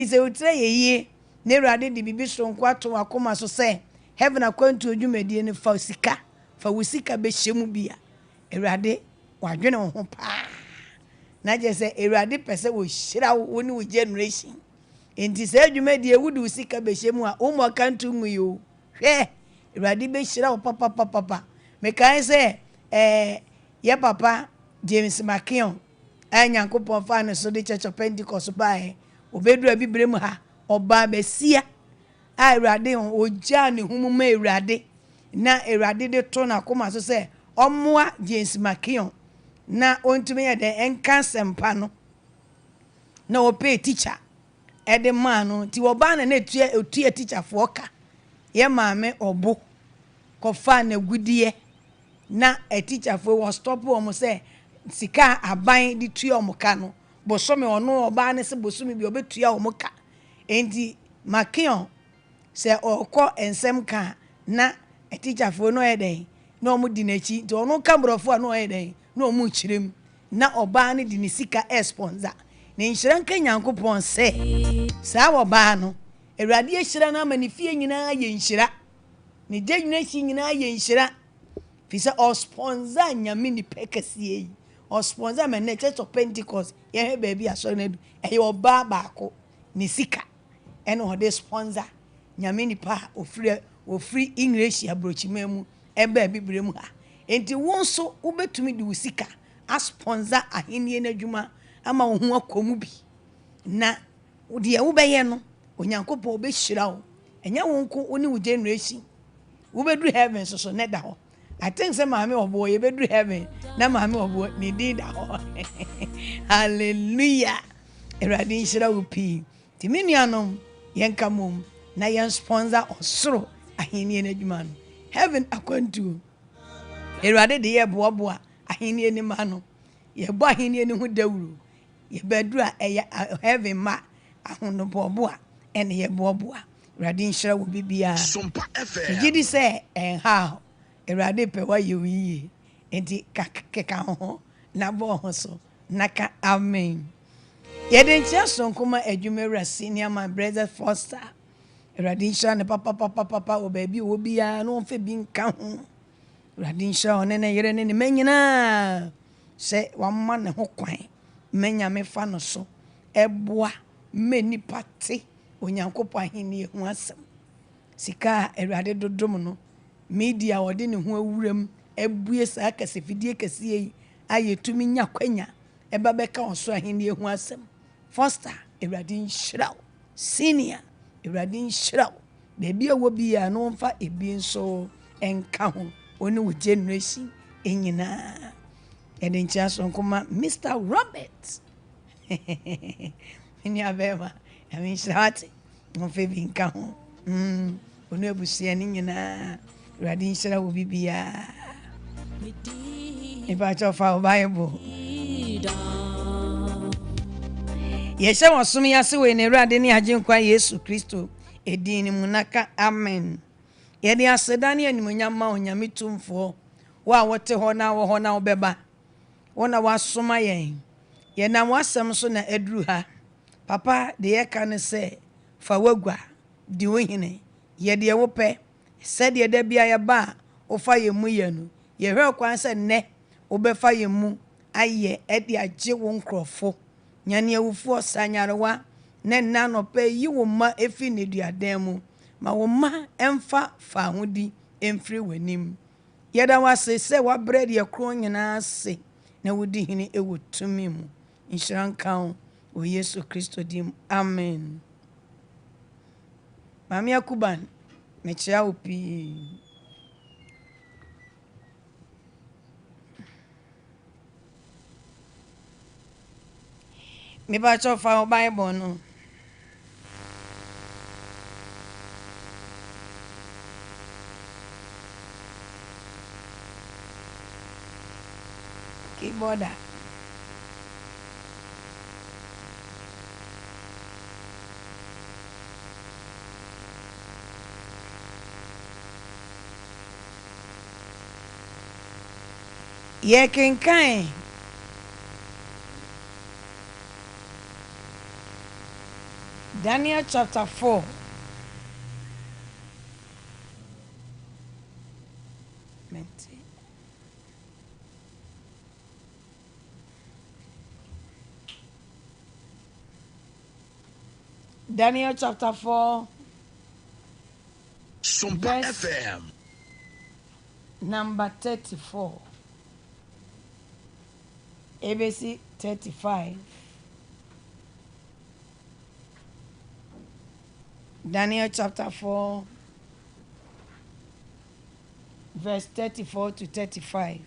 Is a utre ye, never did the bibi so quato akoma so say, heaven Akwantuo dwumadi ne fa sika, fa wusika be shemu bia. Erade, wadwene ho pa. Na je say Erade pese wo hira wo ne wo generation. Enti se dwumadi wudu wusika be shemu a wo mo kantu mu yo. Hwe, Erade be hira wo papa. Me kan say ye papa James Makion Nyankopon fa ne so de Church of Pentecost bae obedu abibre mu ha oba besia a Erade ogya ne humuma Erade na Erade de to na koma so se omoa James Makion na ontumi ye de enka sempa no na ope teacher de man no ti oba na etua teacher fo ka ye maame obo kofa na gudie na a teacher fo was stop o say sika aban di tua o ka no bosome ono oba ne se bosome bi obetua o ka enti Makion se okọ ensem ka na a teacher fo no eden na omu di nachi nti ono ka brofo no eden na omu chirem na oba ne di ne sika sponsor ne nhyiran ka Nyankopon se sa oba no Awurade ehira na manifie nyina ye nhira ne dwuna shi nyina ye nhira fi se o sponsor nyame ni pekasie o sponsor me ne Church of Pentecost ye he ba bi aso na du e oba baako ne sika ene o de sponsor nyame ni pa ofri English abrochimemu e ba bibre mu ha enti wonso ubetumi di usika a sponsor ahenie na dwuma ama wo ho akomu bi na de wo beye no Onyankopon obehira wo enya wonko oni wo generation wo bedu heaven so ne da ho I think say maame obo ye bedu heaven na maame obo ne di da ho hallelujah Erade nhira wo pi ti menuanom yenka mom na yen sponsor osoro ahenie na dwuma no heaven Akwantuo Erade de ye boaboa ahenie ni ma no ye bo ahenie ni hu dawuru ye bedu a heaven ma ahono boaboa ene ye boaboa Erade nhira wo bibia Sompa FM gidi se ha Erade pe wa ye wiye enti keka ho na bo ho so naka amen ye den chia sonkoma adwumawura senior man brother Foster Erade nhira ne papa o ba bi wo bia no mfa bi nka ho Erade nhira one ne yere ne manyina se wamma ne ho kwan manya me fa no so eboa meni pate Onyankopon ahenie ho asem sika Erade dodom no media wode ne ho awuram abue sa kasefidie kasiye ayetumi nya kwanya eba beka oso ahenie ho asem Foster Erade nhira senior Erade nhira bebi awo bia no mfa ebi nso enka ho oni wo generation enyina eden chia so nkoma Mr. Robert ni abema amin shawati mo fe bi nka ho onu abusia ni nyina Erade nhira wo bibia iba chofa Bible yeshe wosum yase we ne Erade ni agenkwa Yesu Kristo edin mu naka amen yede asedane animunyam ma onyame tumfo wa wote ho na wo ho na obeba wona wasoma yen ye na wasem so na aduru ha papa de ye ka ne se fa wagwa di wohine ye de wo pe se de da bia ye ba wo fa ye mu ye no ye hwe kwan se ne wo be fa ye mu aye e de age wo nkrofo nyane awufu osanyarewa ne nna no pe yi wo ma efi ne duadan mu ma wo ma emfa fa hodi emfiri wanim yeda wase se wa bread ye kro nyina se na wodi hini ewotumi mu inshiran kan o Yesu Kristo dim amen mami akuban me chia opi me ba cho fa Bible no keyboard ye kenkan Daniel chapter 4. Daniel chapter 4. Sompa FM. Number 34. ABC 35. Daniel chapter 4. Verse 34 to 35.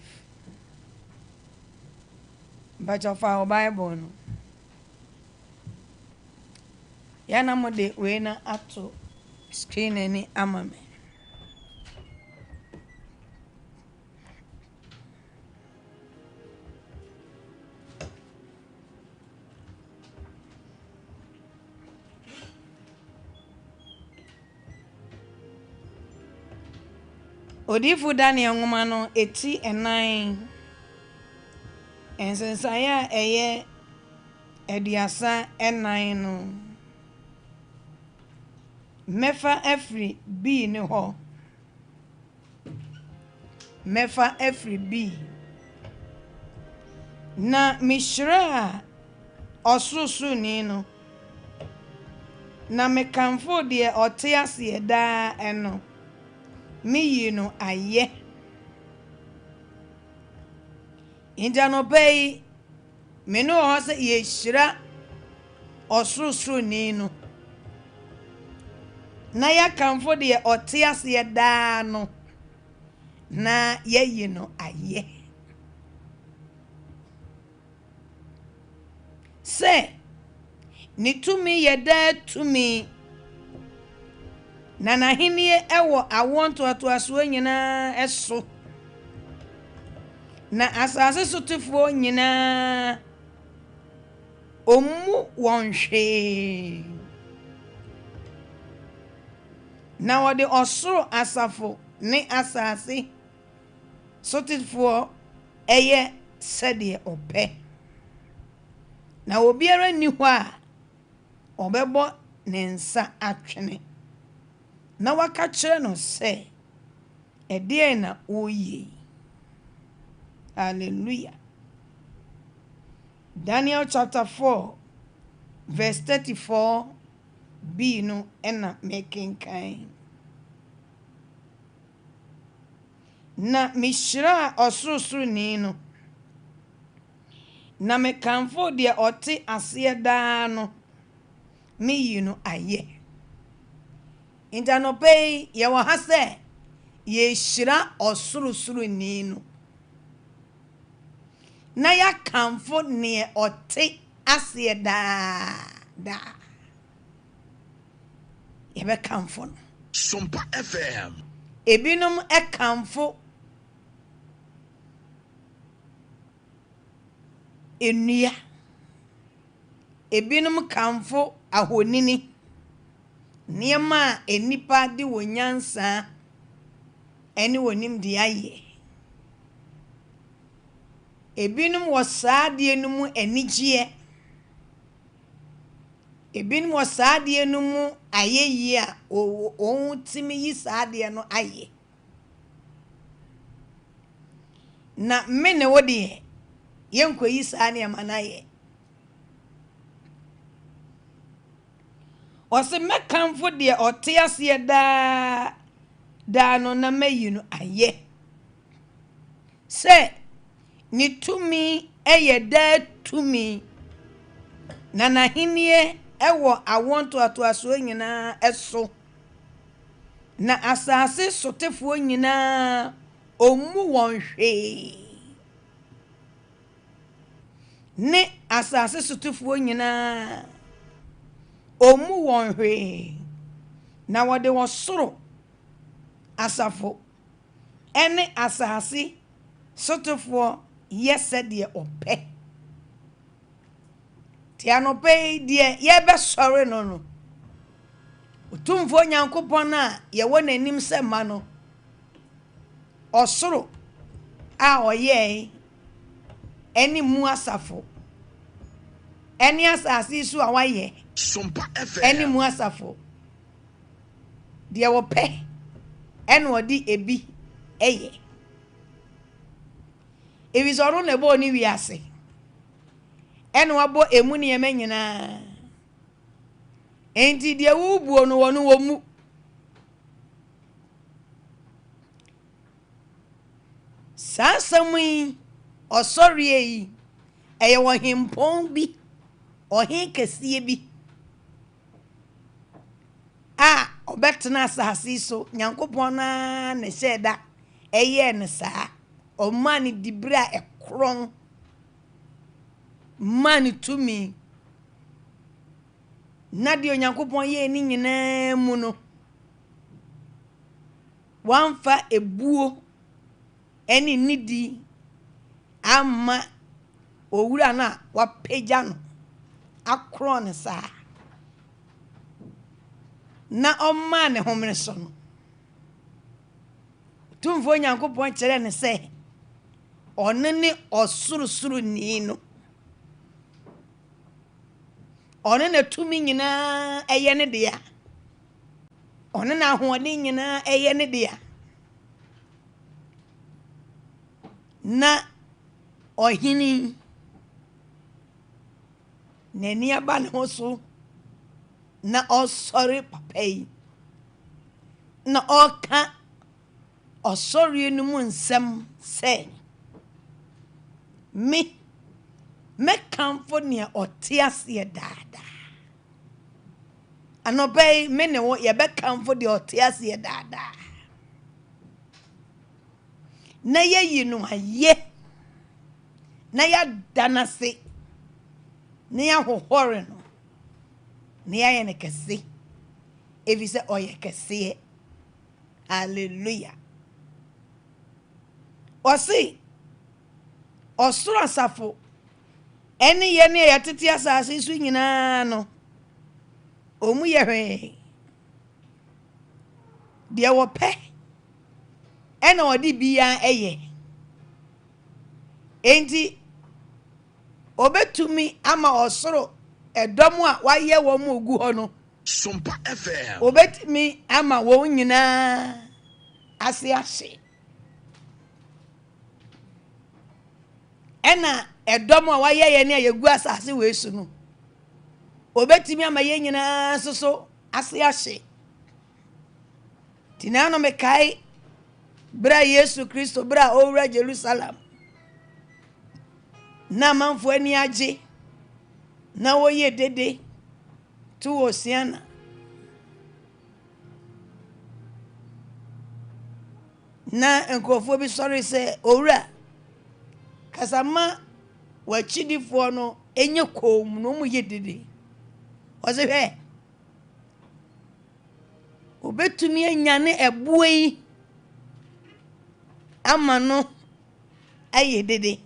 But of our Bible. Yana mo de we na ato screen ani amame. Odifu Daniel ngoma no eti enan ensensaya eye ediasa enan no mefa every B ne ho mefa every B na mishra osusu ni no na mekamfo de otease da eno mi no aye inja no pay me no ho se ye hira osusu ni no na ya kamfo de otease da no na ye no aye se ni tumi ye da tumi na henie ewo awonto atoaso nyina eso na asase sotifo nyina omu wonhwe na wode osoro asafo ne asase sotifo eye sede ope na obiara ni ho a obebo ne nsa atwene na waka kire no se ede na oyi. Hallelujah. Daniel chapter 4 verse 34 B no ena making kind na mishra osusuru ni no na mekamfo de ote ase da no mi no aye intanope ye wo ha se ye hira osurusuru ni no na ya kamfo ne ote ase da ye be kamfo no Sompa FM. Ebinum ekamfo enua ebinum kamfo ahonini niema enipa de wonyansa eni wonim de aye ebinum wosaade enumu enigye ebinum wosaade enumu ayeyi a ohun timi yi saade no aye na mene wode yenko yi saane amanaye ose mekamfo de otease da no na mayi no aye se ni tumi eye da tumi na henie ewo awonto atoaso nyina eso na asase sotefo nyina omu wonhwe ne asase sotefo nyina omu wonhwe na wode wosoro asafo ene asase sotefo yese de ope tianope de ye be sore no otumfo nyankopon a ye wona nim se ma no osoro a oye eni mu asafo eni asase so awaye Sompa eni FM. mu asafo de wo pe eni odi ebi eye ewisoro na bo ni wiase eni wabo emu ne yema nyina enti de wo buo no wono wo mu sasamui osori yi eye wo himpon bi ohin kese bi obetena asase so nyankopon na ne sheda eye ne saa o mani dibra ekron mani tumi na de nyankopon ye ni nyina mu no wanfa ebuo eni nidi ama owura na wapeja no akron saa na omma ne homre so no tumfo nyankopon kire ne se onene osurusuru ni no onene tumi nyina eye ne de ya onene ahoɔden nyina eye ne de ya na ohini nani aba ne ho so na osori papai na oka osori no mu nsem se me kamfo ne otiase daada anobai me ne wo ye be kamfo de otiase daada na ye yinu aye na ya danase na ya hohore no na ya ne kese evise oye kese hallelujah osi osoro asafo eni ye ne ya tete asase su nyina no omu ye hwe de wo pe ena odi bia eye enti obetumi ama osoro edomu a waye wo mu ogu ho no Sompa FM. obetumi ama wo nyina ase ahye ena edomu a waye ye ne yegu asase we su no obetumi ama ye nyina soso ase ahye tinano me kai bra Yesu Kristo bra owura Jerusalem na manfo ani age na woye dede tu osiana na enkofo bi sori se owura kasama wachidifo no enye kom no mu ye dede oze hwe obetumi anyane ebuei ama no aye dede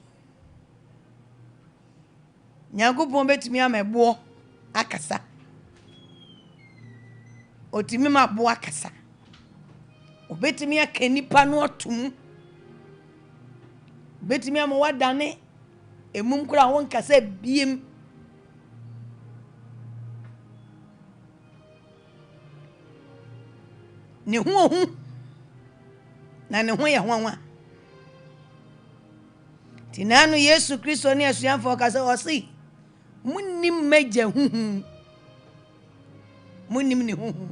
nyankopon betumi amebo akasa otimi mabo akasa obetumi akanipa no otum betumi amwadane emum kura won kasa biem ne ho na ne ho ye hwanwa tinanu Yesu Kristo ne asuafo kasa osi munim meja huhu munim ne huhu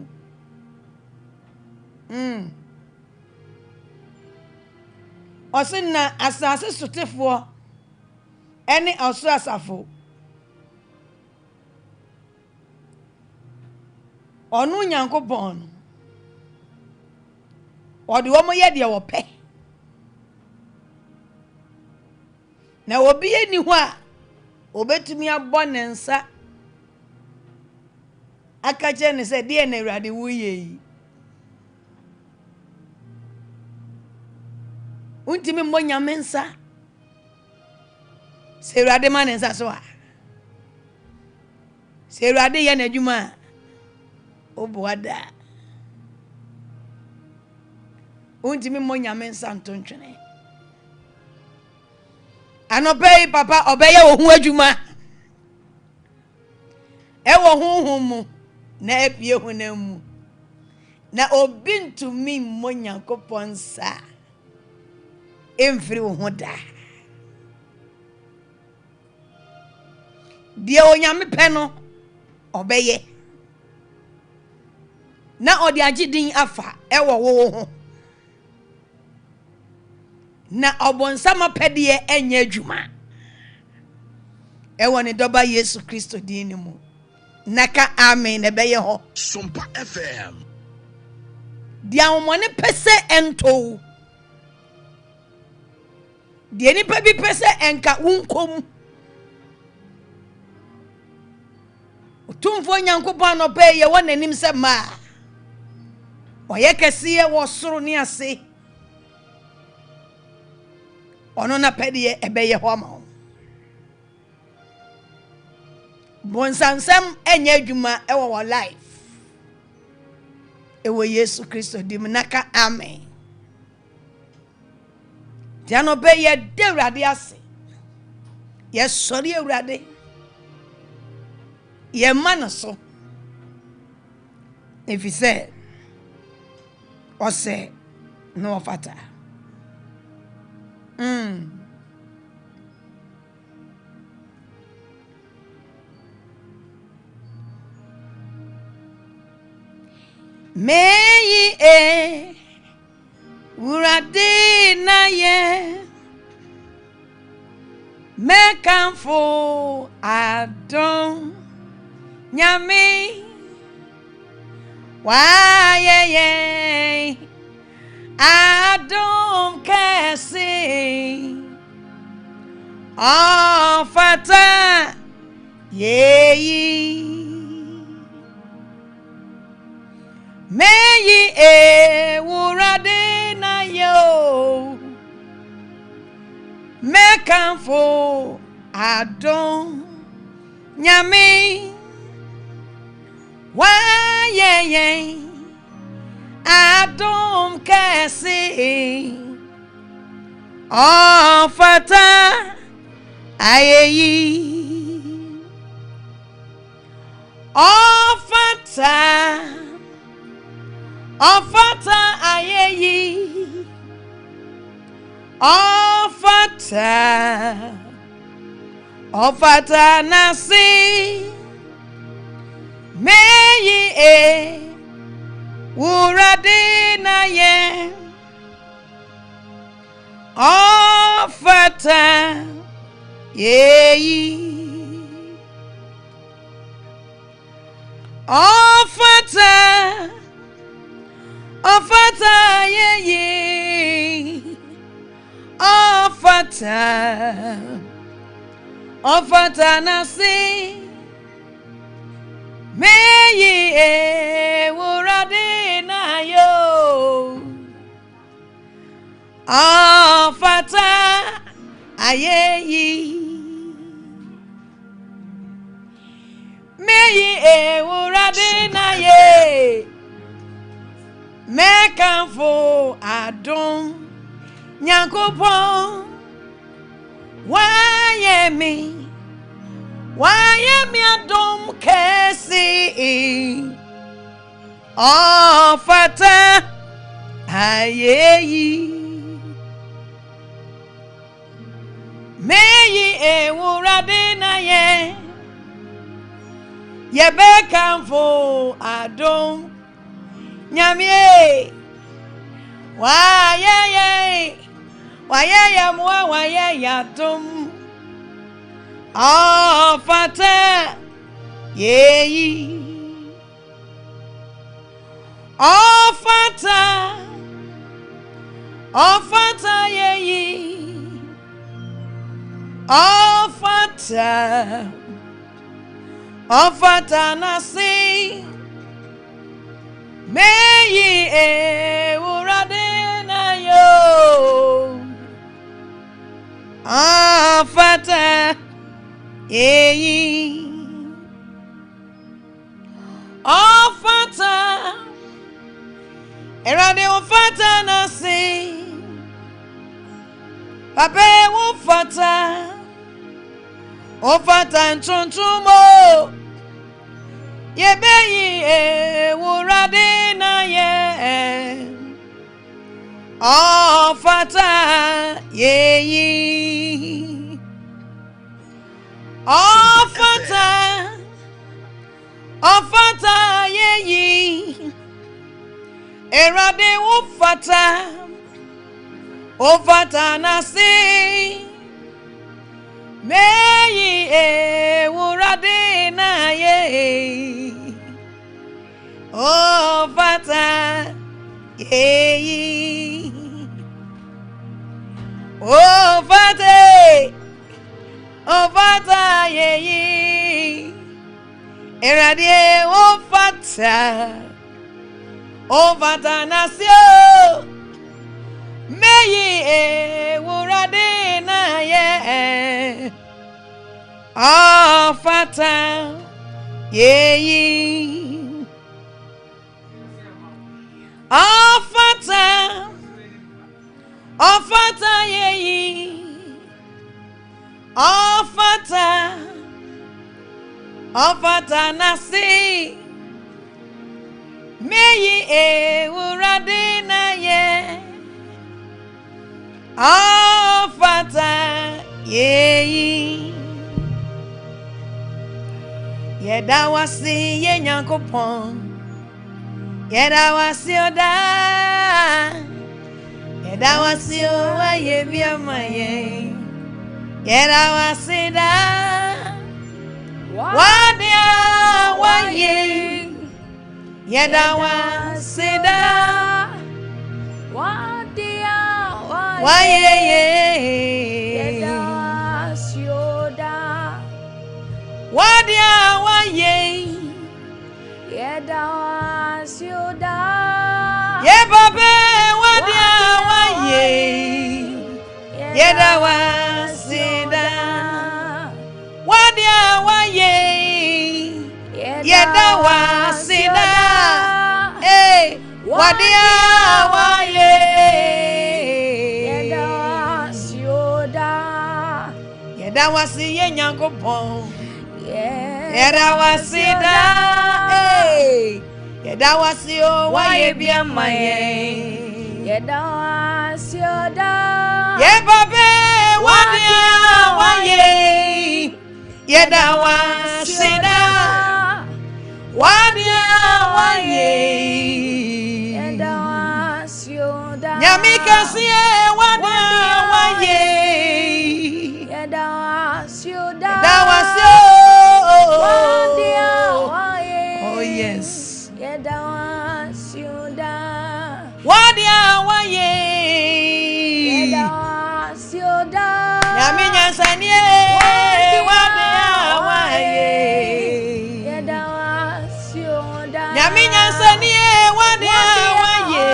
osi na asase sotefo ene oso asafo onu nyankopon odi wo mo ye de wo pe na obi eni ho a obetumi abone nsa akaje ne se de na Awurade wo ye untimi mmonya mensa se Awurade ma ne nsa so a se Awurade ye na adwuma oboada untimi mmonya mensa ntontwene anobei papa obeye wo hu adwuma ewo honhom mu na epie honam mu na obi ntumi mmɔ Nyankopɔn sa emfiri wo ho da die onyame pɛ no obeye na odi agidin afa ewo wo ho na obonsama pɛde enye adwuma ewo ne doba Yesu Kristo din mu naka amen ebeye ho Sompa FM dia womone pese ento dia ni pa bi pese enka wunkom otumfo Nyankopɔn no pe ye wonanim se ma oye kese wo soro ni ase ono na pɛde ebeye ho ama bonsansam enye adwuma ewo wo life ewo Yesu Kristo dim naka amen Diano be ye de Awurade ase ye sori Awurade ye man so if he said or say no fata Meyi Urade na ye mekanfo adon nyame wa ye adon kese afata yeyi Meyi Urade na yo mekanfo adon nyame wa ye adon kese ofata ayeyi ofata ayeyi ofata nasi meyi Urade na ye ofata yeyi ofata yeyi ofata nasi meyi Urade na yo ofata ayeyi meyi Urade na ye mekanfo adon Nyankopɔn waye mi adom kesi ofata ayeyi meyi Urade na ye yebekanfo adom nyame waye mwa waye adom ofata yeyi ofata yeyi ofata nasi meyi Urade na yo ofata yeyi ofata Erade ofata nasi Pape ofata ntuntumo ye beyi ewurade na ye ofata yeyi ofata yeyi erade ofata nasi meyi ewurade na ye ofata yeyi ofata yeyi erade ofata nasio meyi ewurade na ye ofata yeyi ofata yeyi ofata nasi meyi ewurade na ye ofata yeyi yeda wasi ye nyankopon yeda wasi oda yeda wasi o aye biamaye yeda wasi da wadia waye yeda wasi da wadia waye yeda wasi oda wadia waye yeda wasi oda ye babe wadia waye yeda wasi da wadia waye yeda wasi da wadia waye yeda wasi oda yeda wasi ye nyankopon yeda wasi da yeda wasi o waye biamaye yeda wasi oda ye babe wadia waye yeda wasi da wadia waye yeda wasi oda nyamika siye wadia waye yeda wasi oda yeda wasi wadia waye oh yes yeda wasi oda wadia waye yeda wasi oda nyaminya sanie wadia waye yeda wasi oda nyaminya sanie wadia waye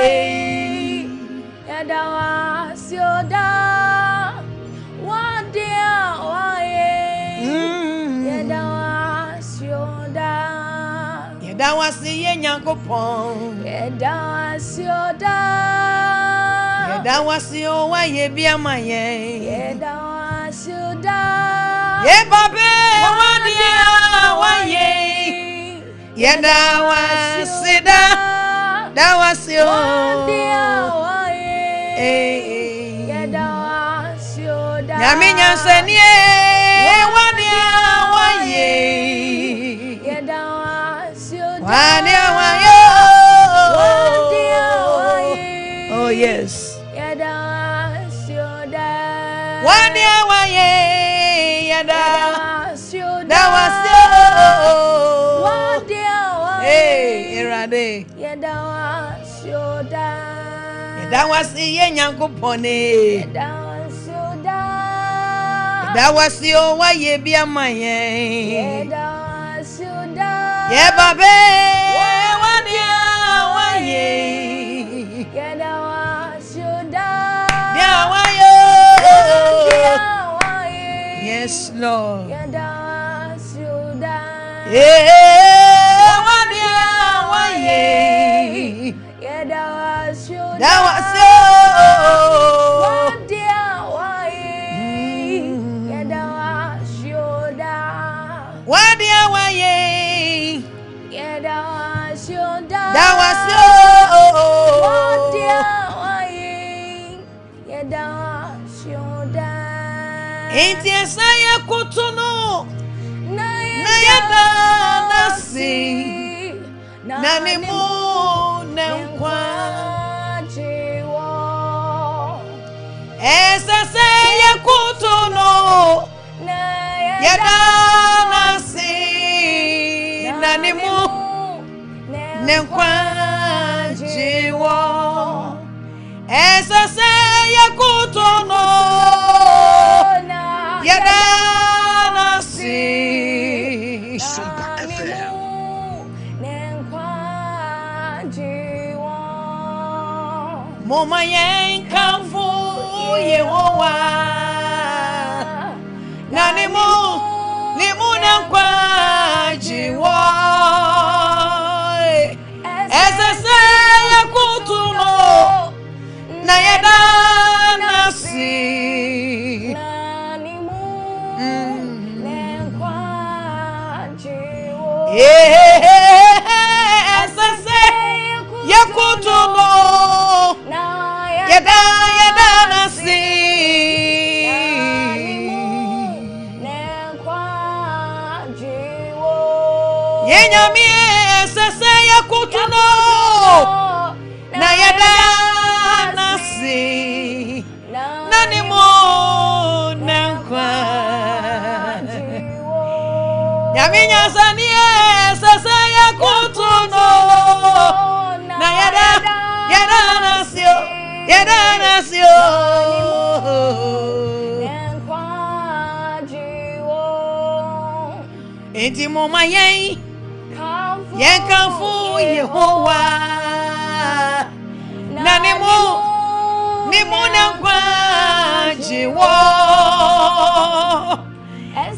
yeda wasi oda wadia waye yeda wasi oda yeda wasi ye nyankopon yeda wasi oda yeda wasi o waye biamaye yeda wasi oda ye babe wadia waye yeda wasi da wasi o wadia waye yeda wasi oda nyaminya sanie wadia waye yeda wasi oda wadia waye wadia waye oh yes yeda wasi oda wadia waye yeda wasi oda da wasi wadia waye erade yeda wasi oda yeda wasi ye nyankopon yeda wasi oda yeda wasi o waye biamaye yeda wasi oda ye babe wadia waye yeda wasi oda dia waye wadia waye yes lord yeda wasi oda wadia waye yeda wasi oda da wasi wadia waye yeda wasi oda wadia waye Inti saya kutuno na yada nasi na nemu nenkwa jiwo esa saya kutuno na yada nasi na nemu nenkwa jiwo esa saya kutuno yada nasi Sompa FM. Moma yen kamfu Yehowa na nimu nankwa jiwo esese yakutuno na yada nasi esese yakutuno yada nasi yenyami esese yakutuno na yada nasi nanimo nankwa yami nyasani esese yakutuno na yada nasi yada nasi enti moma yen kamfu Yehowa na nimu nankwa jiwo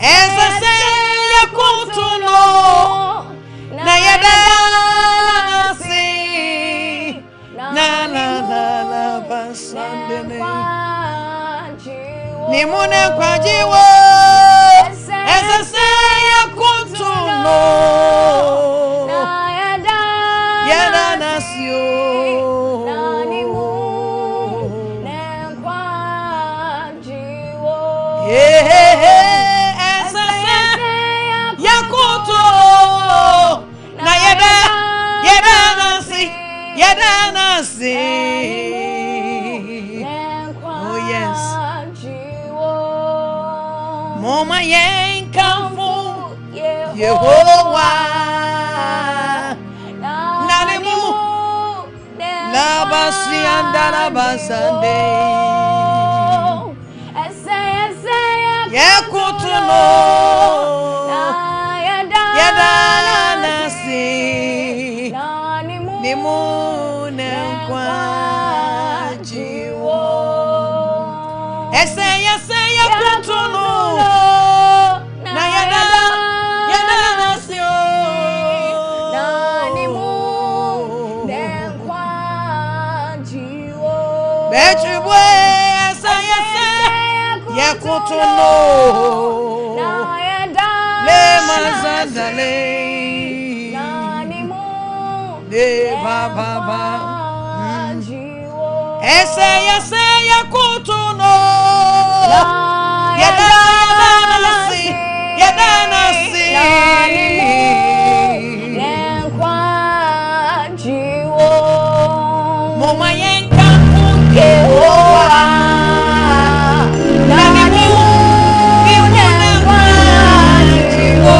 esese yakutuno na yada nasi na basandene nimu nankwa jiwo esese yakutuno yada nasi yada nasi oh yes moma yen kamfu Yehowa nanimu labasi andala basande yakutuno yada nasi nimu nankwa jiwo ese yakutuno na yada nasi nimu nankwa jiwo bechibwe ese yakutuno le mazandale de baba ese yakutuno yada nasi moma yen kamfu Yehowa na nimu nankwa jiwo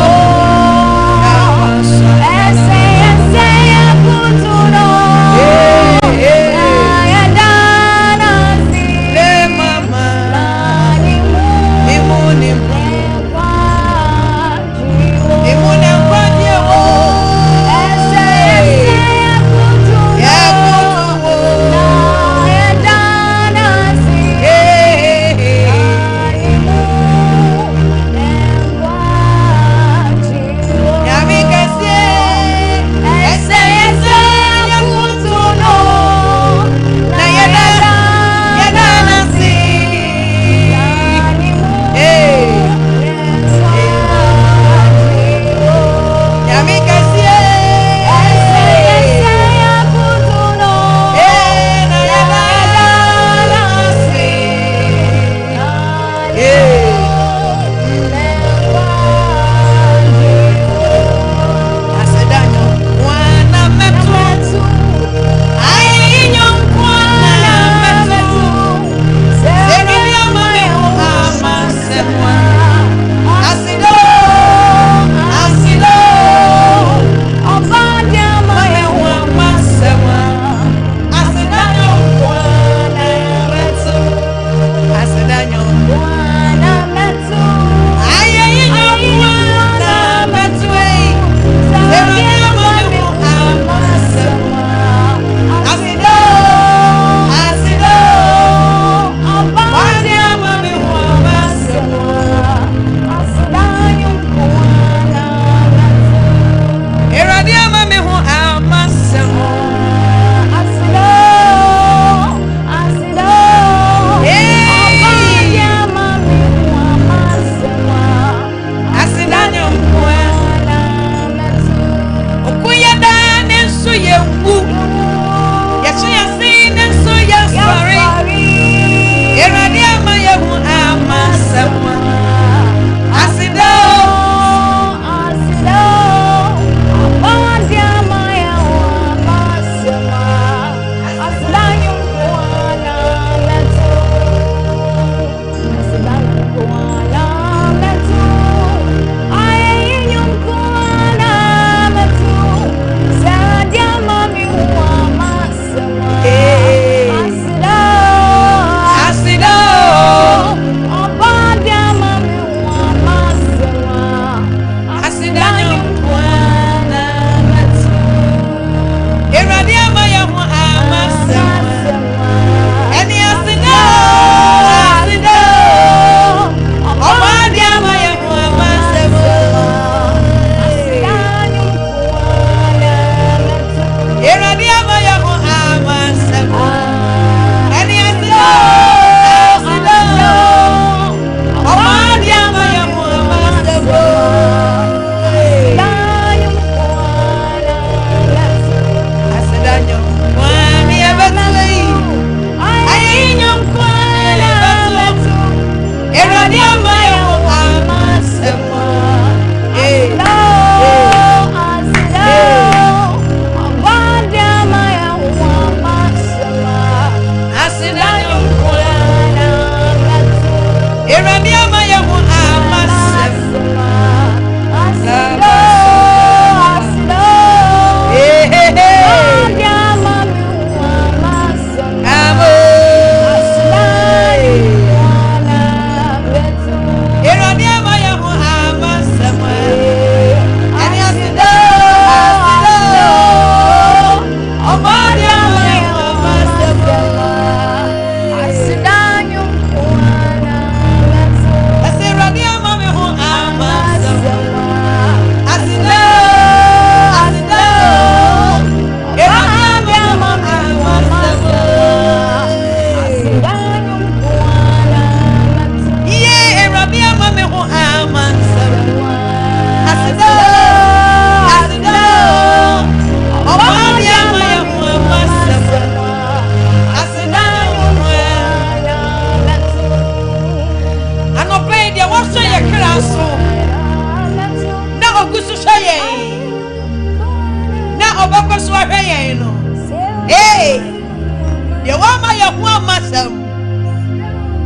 masam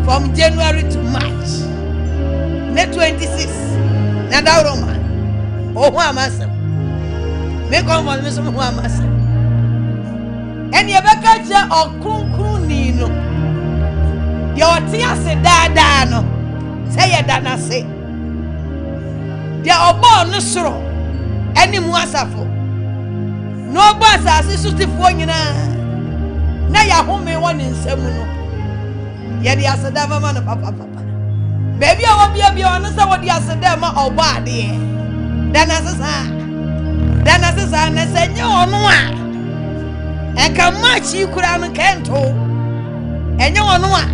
from January to March. Ne 26. Na da Roma. Oh wa masam. Me come for me so wa masam. And ye beka je okunkun ni no. Ye oti ase da no. Say ye da na se. Dia obo no soro. Eni mu asafo. No boss asisufo nyina. Na ya home won nsam no. Ye di aseda mama no papa. Baby a wo bia bia ono se wo di aseda ma obo ade. Dan asesa na se nye ono a. Eka machi kura no kento. Enye ono a.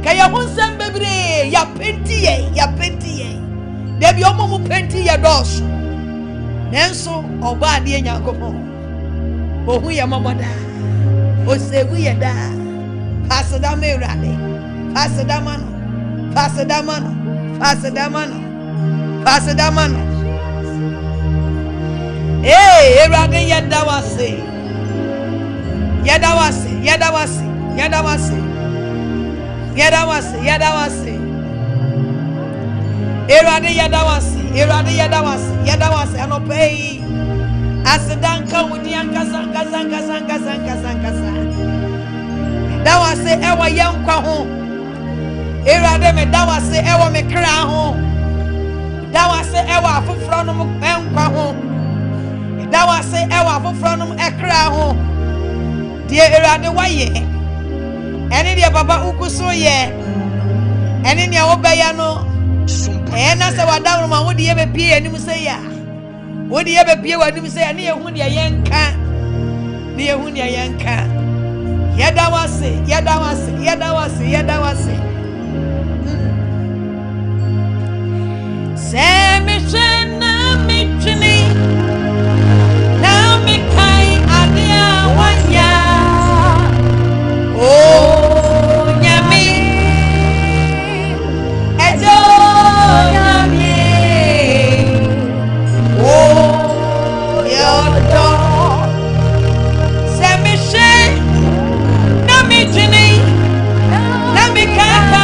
Ka ya hunsam bebre ya penti ye. Debi omo mu penti ye dos. Nenso obo ade nyankopon. Ohu ye maboda. Osewu ye da. Pasada merade. Pasada mano. Hey, erade yeda wase. Erade yeda wase anopei. Asedanka wudi ankasa. Da wase ewa yankwa ho. Erade me da wase ewa me kra ho. Da wase ewa afofro no enkwa ho. Da wase ewa afofro no ekra ho. Die erade waye. Ene die baba ukuso ye. Ene ne obeya no. Na se wadawo ma wodi ye be pie anim se ya. Wodi ye be pie wanim se ya ne yehu ne yenka. Yada wase. Semishena michini na mikai adia wanya. Oh nyami ejo nyami. Oh yodo semishe na michini na mikai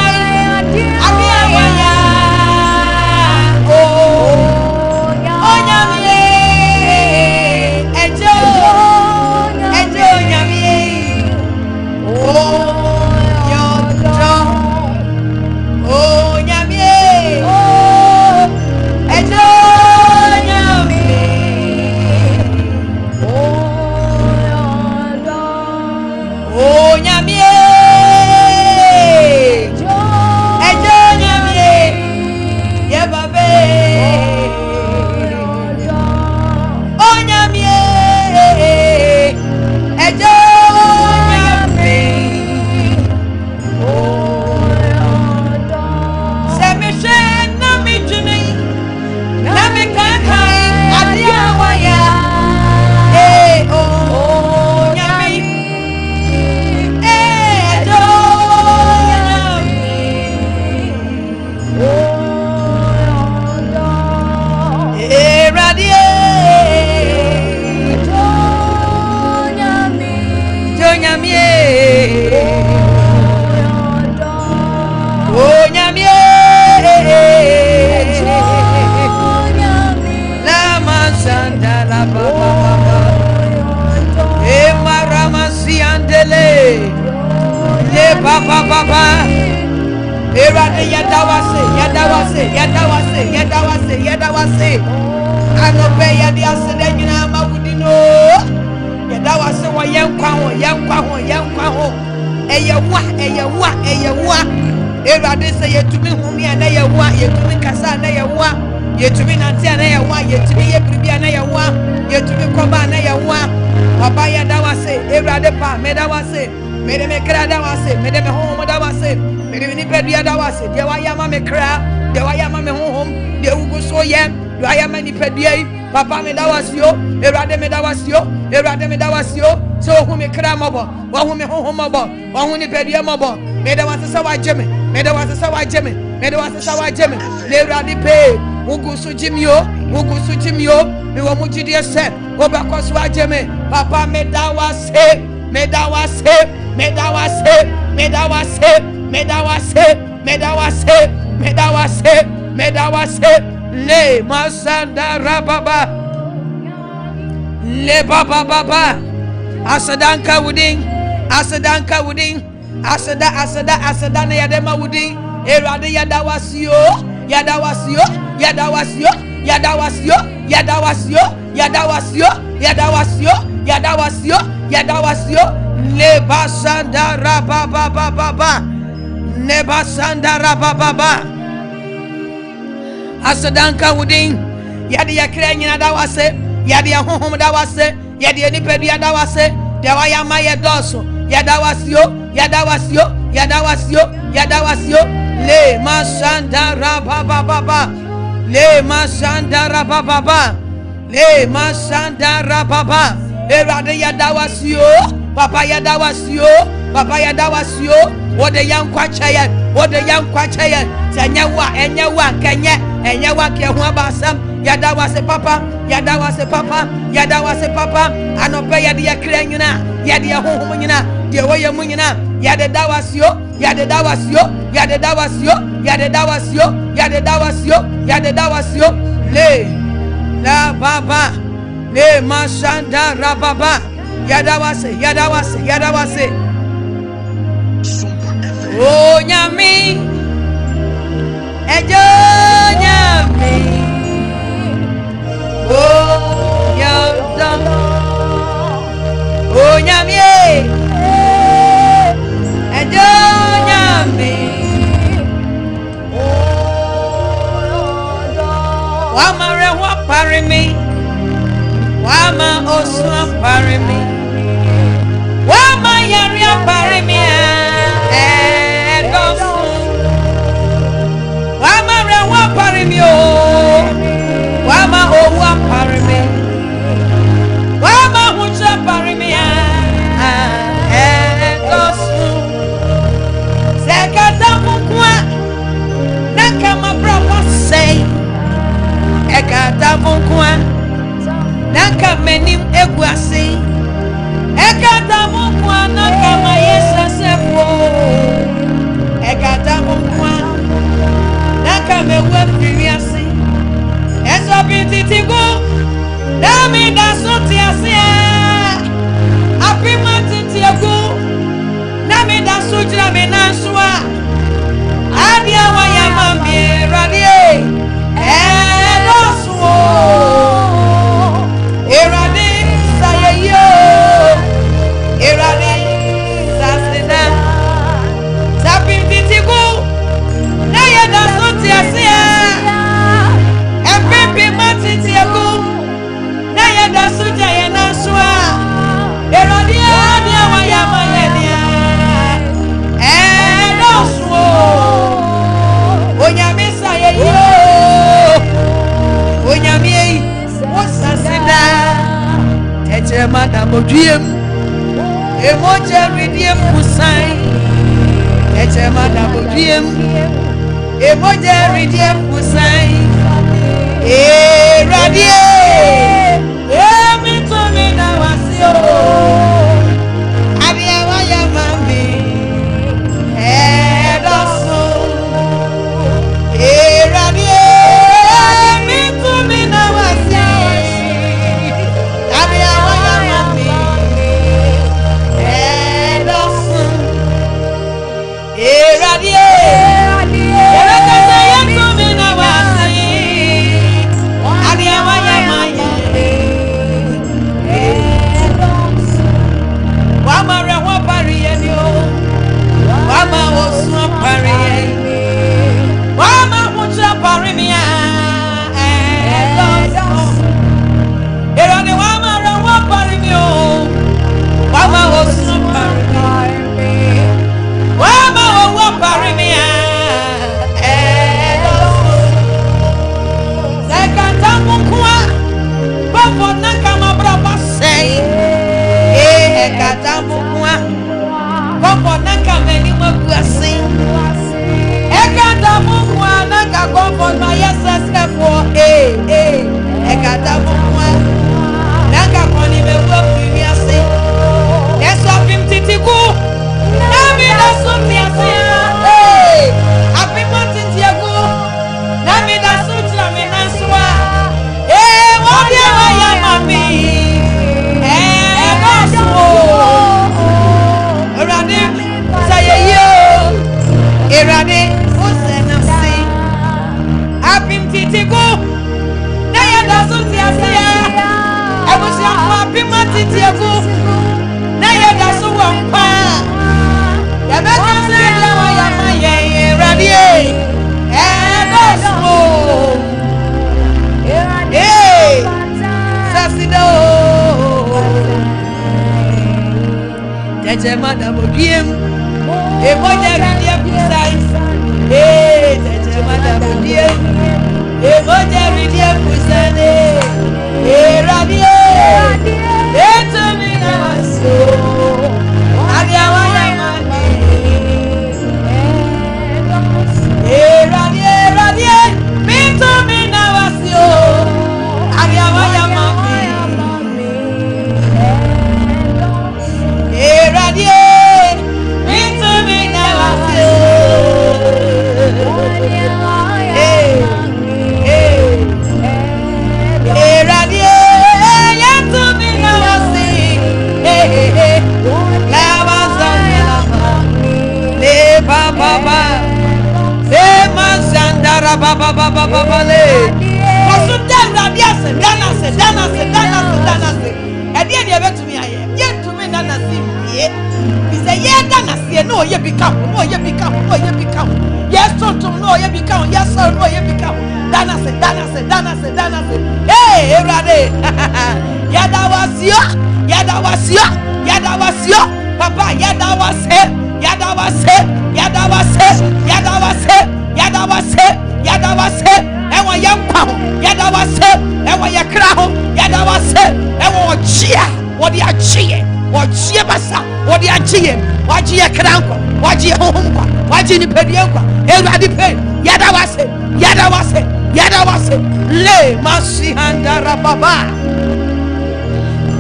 adia wanya. Papa Erade yadawase anope yadi asede nyina mawudi no yadawase wo yenkwa ho eyewa Erade se yetumi humi ana yewa yetumi kasa ana yewa yetumi nante ana yewa yetumi yebribi ana yewa yetumi koba ana yewa Papa yadawase Erade pa medawase Mede me kra dawase, mede me home dawase, mede me nipedia dawase, de wa yama me kra, de wa yama me home, de ugu so yem, de wa yama nipedia, papa me dawasio, erade me dawasio, so hu me kra mobo, wa hu me home mobo, wa hu nipedia mobo, mede wa se wa jeme, mede wa se wa jeme, le erade pe, ugu so jimio, me wa mujidi se, oba ko so wa jeme, papa me dawase medawase, medawase, medawase, medawase, medawase, medawase, medawase, le masanda rababa, le baba baba, asadanka wudin, asadanka wudin, asada na yadema wudin, erade yadawasio, yadawasio, yadawasio, yadawasio, yadawasio, yadawasio, yadawasio, yadawasio, yadawasio, le basanda rababa baba, le basanda rababa baba, asadanka wudin, yadi yakre nyina dawase, yadi honhom dawase, yadi nipedu dawase, dewa yama yedoso, yadawasio, yadawasio, yadawasio, yadawasio, le masanda rababa baba, le masanda rababa baba, le masanda rababa, erade yadawasio, papa yadawasio, papa yadawasio, wode yankwachaye, wode yankwachaye, enyewa ke ho abasam, yadawase papa, yadawase papa, yadawase papa, anope yade yakre nyina, yade honhom nyina, de woye mu nyina, yade dawasio, yade dawasio, yade dawasio, yade dawasio, yade dawasio, yade dawasio, le la baba, le masanda rababa, yadawase, yadawase, yadawase. Oh nyami, ejo nyami, oh yadam, oh nyami, ejo nyami, wama rewa parimi, wama oswa parimi, wama yaria parimi. Wama rewa parimi o, wama owa parimi, wama hucha parimi edosu. Sekata mukwa, nakama brava say. Ekata mukwa, nakamenim eguasi. Ekata mukwa, nakama yesa sepo. Ekata mukwa, nakame wefiriasi. Eso bititigu, nami dasuti asia. Apima titiagu, nami dasujra menaswa. Adia waya mami radie, edoswo. Erade sayeyo, erade sasina. Sapim titigu, na yeda suti asia. Epepe matitiagu, na yeda suja yenaswa. Erade adia waya mayenia, edoswo. Onyame sayeyo, onyame wasasida. Eche madamo diem, emoje ridiem pusai. Eche madamo diem, emoje ridiem pusai. Radie, emitomi na wasio. Abia waya mami, edosu. Radie, emitomi na wasio. Abia waya mami, edosu. Radie, erakasa yetomi na wasi. Abia waya mami, edosu. wampa ya beka sende wa ya maye radie edoso eh sasido teje madam odiem e moja radie pusai teje madam odiem e moja radie pusane radie eto mi aso ariawa ya mami radie mito mi na wasio ariawa ya mami radie mito mi na wasio radie yeto mi na wasi la wasanya le baba le mazandara baba le kosu radie se dana se ede de betumi aye yetumi dana se ye ise ye dana se no ye bika yes tontom no ye bika yes so no ye bika dana se hey erade yada wasio papa yada wase ewa yankwa ho yada wase ewa yakra ho yada wase ewa ochia wodi achie basa wodi achie waji yakra nkwa waji hohomkwa waji ni pedienkwa erade pe yada wase le masi handara baba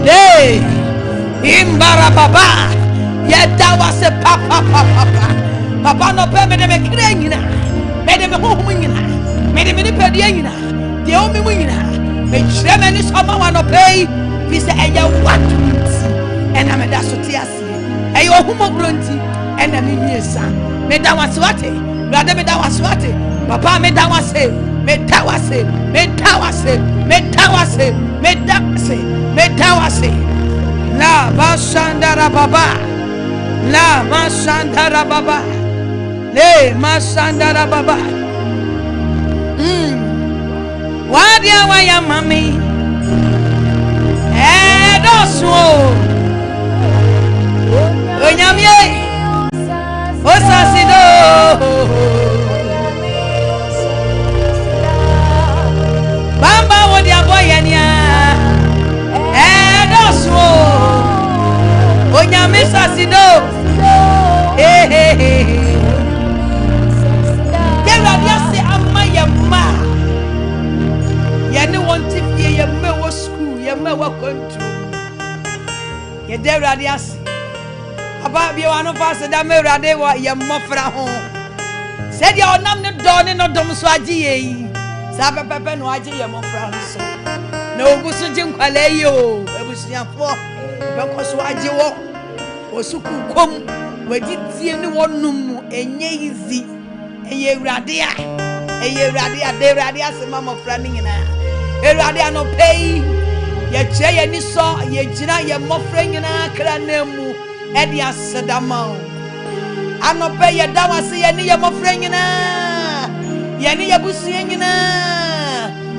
de imbara baba yada wase papa no pe me de me kra nyina me de me hohom nyina me de me ni pedie nyina de o me nyina me kire me ni soma wa no pe bi se eya watu ena me da so ti ase eya hohom bronti ena me nyesa me da wase wate brother me da wase wate papa me da wase la masandara baba le masandara baba wadia wa ya mami doso onyamie osasido bamba wodi aboya nia doso onyame sasido Yeradia se amma yamma yene wonti fie yemme wo school yemme wo Akwantuo ye deradia se aba bi wa no fa se da merade wo yemmofra ho se dia onam ne do ne no dom so agi yi sa pepepe no agi yemmofra so na ogusu jinkwale yi o ebusuafo be ko so agi wo osuku kom wadi tie ne wonum enye yizi eye urade a de urade asema mofra ne nyina urade no pei ye che ye ni so ye gina ye mofra nyina kra na mu e de asedama ano pei ye da wase ye ni ye mofra nyina ye ni ye busu nyina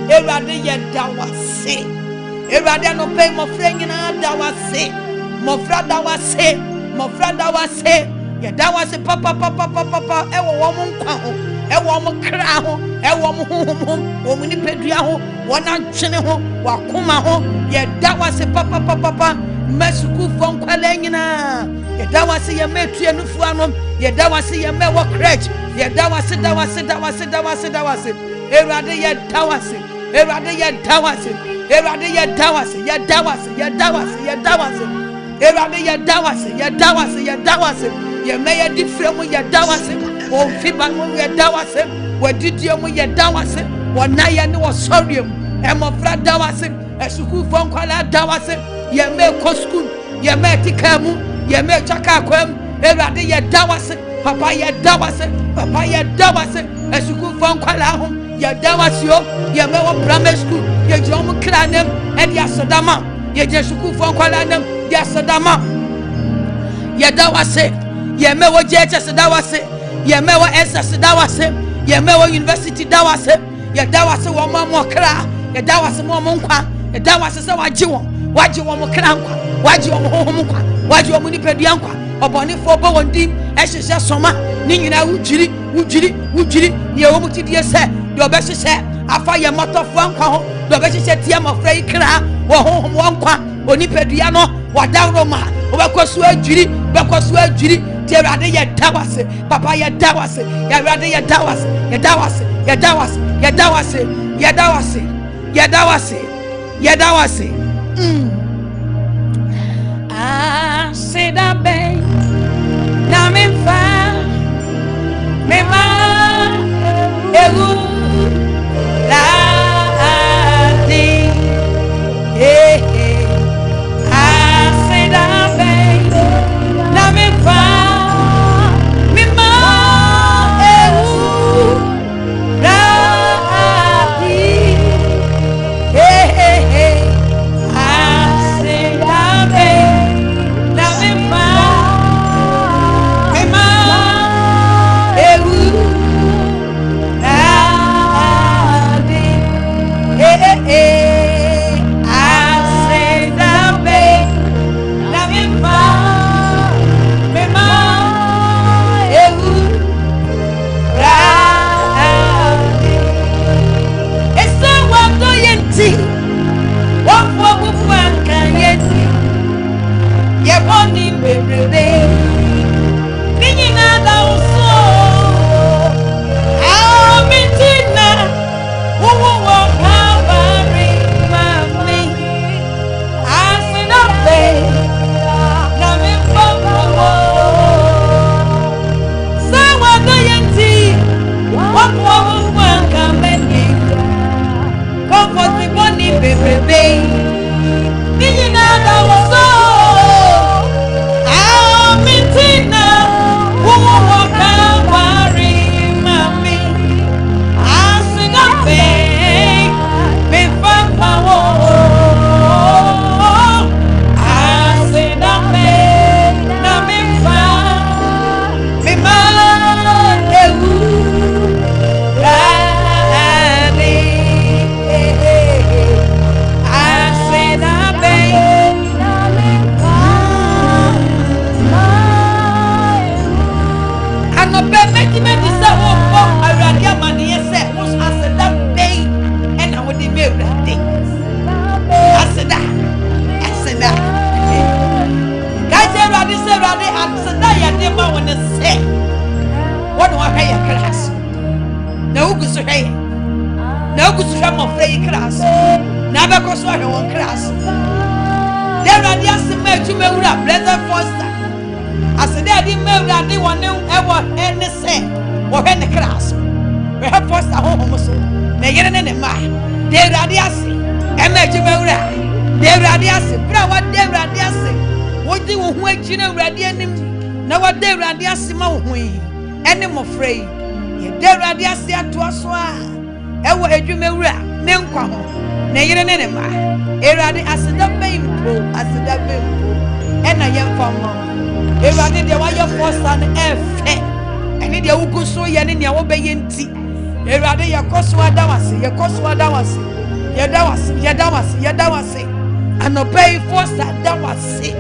urade ye da wase urade no pei mofra nyina da wase mofra da wase ye da wase papa ewo wo mo nkwa ho ewo mo kra ho ewo mo honhom wo mo ni pedua ho wona ntwene ho wakoma ho ye da wase papa masuku fon kwala nyina ye da wase ye metue nufu anom ye da wase ye mewo crèche ye da wase erade ye da wase erade ye da wase erade ye da wase ye meye difremu ye da wase o fiba mu ye da wase wadidio mu ye da wase wona ye ne wo soriem emofra da wase esuku fon kwala da wase ye me ko school ye me tikamu ye me chaka kwam erade ye da wase papa ye da wase esuku fon kwala ho ye da wase o ye me wo primary school ye jom kranem e dia sodama ye je suku fon kwala nem dia sodama yɛda wase yɛmɛwɔ JHS da wase yɛmɛwɔ SS da wase yɛmɛwɔ university da wase yɛda wase wɔ mo kra yɛda wase mo nkwa yɛda wase sɛ wagye wɔn mo kra nkwa wagye wɔn honhom nkwa wagye wɔn nipadua nkwa ɔbɔnefo bɔ wɔn dim ɛhyehyɛ sɔma ne nyinaa wudwiri ne ɛwɔ mu ti die sɛ deɛ ɔbɛhyehyɛ afa yɛ mɔtɔfoɔ nkwa ho deɛ ɔbɛhyehyɛ tie mmɔfra yi kra wɔ honhom wɔ nkwa onipadua no wadaworo ma wobɛkɔ so adwiri tie Awurade yɛda wase papa yɛda wase Awurade yɛda wase aseda bɛn na memfa mema ewu laadi aseda bɛn na memfa mema ewu laadi Yadawase anobey force adawase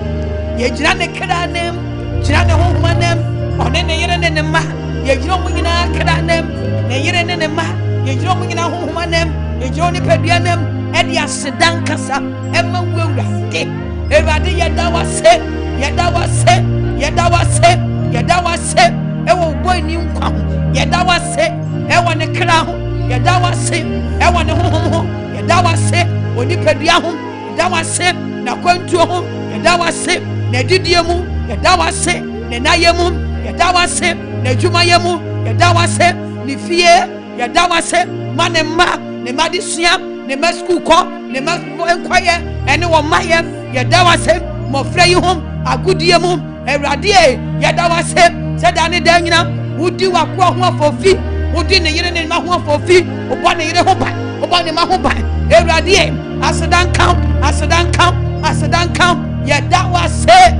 yegyina ne kranem gyina ne hohomanem one ne yere ne ma yegyina mo nyina kranem ne yere ne ma yegyina mo nyina hohomanem yegyina ne paduanem e dia sedan kasa emma wurade Awurade yadawase ewo boy ni nkwa ho yadawase ewo ne kra ho yadawase ewo ne hohom ho yadawase oni padua ho yadawase na Akwantuo ho yadawase na didie mu yadawase na nayemu yadawase na dwumayemu yadawase ni fie yadawase manema ne madisua ne masku ko ne mankwaye ene wo maye yadawase mofra yi ho agudie mu Awurade yadawase sedane danyina wudi wakwa ho afofi wudi ne yire ne ma ho afofi obo ne yire ho ban obo ne ma ho ban Awurade asedan count yadawase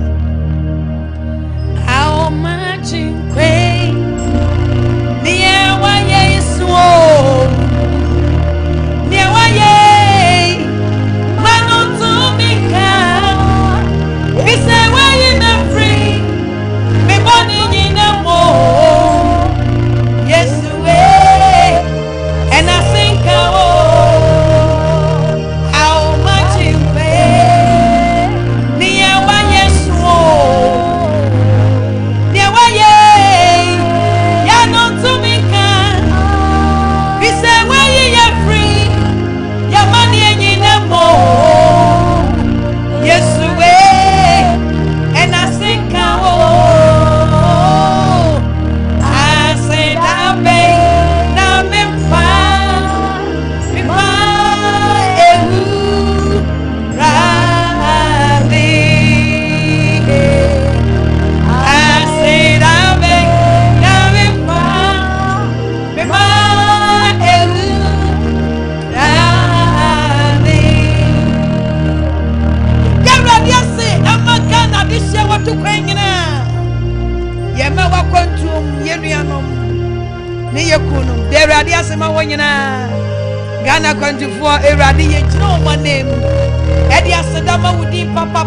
to Quangina. Yama Akwantuo, Yenuanom, Niakunum, there are the Asama Wanyana, Ghana Akwantuo, Eradi, no one name. Eddie Asadama would be papa.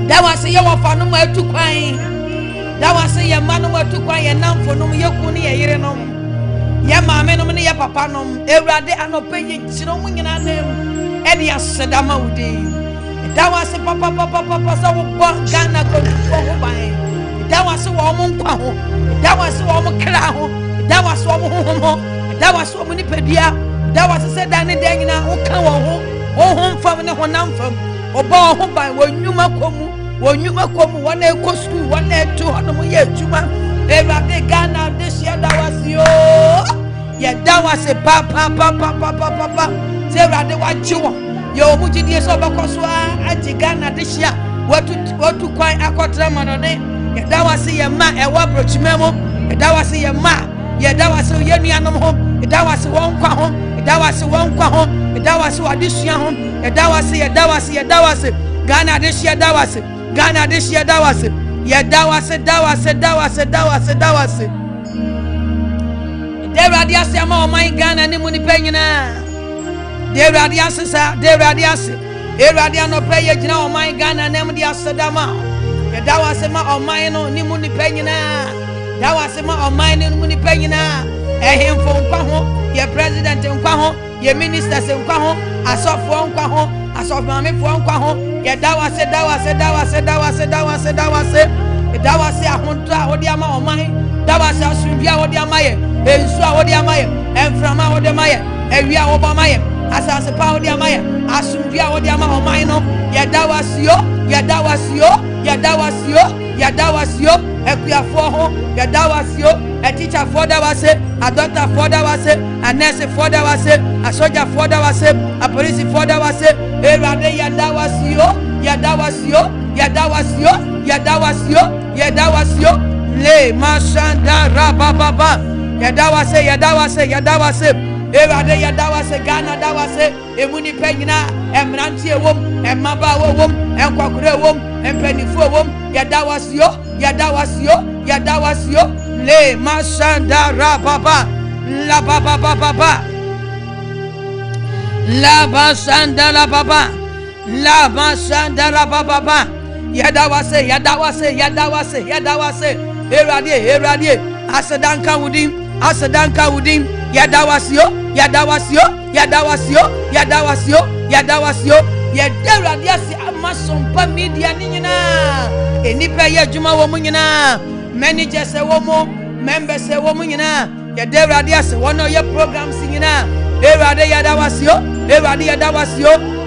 That was a yawa for no more to cry. That was a manual to cry and now for no Yakuni a year no. Yama menum ya papa no, Erade and no pay it, no wing in our name. Eddie Asadama would be. That was a papa, so Ghana could go by. That was a woman, that was a woman crown, that was a woman, that was so many pedia. That was a said Danny Dangina, who come home from the one from, or ball home by when you makomu, one day go school, 1 day 200 years, Juma. Every Ghana this year, that was yo. Yeah, that was a papa. Sarah, they want you. Yo, Muji, dear Sobakoswa, and Ghana this year. What to quite a quarter man on it. Yeah, that was a man, a wabroach memo. That was a man. Yeah, that was a Yenianum home. That was one home. That was one home. That was what this year home. That was it. Ghana this year, that was it. Ghana this year, that was it. Yeah, that was it. There are the Asama, my Ghana, and the Munipena. There are the Asasa, there are the Assi. Eradiano pay now, my Ghana, and the Asadama. Yeah, that was a ma of mine on Nimunipena. That was a ma of mine in Munipena. Him from Kwaho, your president in Kwaho, your ministers in Kwaho, a soft one Kwaho, a soft mammy from Kwaho. Yeah, that was it. That was a Hontra, Odiama or mine. That was a Subia Odiamaye, and Sua Odiamaye, and from our Odiamaye, and we are Obamaye, as a power Odiamaye, as Subia Odiama or mine. Yeah, that was yo. Equia for home, yeah, that was yo. A teacher for that was it, a doctor for that was it, a nurse for that was it, a soldier for that was it, a police for that was it. Every day, that was yo. Le Mashanda Rababa. Yeah, that was it. Every day, that was a Ghana, that was it. A Muni Penina, and Nancy womb, and Maba womb, and Quakure womb, and Penny for womb. Yeah, that was yo. Le Mashanda Rababa. La Baba. La Bashanda la Baba. La Bashanda la Baba. Yada was it. Eradi. Asadanka Udim. Yada was yo. Yada radiasi Sompa media nina. Enipa ya juma womunyina. Managers e womo, members e womunyina. Yada radiasi one of your programs nyina. Eradi yada was yo.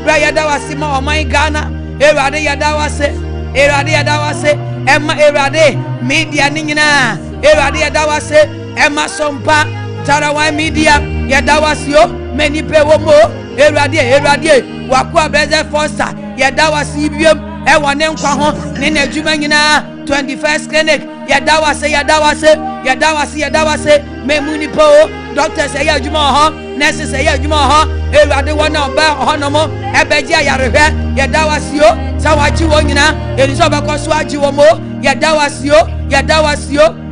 Bra yada wasima o my Ghana. Eradi yada wase. Emma Eradi media nina. Eradi yada wase. Emma Sompa Tarawa media. Yada was yo. Many pe womo. Eradi. Wakwa Brother Foster. Yada wasi biom. Ewa nenkwa ho. Nene juma nyina. 21st clinic. Yada wase. Memuni po. Doctor say ya juma ho. Nurses say ya juma ho. Erade wana ba honomo. Ebeji ayarehwe. Yada wasio. Sawachi wonyina. Elisoba koso aji womo. Yada wasio.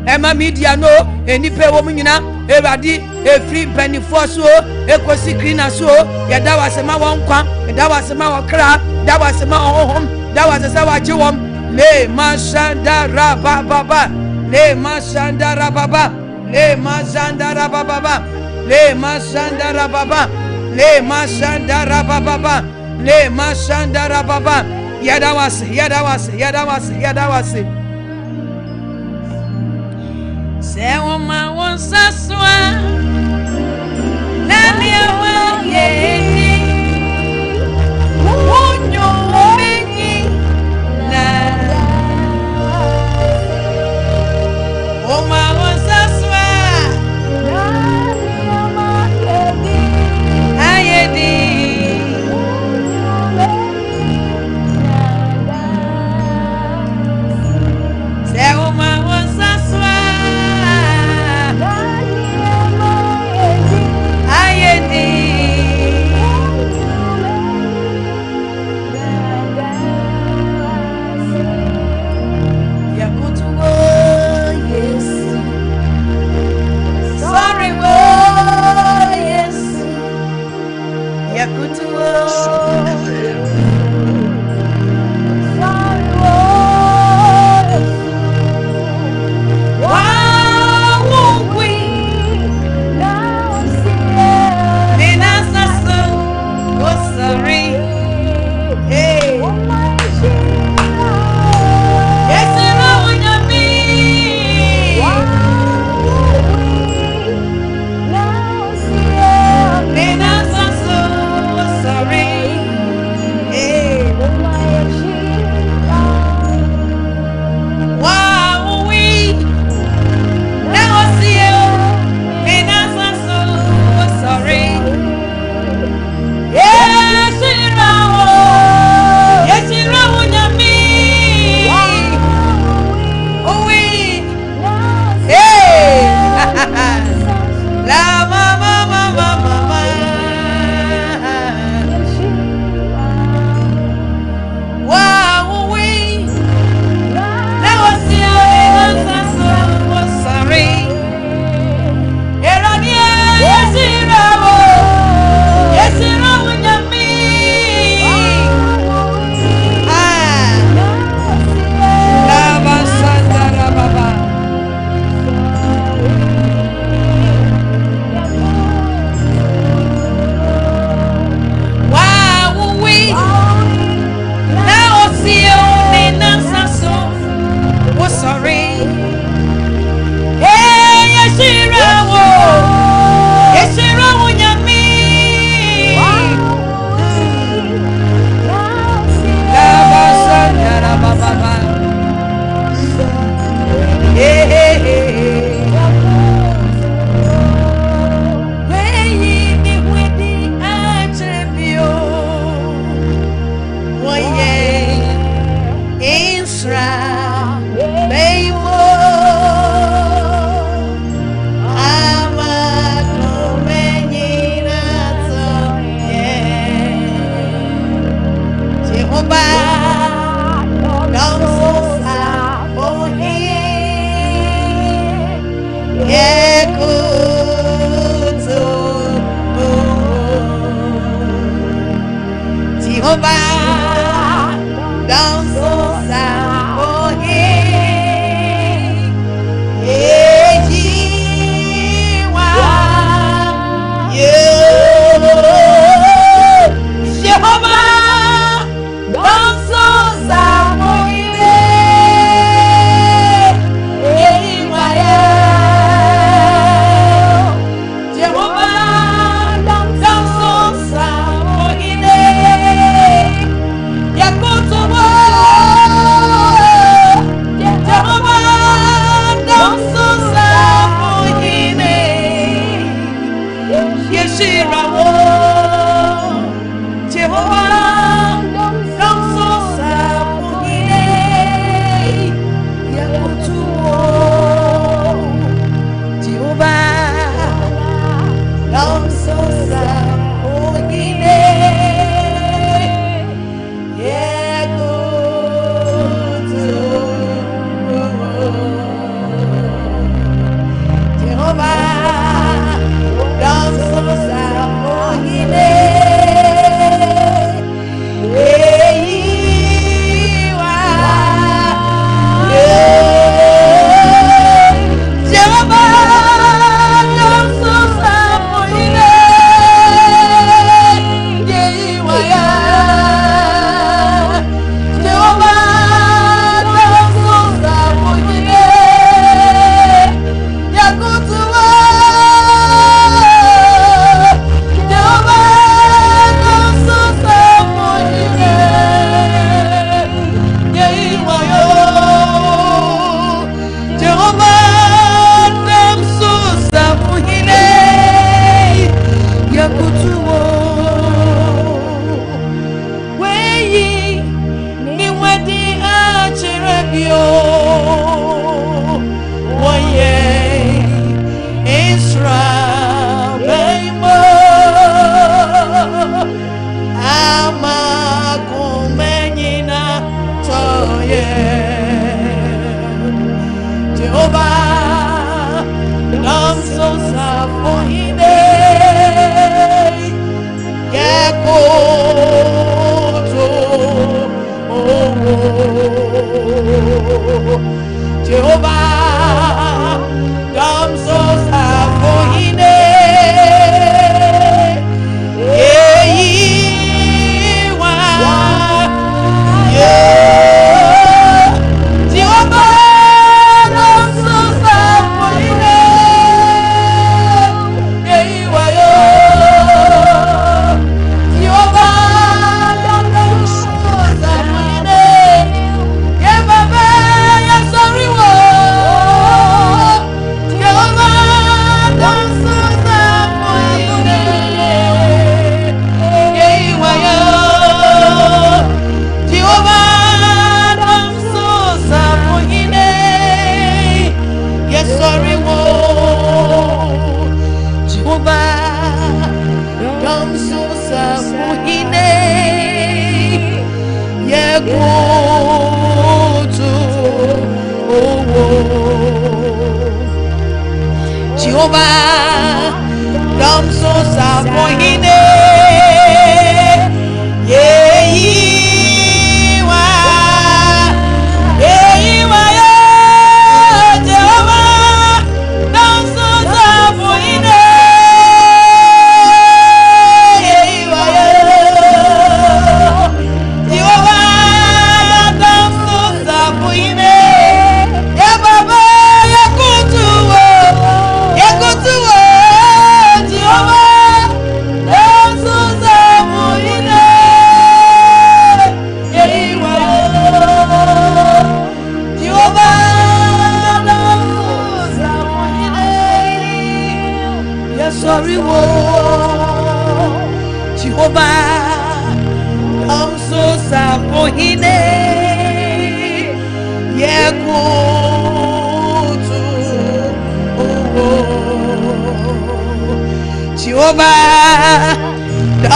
Emma media no. Enipe womunyina. Erade free penny force o. Ekosi green so. Yada wasema wonkwa. Yada wasema wakra. Yada wasema ohom. Yada wasema waji wom. Le Mashanda Rababa. Le Mashanda Rababa. Yada wasi. Sewa ma wonsaswa. Nani awa yeni. Wonyo menyi. Na. Oma wonsaswa. Ayedi. Sewa wonsaswa. Ayedi.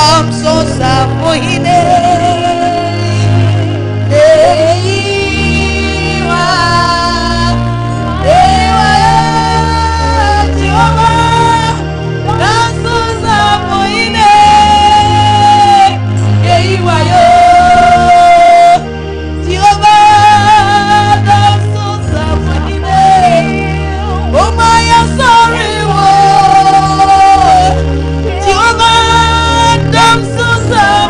I'm so sorry for him. Jehovah, I'm so sorry.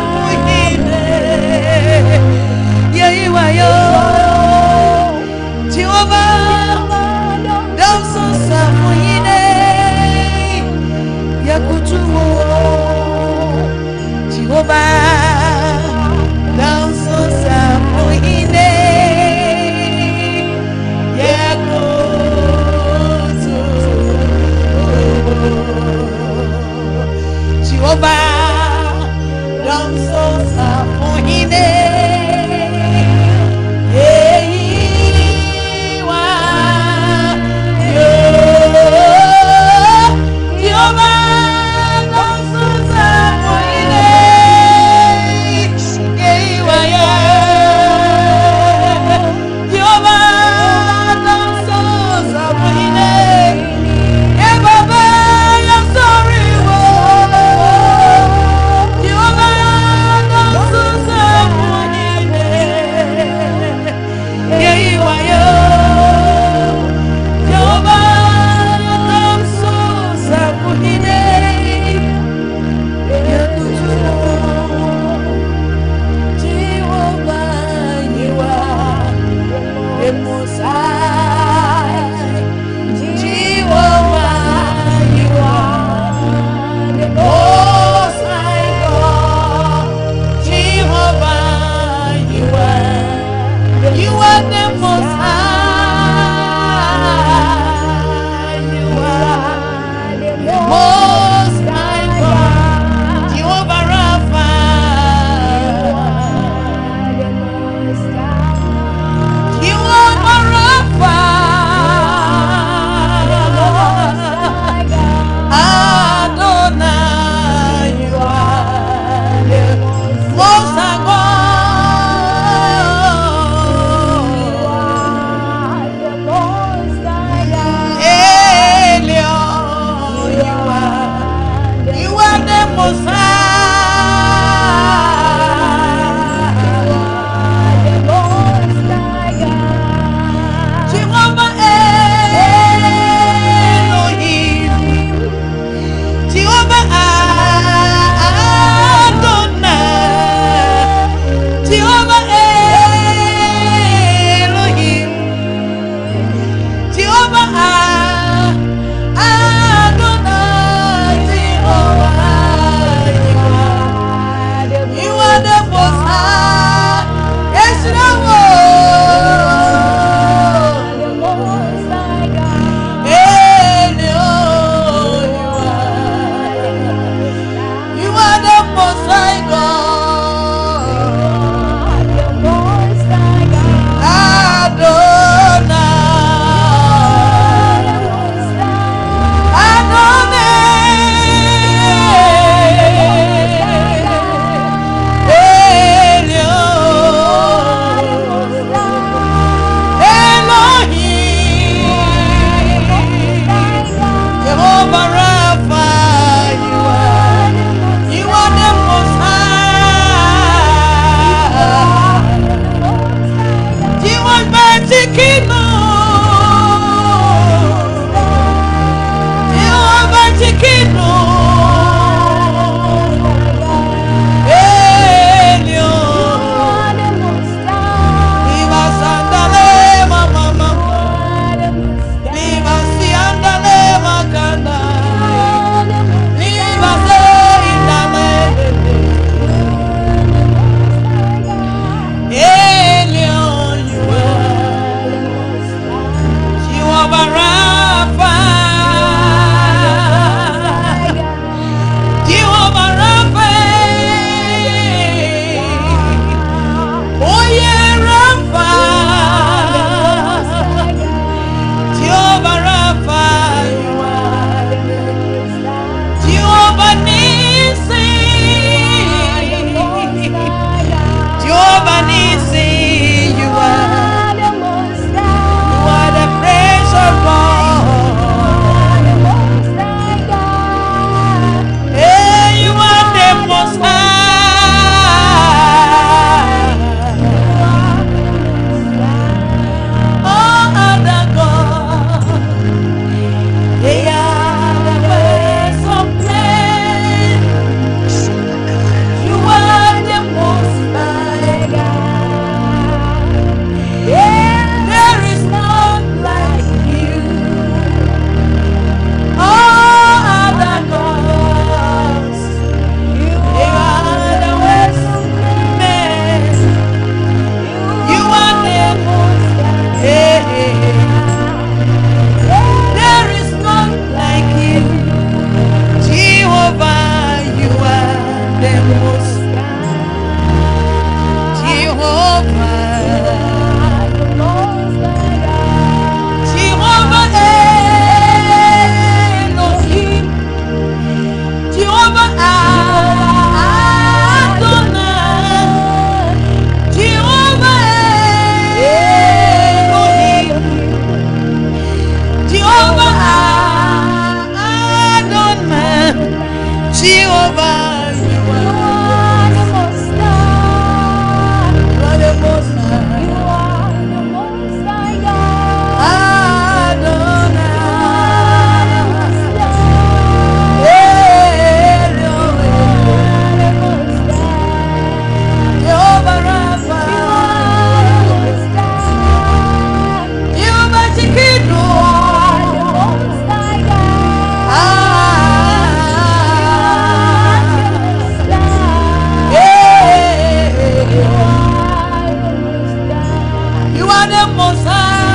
are the most high.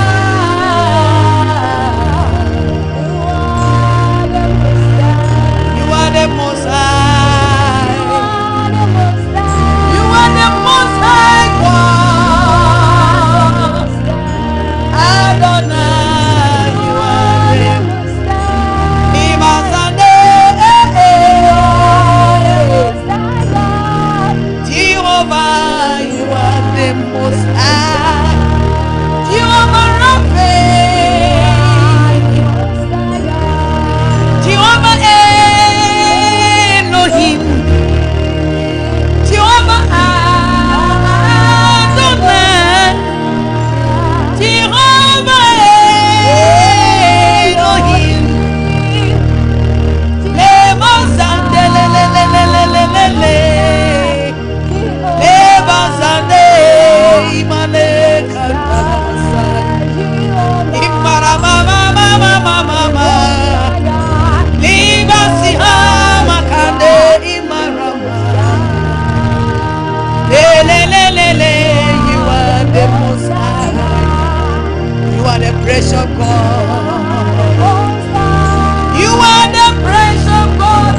You are the most high. You are the most high God. Adonai, you are the Imazane. Jehovah, you are the most high. Jehovah Rapha. Jehovah Elohim. Jehovah Adonai. Jehovah Elohim. Lema zandelelelelelelele. Lema zande imane kantarasa. Imara mama mama mama. Lima siha makande imara. Lelelelele, you are the most high. You are the precious God. You are the precious God.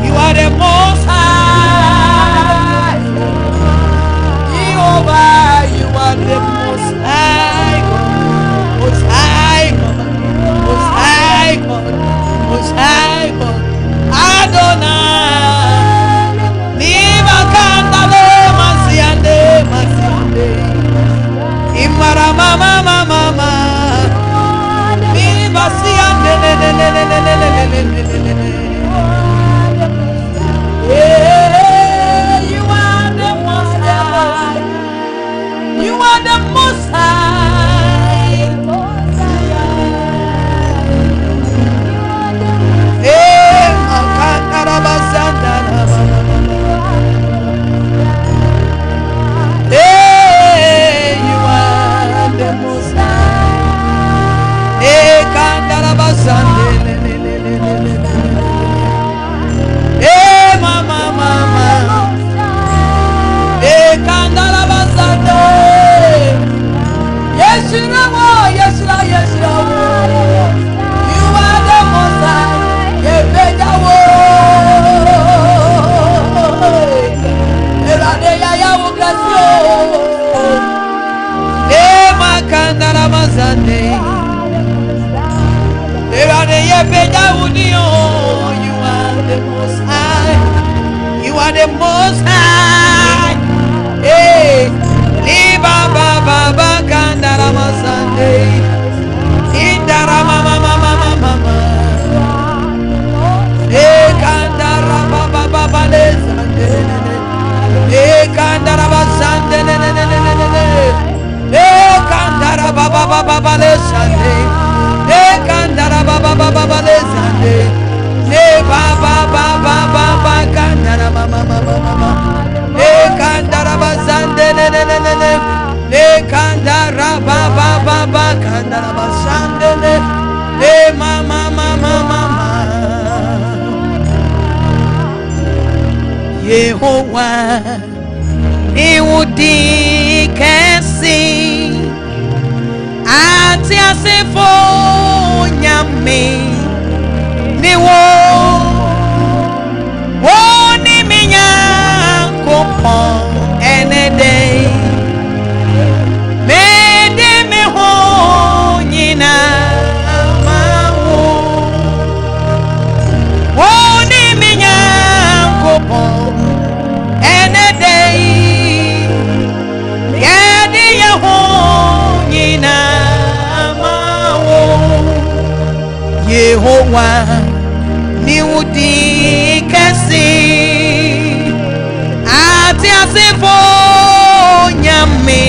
You are the most high. Jehovah, you are the most high God. Most high God. Most high God. Most high God. Adonai. Niba kandale masiande masiande. Imara mama mama mama. Niba siande le le le le le le le le le le. Yeah, you are the most high. You are the most high. Hey, Makandarabasandana. Hey, you are the most high. Hey, Kandarabasandele. Hey, mama, mama. Hey, Kandarabasande. Yes, you know, yes, you know, yes, you know. You are the most high. You better work. Eladeya ya ugrasio. Hey, Makandarabasande. Eladeya better unio. You are the most high. You are the most high. Hey, Liba Baba Kandarama Sunday. Indarama Mama Mama Mama. Hey, Kandarama Baba Sunday. Hey, Kandarama Sunday. Hey, Kandarama Baba Sunday. Hey, Kandarama Baba Sunday. Hey, Baba Kandarama Mama. Hey, Kandarama Sunday. Hey, Kandarama Baba Kandarama Sunday. Hey, Mama. Yehovah, Iwudi Kesi, Ati Asifo Nyame, Niwo, Woni Minya Kompon Enede, Mede Meho Nyina Mawo, Woni Minya Kompon Yehovah, Niwudi Kesi, Ati Asifo Nyame,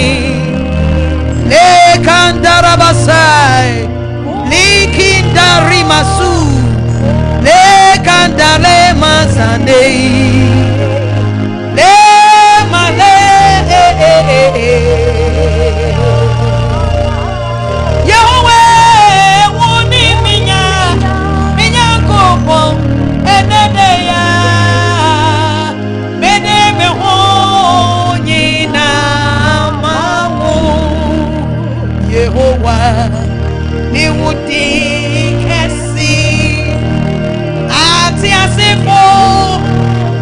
Lekandarabasai, Likindarimasu, Lekandale Masandei, Le Male. ni wudi kesi ati asifo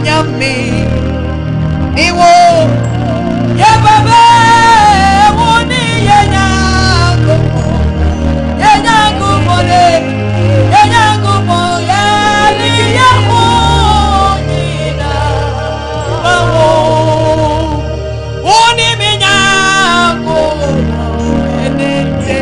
nyame ni wo ye baba woni ye nyango mole ye nyango mo ye ni ye mo nina bawo woni mi nyango enende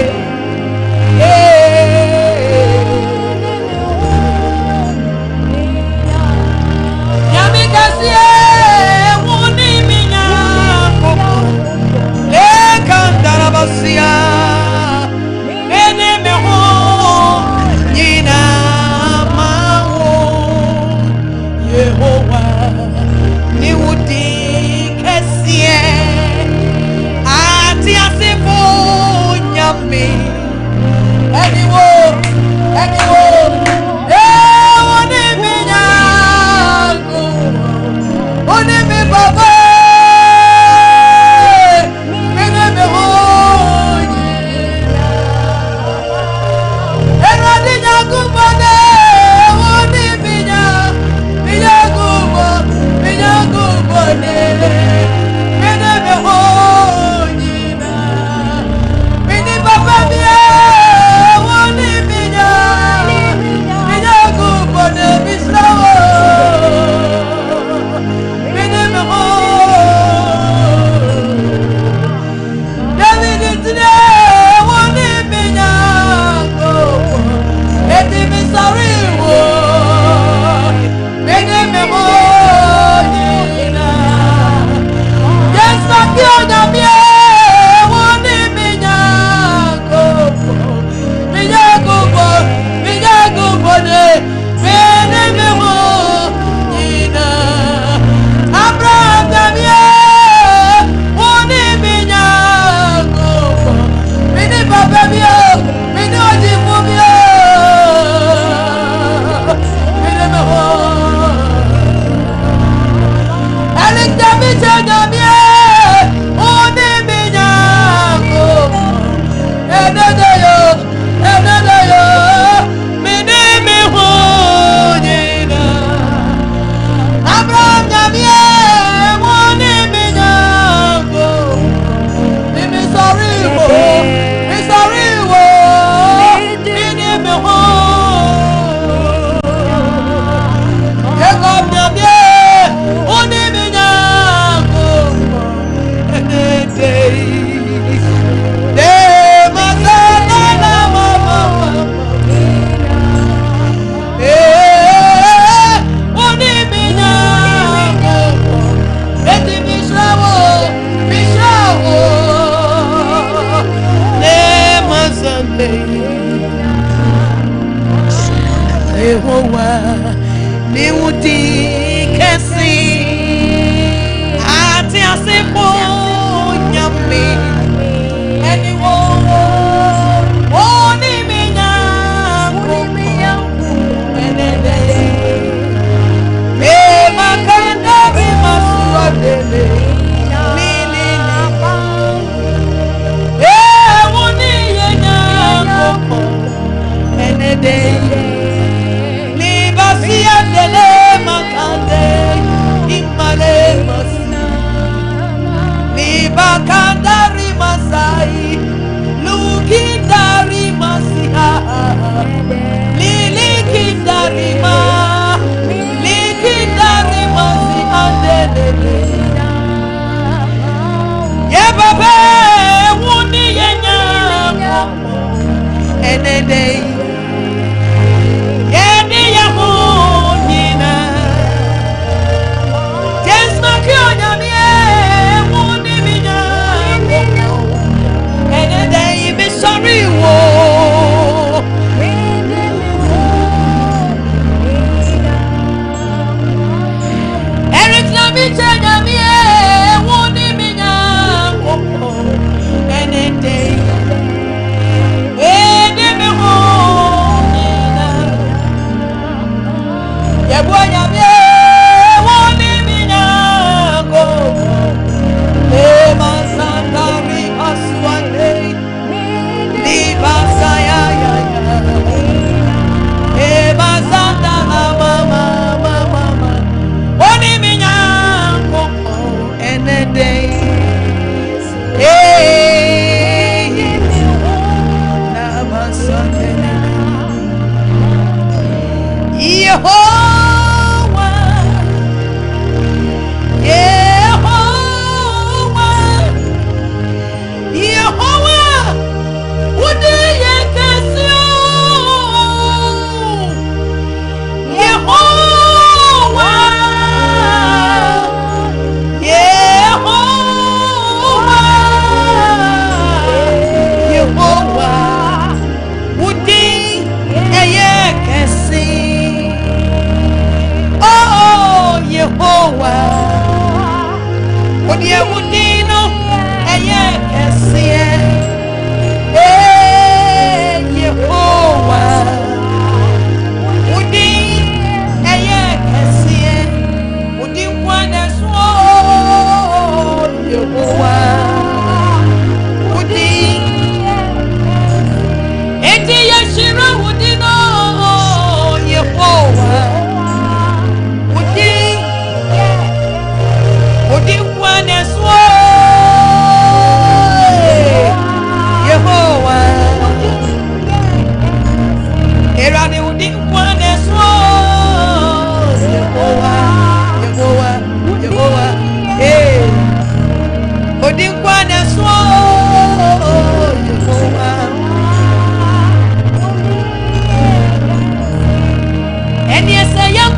And yes, I am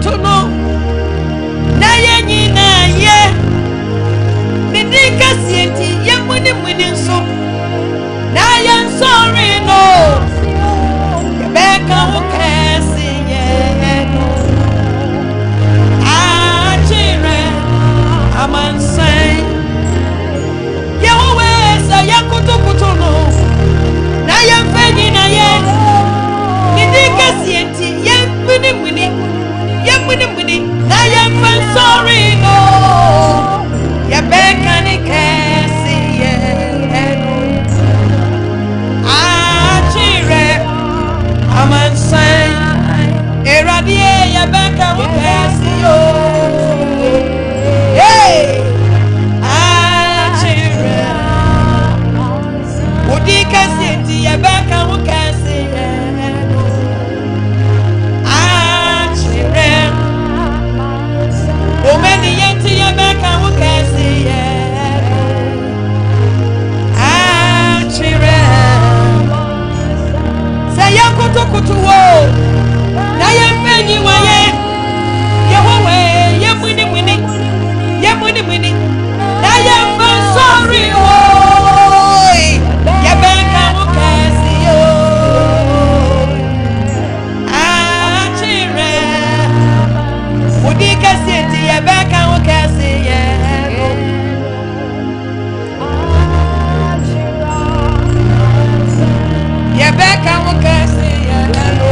to know. Nayanyi na ye. Nidika sienti ye muni so. Nayan sorry no. Beka ukesi ye no. Achire amansai. Ye wesa yakutu no. Nayan fenyi na ye. Nidika sienti ye muni. Ye muni. Nayan fan sorry no. Ye beka ni kesi ye no. Achire amansai. Eradie ye beka ukesi yo. Hey, achire. Udika sienti ye beka ukesi ye no. Achire. Omeni yenti ye beka ukesi ye no. Achire. Say ya kutu wo. Na ye fenyi wa ye. Ye wowe ye muni. Ye muni. Na ye fa sorry wo. Ye beka ukesi yo. Achire. Udika sienti ye beka ukesi ye no. Ye beka ukesi ye no.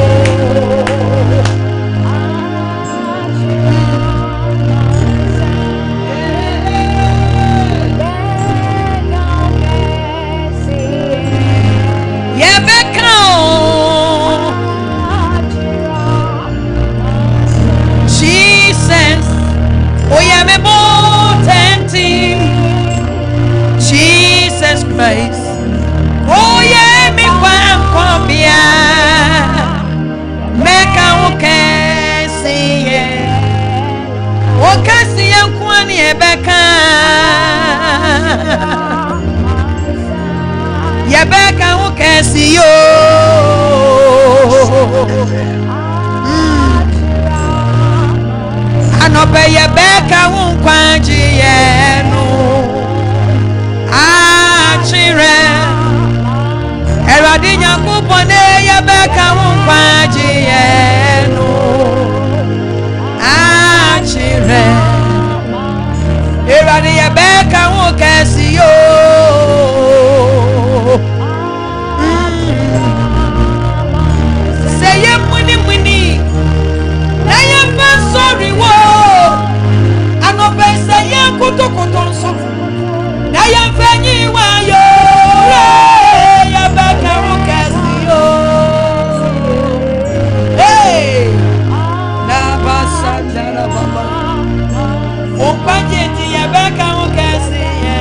Ye beka Jesus. Oh yeah, me tempting Jesus Christ. Oh yeah, me kwambia meka ukesi ye. Ukesi ye kwani ebeka. Ye beka ukesi yo. Anope ye beka unkwanji ye no. Achire. Eradi nyakupone ye beka unkwanji ye no. Achire. Eradi ye beka unkesi yo. Say ye muni. Na ye fa sorry wo. Anope say ye kutu so. Na ye fenyi wa yo. Ye beka ukesi yo. Hey. Na basandara baba. Umpajeti ye beka ukesi ye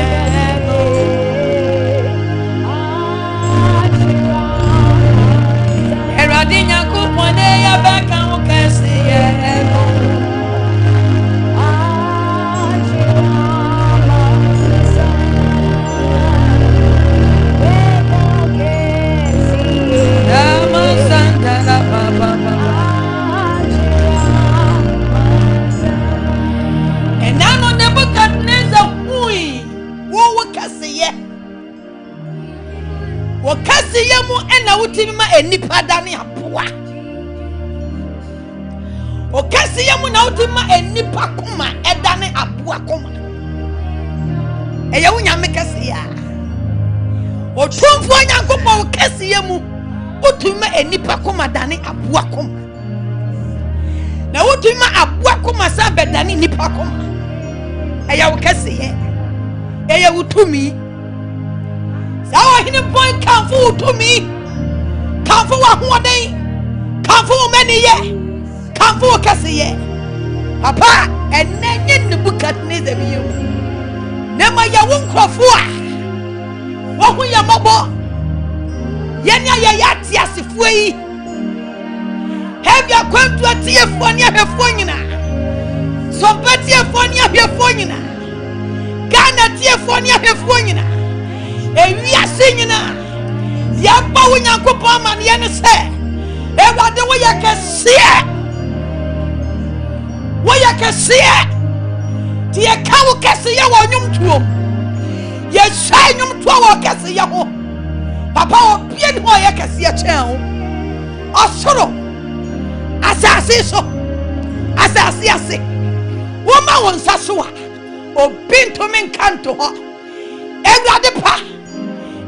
no. Eradi nyakupone ye beka ukesi ye no. Namasandara baba. And I'm on the book of Neza Hui. Wakasiye mu ena utimima enipa dani apua. Wakasiye mu na utimima enipa kuma edani apua kuma. Eya unyame kasiya. Otumfu onyankopo wakasiye mu utimima enipa kuma dani apua kuma. Na utimima apua kuma sabe dani nipa kuma. Eya wakasiye. Eya utumi. Sawa hini point kanfu utumi. Kanfu wa huwadei. Kanfu umeni ye. Kanfu wakasi ye. Papa enenye Nebukadneza biyo. Nema ya wunkofua. Wahu ya mobo. Yenya ya yati ya sifui. Hebi Akwantuo tiefo ni ahefo nyina. Sompa tiefo ni ahefo nyina. Ghana tiefo ni ahefo nyina. ewiase nyina ya ba wo Nyankopɔn ma ne ne sɛ Ewurade wo yɛ kɛseɛ ti yɛ ka wo kɛseɛ wɔ nnwomtuo yɛ hyɛ nnwomtuo wɔ kɛseɛ ho papa obie ne ho yɛ kɛseɛ kyɛn ho ɔsoro asase so asase ase wo ma wo nsa so a obi ntumi nka nto hɔ Ewurade pa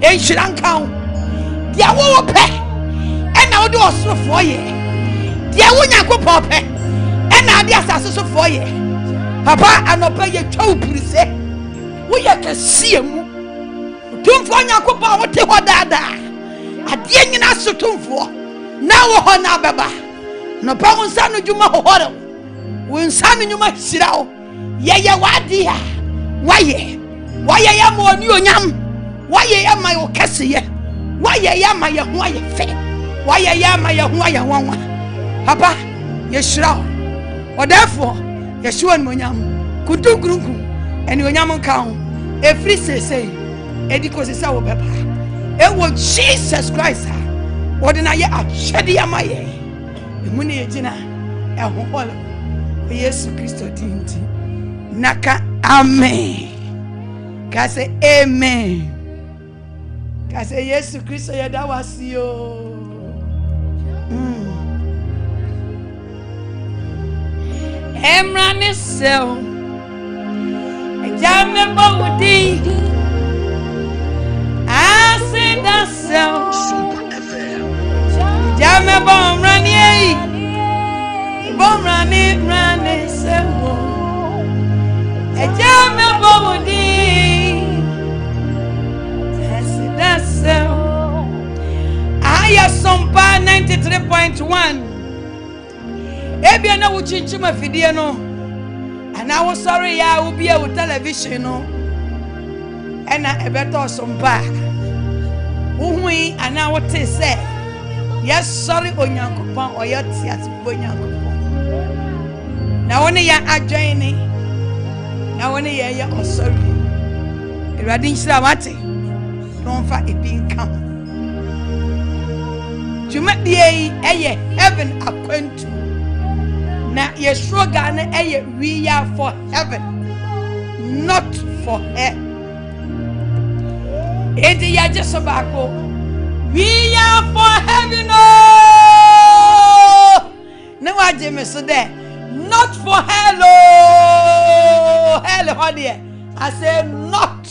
enhyira nka ho deɛ wo pɛ ɛna wo de ɔsorofoɔ yɛ deɛ wo Nyankopɔn pɛ ɛna ade asase sofoɔ yɛ papa anɔpa yɛ twa wo purise wo yɛ kɛseɛ mu tumfoɔ Nyankopɔn wo te hɔ daadaa adeɛ nyina so tumfoɔ na wo hɔ na bɛba nɔpa wo nsa no dwuma hohore wo nsa no dwuma hyira wo yɛyɛ wade a wayɛ yɛ ma oni onyam wayɛ yɛ ma wo kɛseɛ wayɛ yɛ ma yɛ ho ayɛ fɛ wayɛ yɛ ma yɛ ho ayɛ wanwa papa yɛhyira wo ɔdɛfoɔ yɛhyiwa no onyam kuntunkurunku ɛne onyam nka ho ɛfiri sesei ɛdi kɔsi sɛ wo bɛba ɛwɔ Jesus Christ a wɔde na yɛ ahyɛde ama yɛ ɛmu ne yɛgyina ɛho hɔle Yesu Kristo dinti naka amen ka sɛ amen ka sɛ Yesu Kristo yɛda wase yo Emrani sel Ejame bawudi Asida sel Sompa FM. Ejame bomrani rani sel Ejame bawudi Asida sel Aya Sompa 93.1 Ebia na wo chinchima fidie no ana wo sorry ya wo bia wo television no ena ebeto Sompa wo hui ana wo te se yes sorry Onyankopon oyoti asbo Onyankopon na woni ya adwan ni na woni ya osori Ewurade nhyira wate don't fa ebinka Jumadi eye heaven Akwantuo na your slogan we are for heaven not for hell edi ya just bako we are for heaven no waje me so there not for hell hell hodie I say not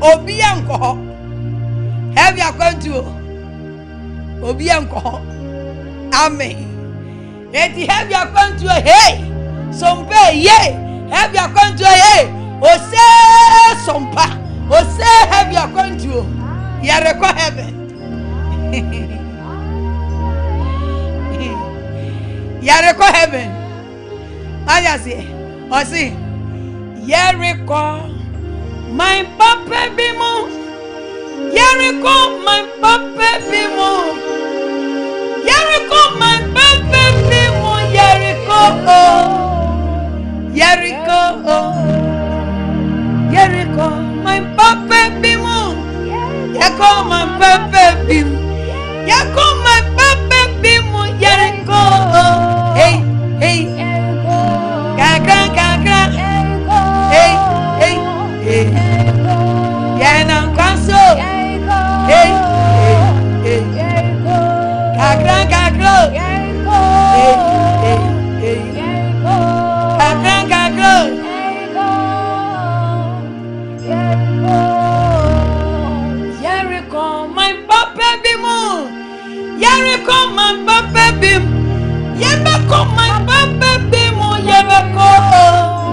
obi anko heavy Akwantuo obi anko amen Eti heavy Akwantuo hey Sompa ye heavy Akwantuo hey ose Sompa ose heavy Akwantuo yare ko heaven yare ko heaven aya se osi yare ko my papa bimo yare ko my papa bimo yare ko my papa Jericho, my papa bimo. Yako my papa bimo. Yako my papa bimo. Jericho, hey, hey, gaga, gaga, hey, hey, hey, yana kwaso, hey, hey, hey, gaga, gaga, hey, hey, hey, gaga, gaga. Jericho, my papa bimo. Jericho, my papa bim. Jericho, my papa bimo. Jericho,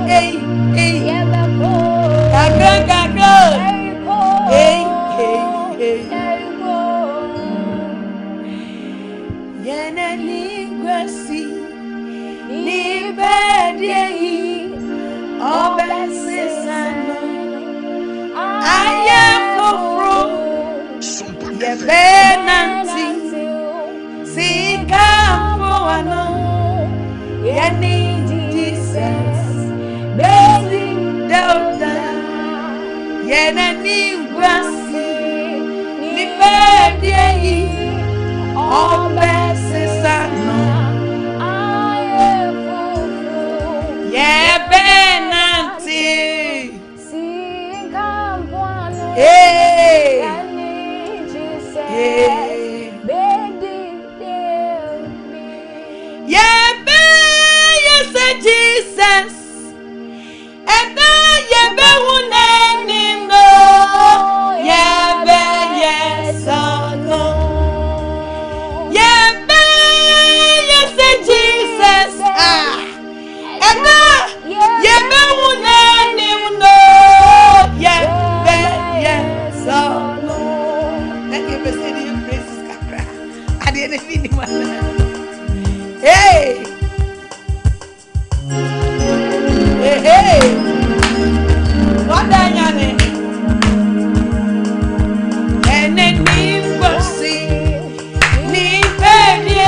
hey, hey, gaga, gaga, hey, hey, hey. Yena ningrasi, ni bedei, obesisano. I am for Sompa ye FM. benanti sika foano ye need Jesus baby delta yena ningwasi ni bedie obesisano ayefufu yebenanti sikampwana yani jise bedi yebe yese Jesus eda yebe hunenimno yebe yesano yebe yese Jesus eda yebe hunenimno yebe yesano. Let me say the praises kakra ade ne fini mana. Hey, hey, hey. What danyane? Ene nimbosi, ni baby,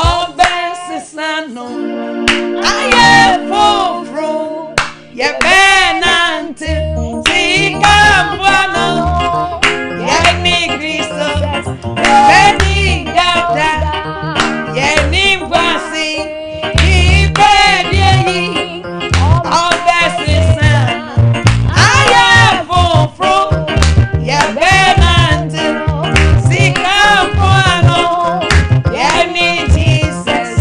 obesisano. Aye fofro, ye benante, sikambwana, ye ni Cristo, beni dada. Yeni wasi ibedi obesisa aya fofro yebenante sikampoano yeni Jesus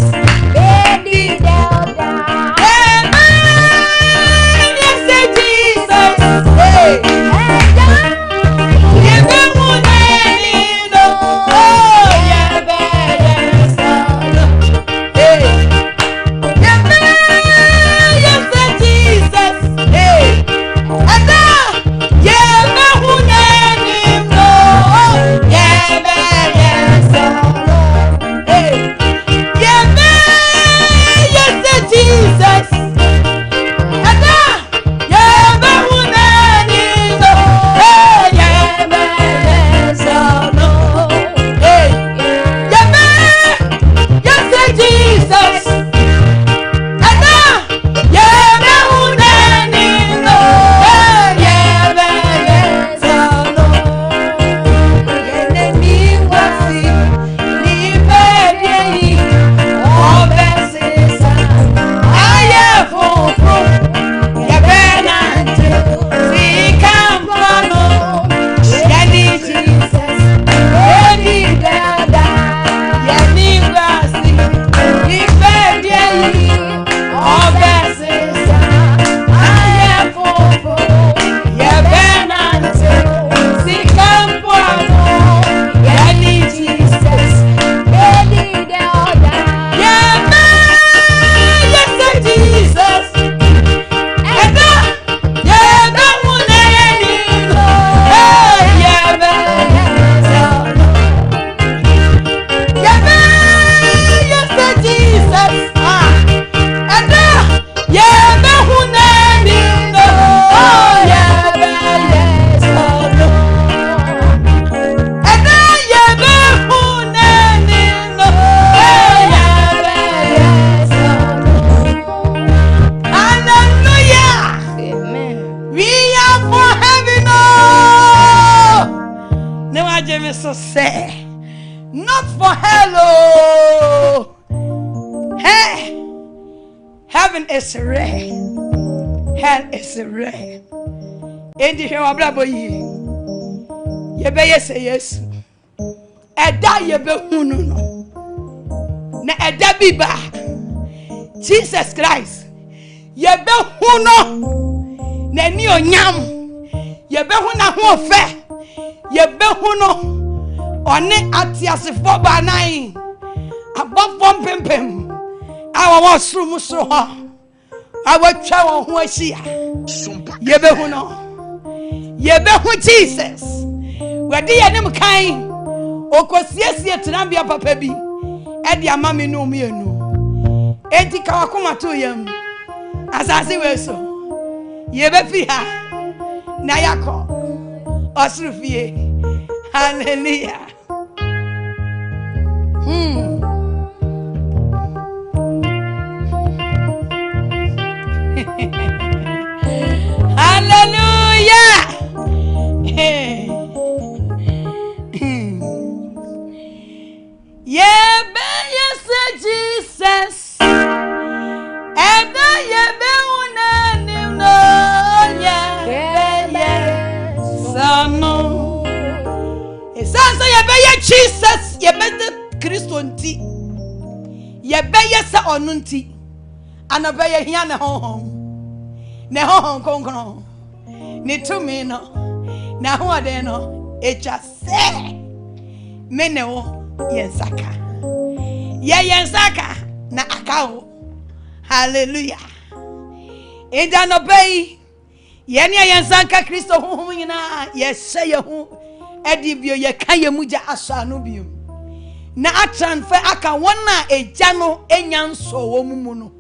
bedi delda yes Jesus hey yebemunenino oh yebeyesa So say, not for hello. Hey, heaven is rare, hell is rare. Indi hewa brabo yi. Yebe yes yes. Eda yebe hunu no. Na eda biba. Jesus Christ. Yebe huno. Na ni onyam. Yebe huna ho fe. Yebe huno. One atiasefo ba nan abofo pempem awa wosru musro ho awatwa won ho ahia yebe hu no yebe hu Jesus wadi ye nim kan okosiesie tinambia papa bi e di amame no mienu enti ka wakoma to yam asase we so yebe fi ha na yakọ osru fie hallelujah. Hallelujah. no esansa yebeye Jesus yebede Kristo nti yebeye sa onu nti anabeye hia ne honhom konkron ne tumi no na ho ade no echa se menewo yensaka yensaka na akawo hallelujah enda no pay yene yensaka Kristo honhom nyina yehye yehu edibio yeka yemuja asa no biom na atranfe aka wona eja no enya nso wo mumu no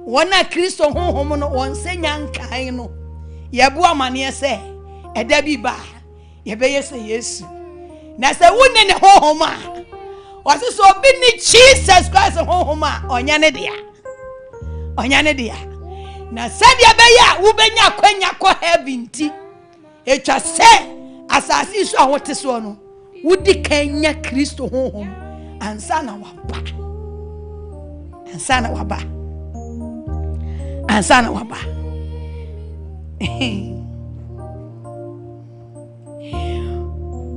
wona Kristo honhom no wonsenya nkan no yebu amane se eda bi ba yebeye se Yesu na se wone ne honhom a wase so bi ni Jesus Christ honhom a onya ne dia na se dia be ya wo benya kwanya ko heaven ti etwa se asasi so ahote so no wudi kanya Kristo honhom ansa na waba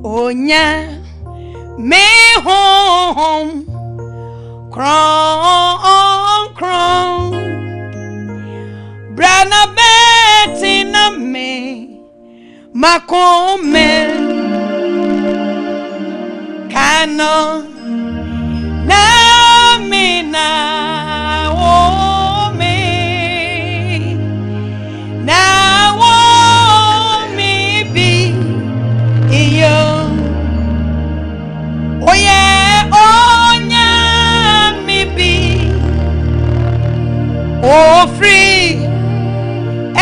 onya me home crown brana beti na me makome kano na me na o me na o me bi iyo oye onya me bi o free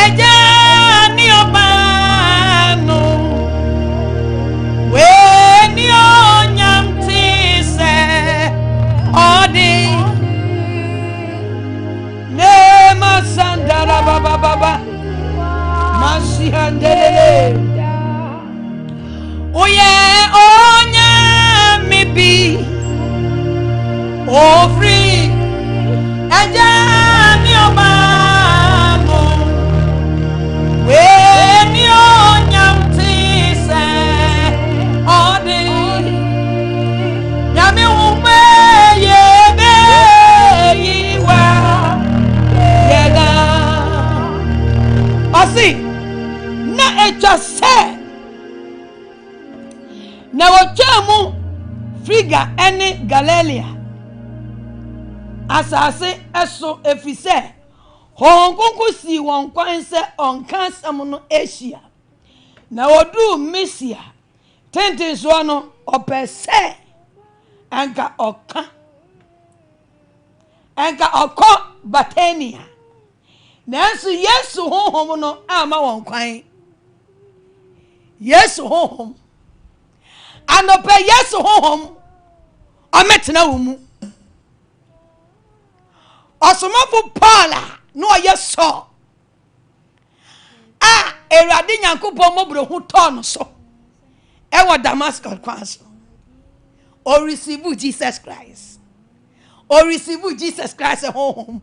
eja ni oba no we ni onya mti se odi ne masandara baba masihandele oye onya me bi o free eja ni oba no we ni onya mti se odi nyame umbe yebe yiwa yega osi na echa se na wochamu friga ene Galilea asase eso efise honkunku si won kwan se onka sam no Asia na odu Misia tenten so no opese anka okọ Batania nanso Yesu honhom no ama won kwan Yesu honhom anope Yesu honhom ametena wo mu osomafo Paula no yeso Erade Nyankopon mobro hu ton so ewo Damascus kwanso o receive Jesus Christ honhom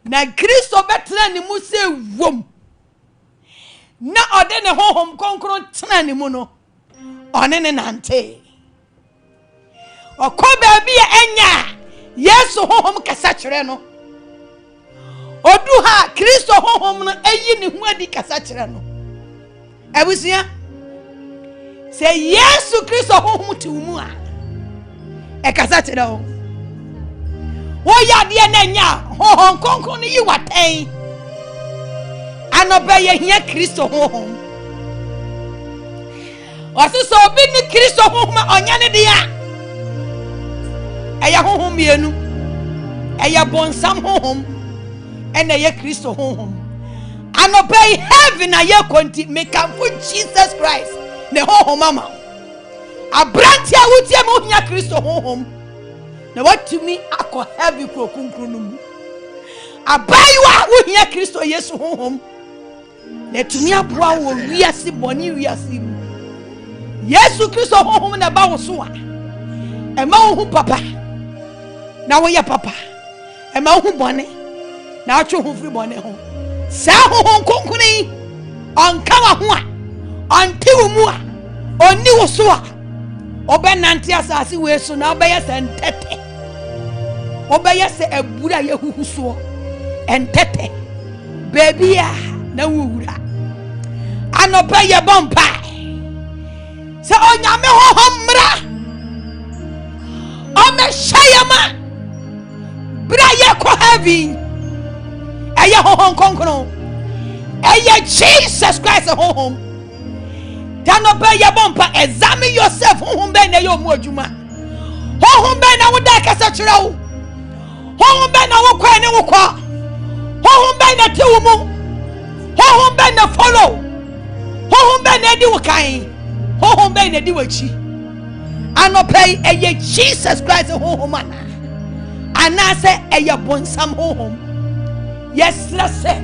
na Kristo betena ni mu se wom na ode ne honhom konkron tena ni mu no one ne nante okoba bi enya Yesu honhom kasa kire no odu ha Kristo honhom no eyi ni hu adi kasa kire no abusia se Yesu Kristo honhom ti umu a e kasa kire o wo ya de na nya honhom konkon yi waten anoba ye hia Kristo honhom wasiso obi ni Kristo honhom onya ne dia eya honhom mienu eya bonsam honhom ene ye Kristo honhom anobey heaven na ye konti make am for Jesus Christ ne honhom mama abrantia wutie mo hia Kristo honhom na watumi akọ heaven krokunkru no mu abaywa wo hia Kristo Yesu honhom na tumi aboa wo wiase boni wiase mu Yesu Kristo honhom na ba wo so a ema wo papa na wo ye papa ema wo bone na atwe ho firi bone ho sa honhom konkuni onka wa ho a until mu a oni wo so a obenante asase we so na obeye se ntete obeye se abura ye huhuso entete baby a na wura anopa ye bompa se onyame hohomra o me shayama bra ye ko heaven eye hohom konkron eye Jesus Christ hohom tanopa ye bompa examine yourself hohom be na ye omu adwuma hohom be na wo da kasa kyerɛ wo hohom be na wo kwa ne wo kwa hohom be na te wo mu hohom be na follow hohom be na di wo kan hohom be na di wo chi anopa eye Jesus Christ hohom ana se eye bonsam hohom yes lase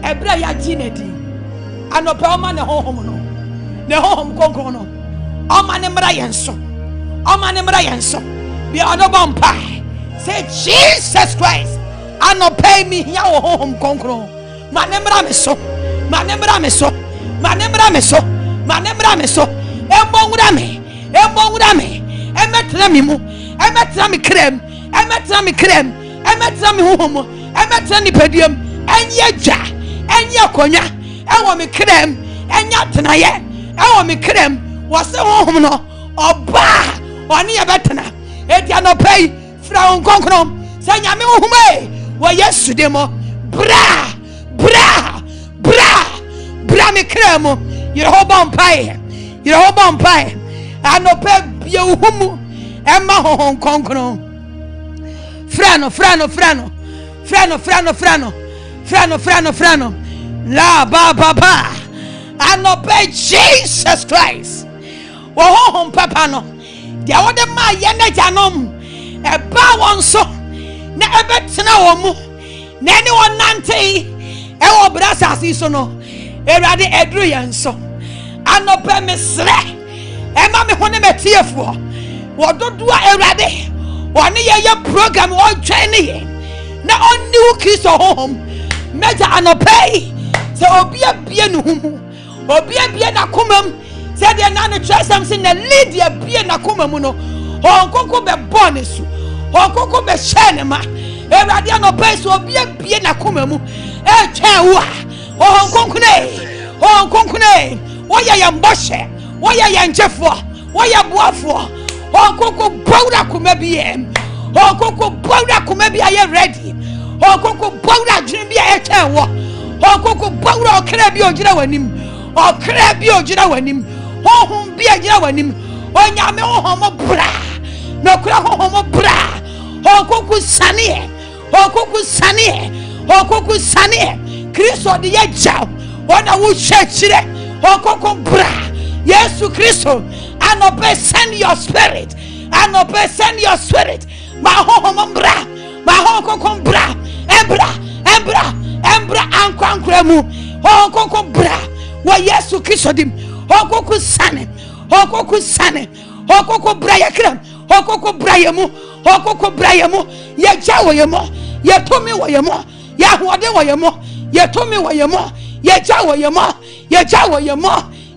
ebra ya jinedi anopa o ma ne hohom no ne hohom konkon no o ma ne mra yenso o ma ne mra yenso bi odobo mpa say Jesus Christ anopa mi hia wo hohom konkon ma ne mra me so ma ne mra me so ma ne mra me so ma ne mra me so embonwura me emetra mi mu emetra mi krem emetra mi krem emetra mi hohom emetra ni pediam enye dwa enye konya enwo mi krem enya tenaye enwo mi krem wo se hohom no oba oni ye betena edia no pay fra onkonkron se nyame hohom wo Yesu de mo bra mi krem Yehoba mpai anope bia uhumu emma hohom konkron frano la ba anope Jesus Christ wo hohom papa no dia wode ma ye na janom e ba won so na ebetena wo mu na ni wonante e wo brasasi so no erade edru yen so anope mesre ema me hone metiefo wododua erade woni ye program wo twene ye na onni wo Kristo hohom meja anope se obia bie no humu obia bie na komam se de na no tresam se na leader bie na komamu no honkoko be born su honkoko be shene ma erade anope se obia bie na komamu e twen wo honkonkune woya ya mboshe woya ya njefo woya buafo honkoko bawra kumabie honkoko bawra kumabie ye ready honkoko bawra dwene bia ye twenwo honkoko bawra okra bia ogira wanim hohom bia gira wanim onyame hohom bra na okra hohom bra honkoko sane Kristo de ye jaw wona wo chechire honkoko bra Yesu Kristo anope send your spirit ma hohom bra ma honkoko bra embra ankwamkremu honkoko bra wa Yesu Kristo dim honkoko sane honkoko bra yakram honkoko bra yemu ye jawo yemu ye tomi wo yemu ya hode wo yemu ye tomi wo yemu ye jawo yemu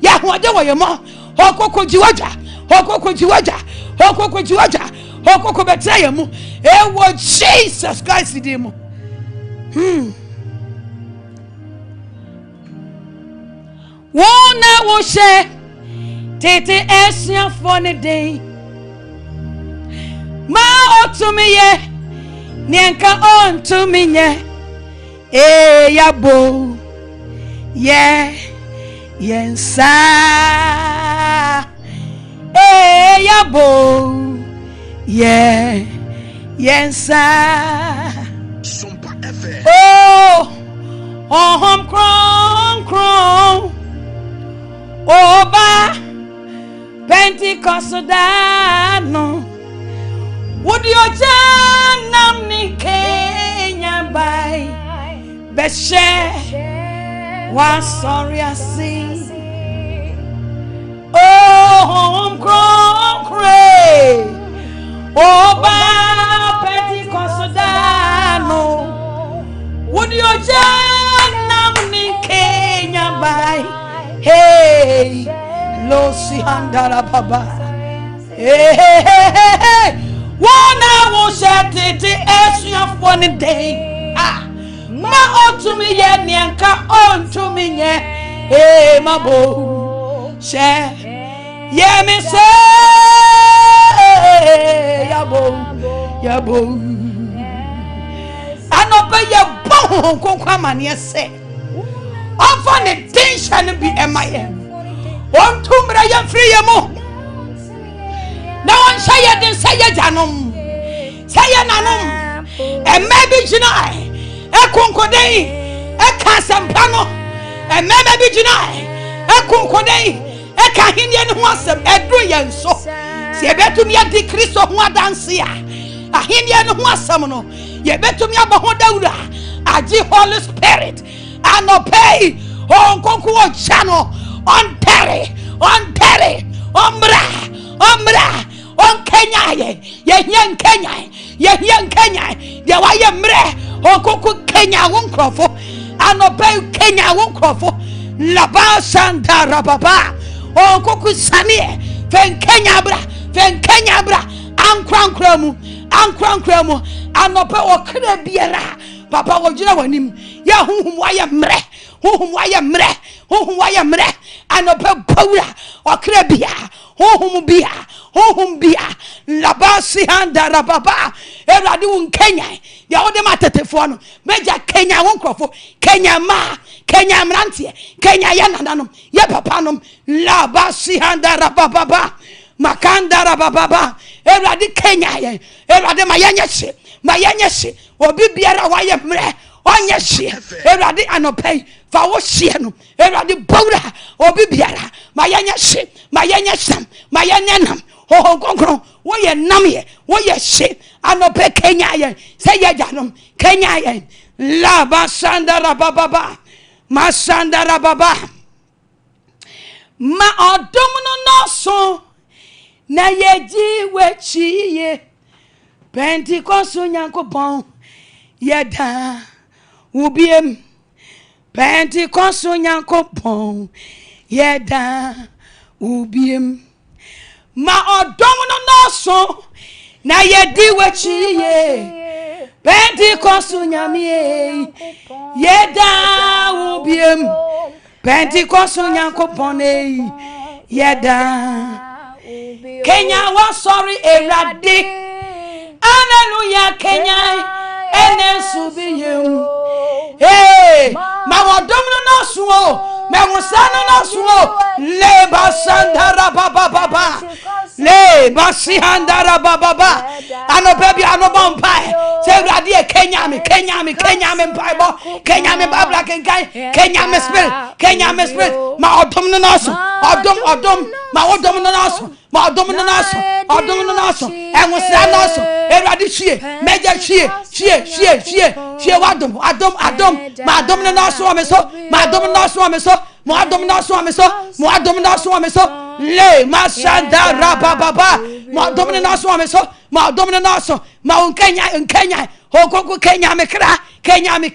ya hode wo yemu honkoko jiwaja honkoko betra yemu wo Jesus Christ dim wona wo she tete esia for the day ma otumiye nienka ontuminye yabo yensa yabo yensa Sompa FM. Hom kron Oba Pentecost dano would you janam ni Kenya by Beshe was sorry I see hom kron Oba Pentecost dano would you janam ni Kenya by Hey, Losi Handara Baba. Hey, hey, hey, hey, hey. One hour set it as you have one day. Ah, ma on to me yet, Nyanka on to me yet. Hey, my boy, share. Yeah, me say, yabo. I know by your bone, come on, yes, say. Often the tension be MIM. One tomb, I am free. No one say it and say it, Janum. Say it, Nanum. And maybe Janai, a concordé, a casampano, and maybe Janai, a concordé, a Kahinian Wassam, a Druyan so. See, better me a decrease of one dance here. A Hindian Wassamano, ye better me a Bahoda, a G Holy Spirit. And no pay on Conquo channel on Terry, on Kenya, ye young Kenya, ye why mre on Coco Kenya won't crofo, and no pay Kenya won't crofo, Laba Santa Rababa, on Coco Sani, Fen Kenya bra, Ankran Kremu, and no pay or Krebiera. Papa was you know him. Ya whom I am mre, and a powder or crabia, whom beer, Labasi and Darababa, Eradun Kenya, the other matter telephone, Major Kenya won't crop for Kenya Mrantia, Kenya Yananum, Yapapanum, Labasi and Darababa, Makanda Rababa, Eradi Kenya, Eradi Mayanyashi, or be biara wire mre, on your share, Eradi anopay, Fawoshiano, Eradi Boda, or be biara, Mayanyashi, Mayanyanam, oh, Gongro, what ye nummy, what ye shit, anopay Kenya, say ya janum, Kenya, La Basanda Rababa, Masanda Rababa, Ma or domino no so, na ye ji wechi ye. Pentecost Yankopon Yeda Ubiem Pentecost Yankopon Yeda Ubiem Ma odomno no so na yedi wechi ye Pentecost Nyamie Yeda Ubiem Pentecost Yankopon Yeda Kenya was sorry erade Hallelujah, Kenya, and then Subium. Hey, Mama Domino no suo, Mamosana no suo, Leba Sandara Baba, Leba Sihandara Baba, and a baby on a bumpire. Say, Radia, Kenya, me, Bible, Kenya, me, Babla, Kenya, me, Spirit, Ma Domino no suo, Odom, Ma Domino no suo. Ma domino naso, and was that naso, everybody she, major she, Adom, Ma domino naso, Ma domino naso, Le, Ma Sanda Rababa, Ma domino naso, Ma domino naso, Ma Kenya, Hoko Kenya me kra, Kenya me,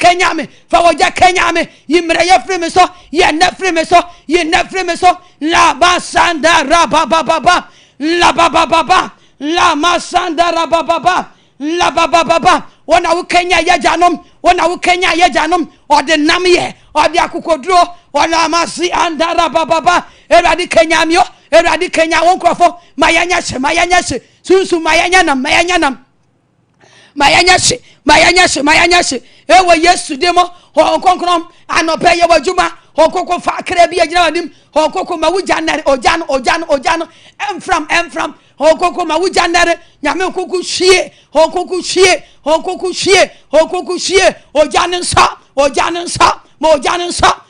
Fawaja Kenya me, Yimraya Frimeso, ye nefrimeso, La Basanda Rababa, La Baba, La Masanda Rababa, La Baba, one au Kenya Yajanum, or the Namie, or the Akukodro, or La Masi and Rababa, Eradi Kenya won't crofo, Mayanyashi, Susu Mayanyashi, ewa yesterday mo, ho konkrom, anope yewa juma, ho koko fa krebi ajinadim, ho koko mawujanare, ojano, emfram, ho koko mawujanare, nyame koko shie, ho koko shie, ojanin sa,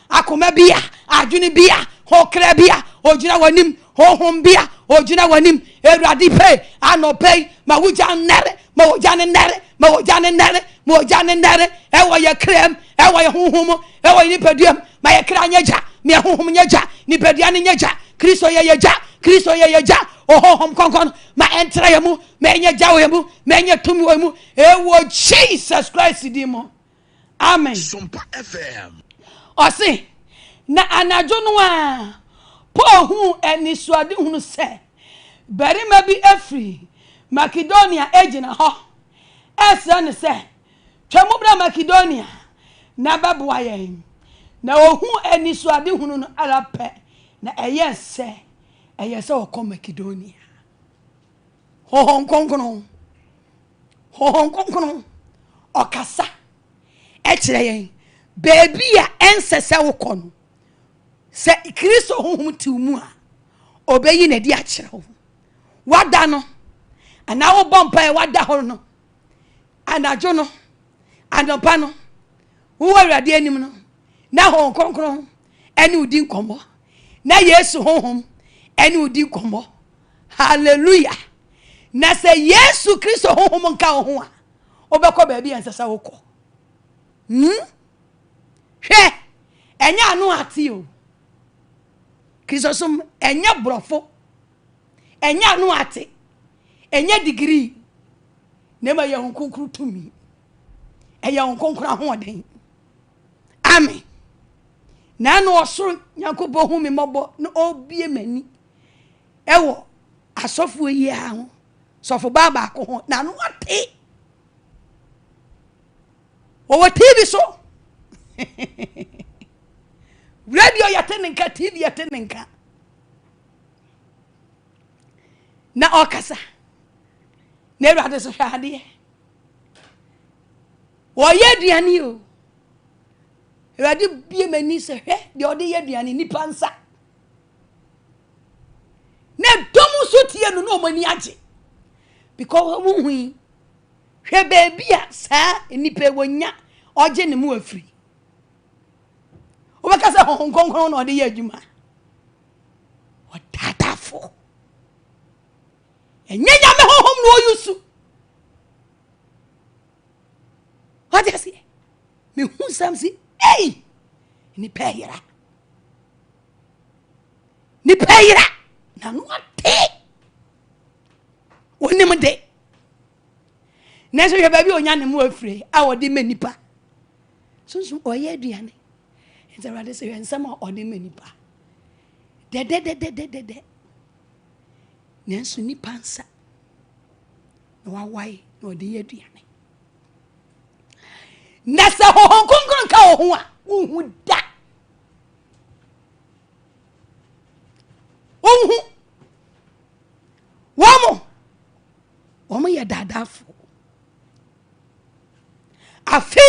akome bia, ajuni bia, ho krebia, ojina wanim, ho hombia, ojina wanim, eradi pay, anope, mawujanare, Mojane, ewa ya krem, ewa ya huhumo, ewa ya nipedium, ma ya kra nyeja, mi ya huhum nyeja, nipediani nyeja, Kristo ya yeja, hom konkon, ma entra yamu, me nyeja yamu, me nye tumi yamu, ewa Jesus Christ dimo. Amen. Sompa FM. Osi, na anajo no a Paul hu eni suade hunu se barima bi afri Macedonia ejina ho ese ne se twamobra Macedonia na baboa yen na ohu eni suade hunu no arape na eyese okọ Macedonia hohon konkono okasa ekire yen baby a ensese wokọ no se Kristo honhom ti mu a obeyi na di akire wo wada no ana wo bompa e wada ho no anajo no anopa no wo awurade anim no na hon konkron ene udi nkomo na Yesu honhom ene udi nkomo hallelujah na se Yesu Kristo honhom nka ho a obekọ baby ensesa wokọ hwe enya anu ati o Kristo sum enya brofo enya anu ati enya degree nema ye honkonkru tumi eya honkonkru ahoden amen na no osoro Yakobo hu mi mobo no obie mani ewo asofo yi a ho sofo baba ko ho na no ati o TV so radio yatenenka TV yatenenka na okasa na Awurade so hwade wo ye duane o Awurade bie mani se hwe de ode ye duane nipa nsa na domu so tie no mani age because wo hui hwe baby a sa nipa wonya oje ne mu afri o beka se honkonkron na ode ye adwuma o tatafo enyanya me honhom no oyusu what you say me hu samsi hey ni payira na no ate woni mde na so hwe ba bi onya ne mu afre a wode manipa sunsun oye aduane ente Awurade se hwe nsam a ode manipa de nenso nipa nsa na wawai na ode ye aduane na se hohon konkron ka ho a unhu da unhu womo ye dadafo afi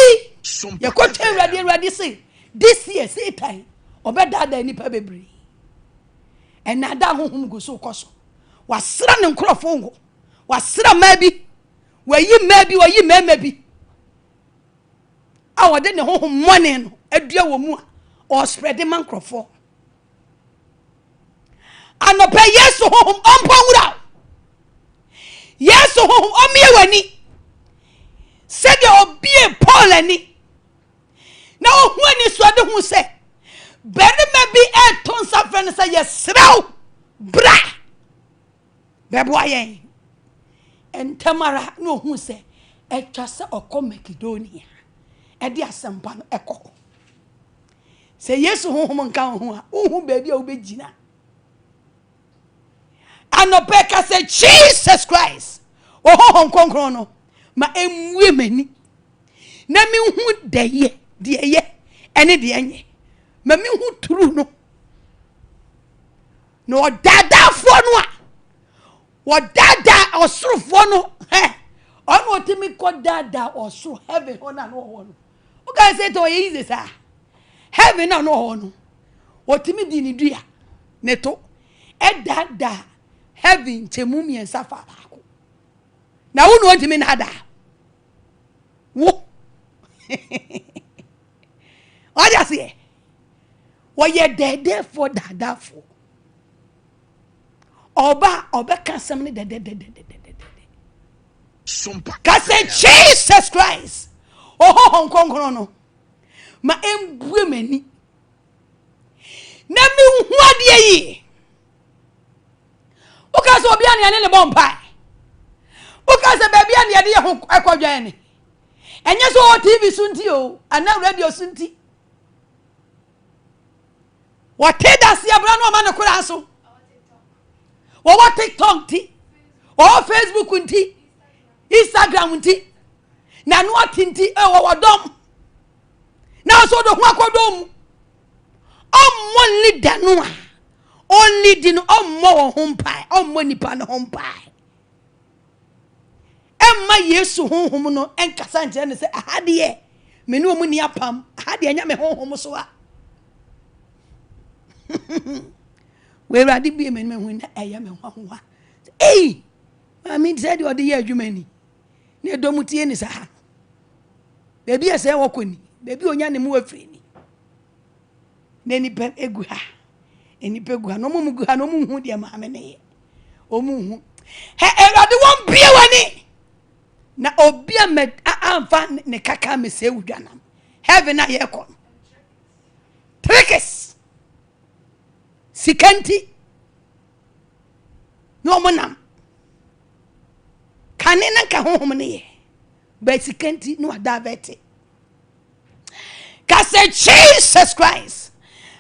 ye ko twa Awurade say this year say time obedada nipa bebre enada honhom go so koso wasra ne nkrofo ngo wasra mabi wayi mema bi awode ne honhom mone no adua wo mu a o spread man nkrofo anopa Yesu honhom ompongura Yesu honhom omie wani said obie Paul ani na ohu ani suade hu se berima bi eton safre say yesraw bra bebo ayen entamara no hu se etwa se okọ Macedonia e di asempa no ekọ se Yesu honhom nka ho a ohu baby a obegina anopeka se Jesus Christ o honhom konkron no ma emwe mani na mi hu de ye ene de enye ma mi hu turu no dada fo no a wo dada osorofo no ono otimi ko dada osoro heaven ona no ho no o ga say to ye easy sa heaven na no ho no otimi di ni dua neto e dada heaven temu mi ensafa baako na wo no otimi na da wo oja see wo ye dede for dada for oba kasem ne de Sompa kase Jesus Christ oh konkron no ma embue mani na mi hu ade yi o ka so obi ane ne bompa o ka se baby ane de ye ho akwadwan ne enye so TV sunti o ana radio sunti What take that see a brand man kura so. What TikTok ti. Or Facebook unti. Instagram unti. Na no atinti e wo dom. Na so do ho akodom. Only danu a. Only din ommo ho mpai. Ommo nipa no ho mpai. Emma Yesu honhom no enkasa nche ne se ahade me ne omu ni apam ahade anya me honhom so a. We radi bi me hu na eya me hwa. Eh! I mean said you dey adwumani. Ne domutie ni sa. Baby ese wokoni. Baby onya ne mu afiri ni. Ne ni pem egu ha. Eni pegu ha no mu gu ha no mu hu de ma me ne ye. Omu hu. He erade won bia wani. Na obia me anfa ne kaka me se wudwanam. Heaven na ye kon. Tricks. Sikanti. No monam. Kanena ka honhom ne ye. Ba sikanti no adavete. Ka say Jesus Christ.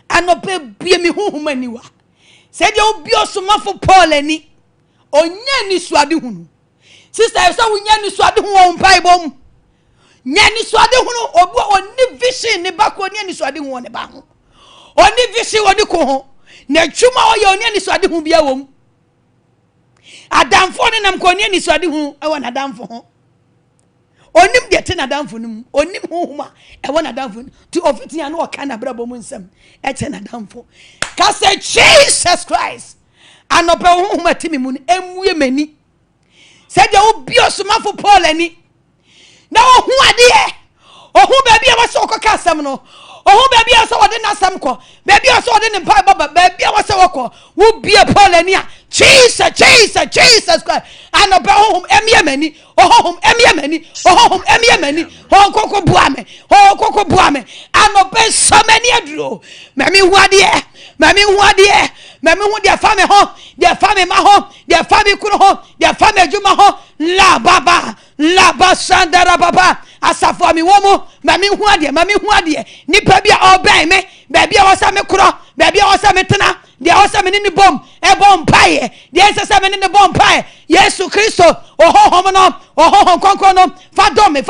Anope bia mi honhom aniwa. Say de obi osomafo Paul ani. Onya ni suade hunu. Sister, if so we nyani swade hu on paibom. Nyani swade hu no obu oni vision ne ba ko nyani swade hu ne ba ho. Oni vision woni ko ho. Na twuma o ye oni ani swade hu bia wom. Adamfo ne nam ko nyani swade hu e wona adamfo ho. Onim de te na adamfo num. Onim hu huma e wona adamfo. Ti ofiti an o ka na brabo mu nsam. E te na adamfo. Ka say Jesus Christ. Anope hu huma timi mu emue mani. Said you be a for Paul any. Now who are there? Or who baby I was so casamo? Or who baby I saw in a samco? Baby I saw in a pipe, but baby I was so who be a Paul any. Jesus Christ. And about home Emiamani, or home Emiamani, or home Emiamani, or Coco Buame, or Coco Buame, and obey so many a drew. Mammy, what dear? Mammy, what dear? Mammy, what their family home, their family my home, their family could home, their family Juma home, la baba, sandara baba, asafo mi womo, mammy, what dear, Nipabia obey me, baby, I was a me cro, baby, I was a metana. There was something in the bomb, a bomb pie. There's something in the bomb pie. Yes, to Christo, oh, homono, oh, concono, fadome,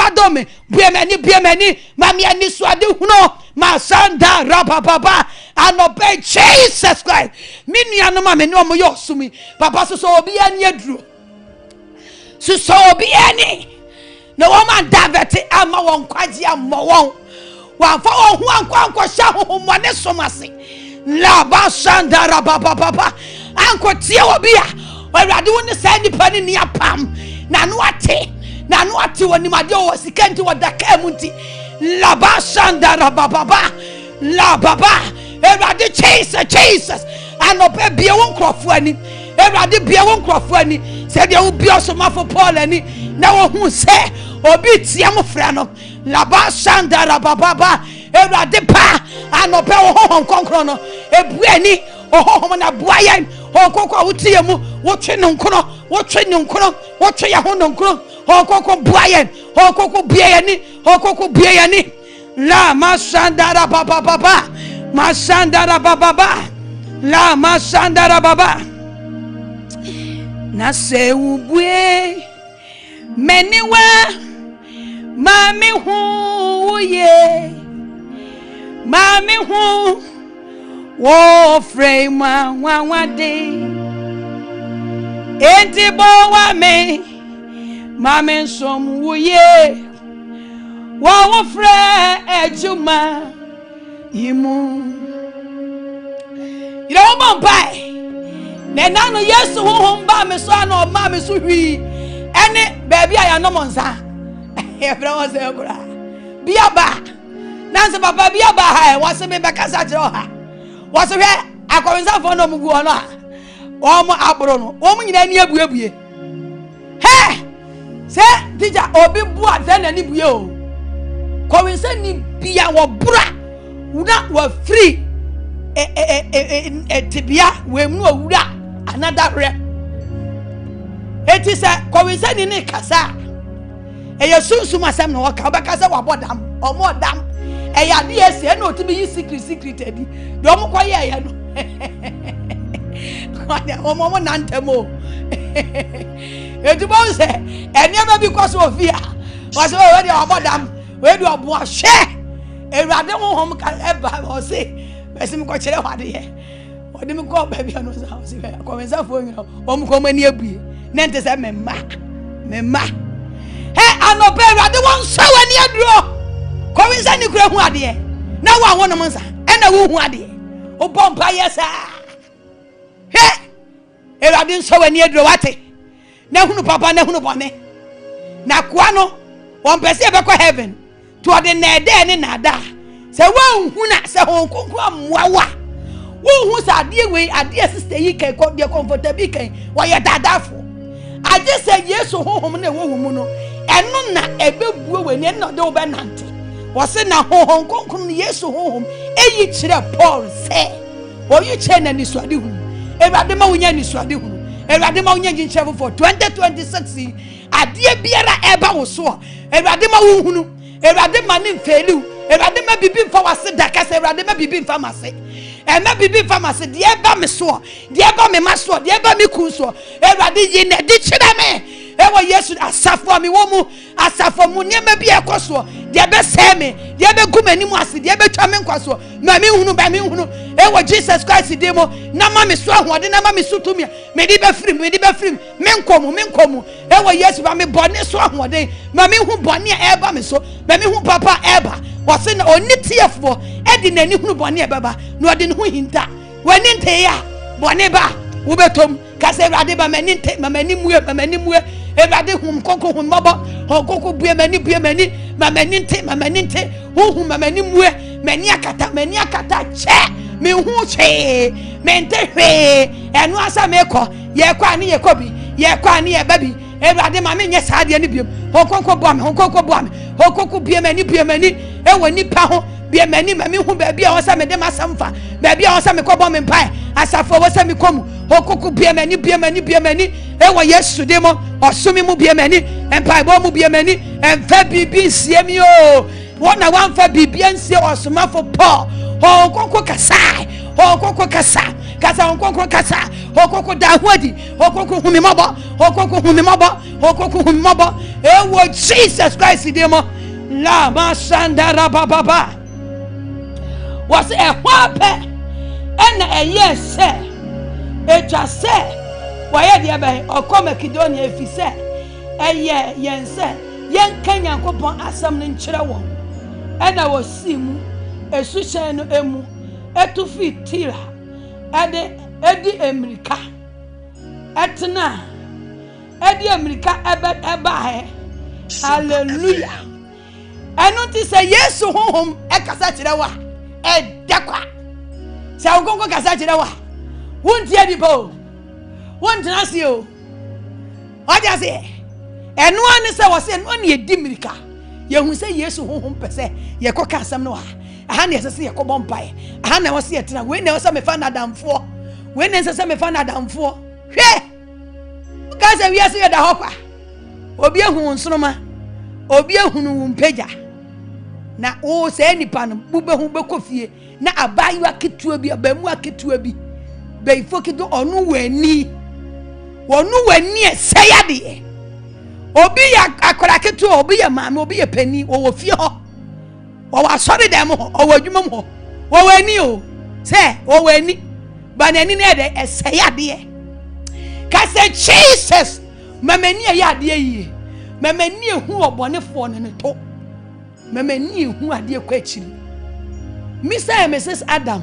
Biamani, Mammy, and this wadu, no, my son, da, rababa, and obey Jesus Christ. Miniano, mammy, no more yosumi, Papa, so be any drew. So be any. No woman, Davete, I'm a one quadia, mo one for one quanquasha, whom one is so massy. La basandara baba anko tie obia awurade woni say nipa ni apam na no ate woni made o sikanti wodaka munti la basandara baba awurade Jesus anope bia won krofo ani awurade bia won krofo ani say de wo bia somafo Paul ani na wo hu say obi tie mo fra no la basandara baba awurade pa anope wo hon konkro no ebuani ohom na buayan hokoko wutie mu wotwe ne nkono wotwe ya ho nkono hokoko buayan hokoko biayani la masandara baba la masandara baba na se ubue meniwa mami hu ye mami hu wo frame wa de enti bo wa me mami som wo ye wo frɛ ejuma imu ira o bon pai na no Yesu ho ba me so na o ma me so hwi ene baabi aya no monsa e bra wo se okura bia ba nanse papa bia ba ha wo se me be kasa jiro ha wo se hwe akɔnsa fo no mugu ono a o mo abro no o mo nyina ni abuebue he se teacher obi bua se na ni bue o kɔnsa ni bia wo bra una wo free tibia we mu owura another re eti se kɔnsa ni kasa e yesunsu masam no ka ba kasa wa bodam o mo dam eya de ese na otimi yi secret edi do mo koye ya no omo nantemo edubo se eniema bi kwaso ofia waso we de obodam we de obo ahwe ewrade honhom ka eba o se besim ko kire wade ye odi mi ko ba bia no sa o se ko mensa fo nyina o mu ko mani abue na nte se memma he anope ewrade won so wani aduro ko mensa ni kura hu ade na wa won no nsa na wo hu ade o bompa yesa he ewrade so wani aduro wate na hunu papa na hunu bone na kwa no won pese e be ko heaven to the nede ne nada se won hu na se hon konkon amoawa won hu sa ade we ade sister yi kai ko de comfortable kai wa ye dadafo ade se yesu honhom na wo hu mu no eno na ebebuo we ne no de wo be nante wo se na honhom konkon yesu honhom eyi kire Paul se wo yi che na ni suade hu ewade ma wonya ni suade hu ewade ma wonya nchefo for 2026 ade biara eba wo so ewade ma wo hunu ewade ma ne mfelu ewade ma bibi mfa wase dakase ewade ma bibi mfa mase ma bibi mfa mase de eba me so de eba me maso de eba me kun so ewade yi na de kire me ewo yesu asafo mi wo mu asafo mu niema bi ekoso de be se me de be gumani mu ase de be twa me nkwaso ma me hunu ba me hunu ewo Jesus Christ de mo na ma me so ahode na ma me so tumi me di be frim me nkomu ewo yesu ba me bone so ahode ma me hu bone e eba me so ma me hu papa eba wo se na oni tiefo e di nani hunu bone e baba na odi ne hu hinta wani nte ya bone ba wo betom ka se ewrade ba mani nte ma mani mue ewrade hum konko hum mabo konko bue mani ma mani nte hu ma mani mue mani akata che me hu che me nte hwe enu asa me ko ye kwa ni ye kobi ye kwa ni ye babi ewrade ma me nye saade ni biem konko bo me konko bue mani ewo nipa ho bie mani ma me hu ba bia wo sa me de masamfa ba bia wo sa me ko bo me mpai asafo wo sa me komu okoko bie mani ewo yesu de mo osumi mu bie mani empai bo mu bie mani emfa bibi nsie mi o wona wanfa bibi nsie osumafo Paul okoko kasa okoko dahodi okoko humimabo ewo Jesus Christ de mo la masandara baba was a wape ena eyese etwa se waye de be okoma Makedonia efise eye yense yenka Nyankopon asam ne nkyere won ena wosimu esuhyen no emu etufi tira edi Amerika etna edi Amerika eba he hallelujah enu ti se Yesu honhom ekasa kire wa edekwa se onkonko kasa kire wa wontie bipo wontina se o oja se enu ani se wo se enu ani edi Amerika ye hu se Yesu honhom pese ye koka asam no aha na yese ye kobon pai aha na wo se yetena we na wo se me fa na damfo we na se me fa na damfo hwe ka se wi ase ye da hokwa obi ehun nsonoma obi ehunu mpagya na o se nipa no bubehu bekofie na abayiwa ketua bi abamu aketua bi beifo kido onu wani eseya de obi ya akora ketua obi ya maame obi ya pani wo fie ho wo asori dem ho wo adwuma ho wo wani o se wo wani banani na de eseya de ka se Jesus mamani ya de yi mamani ehu obonefo ne to mamani ehu ade kwa akiri Mr. Mrs. Adam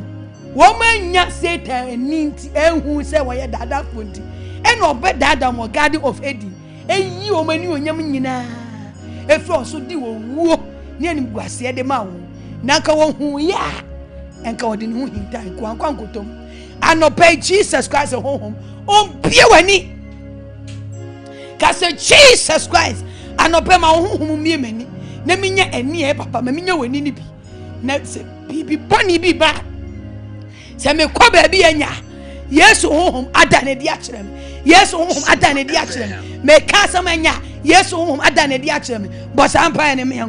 womanya Satan ninti ehu se woye dada fonti eno obeda Adam o Garden of Eden eyi omani onyam nyina efro so di wo wuo ne anim guase de ma wo nanka wo hu ya enka wode ne hu hintai kwankwankotom anope Jesus Christ honhom ompie wani ka se Jesus Christ anope ma honhom mie mani na minya ani e papa ma minya wani ni bi na se bibi boni bi ba se me ko ba bi anya Yesu honhom adane di akere me Yesu honhom adane di akere me ka samanya Yesu honhom adane di akere me bo sampa ne me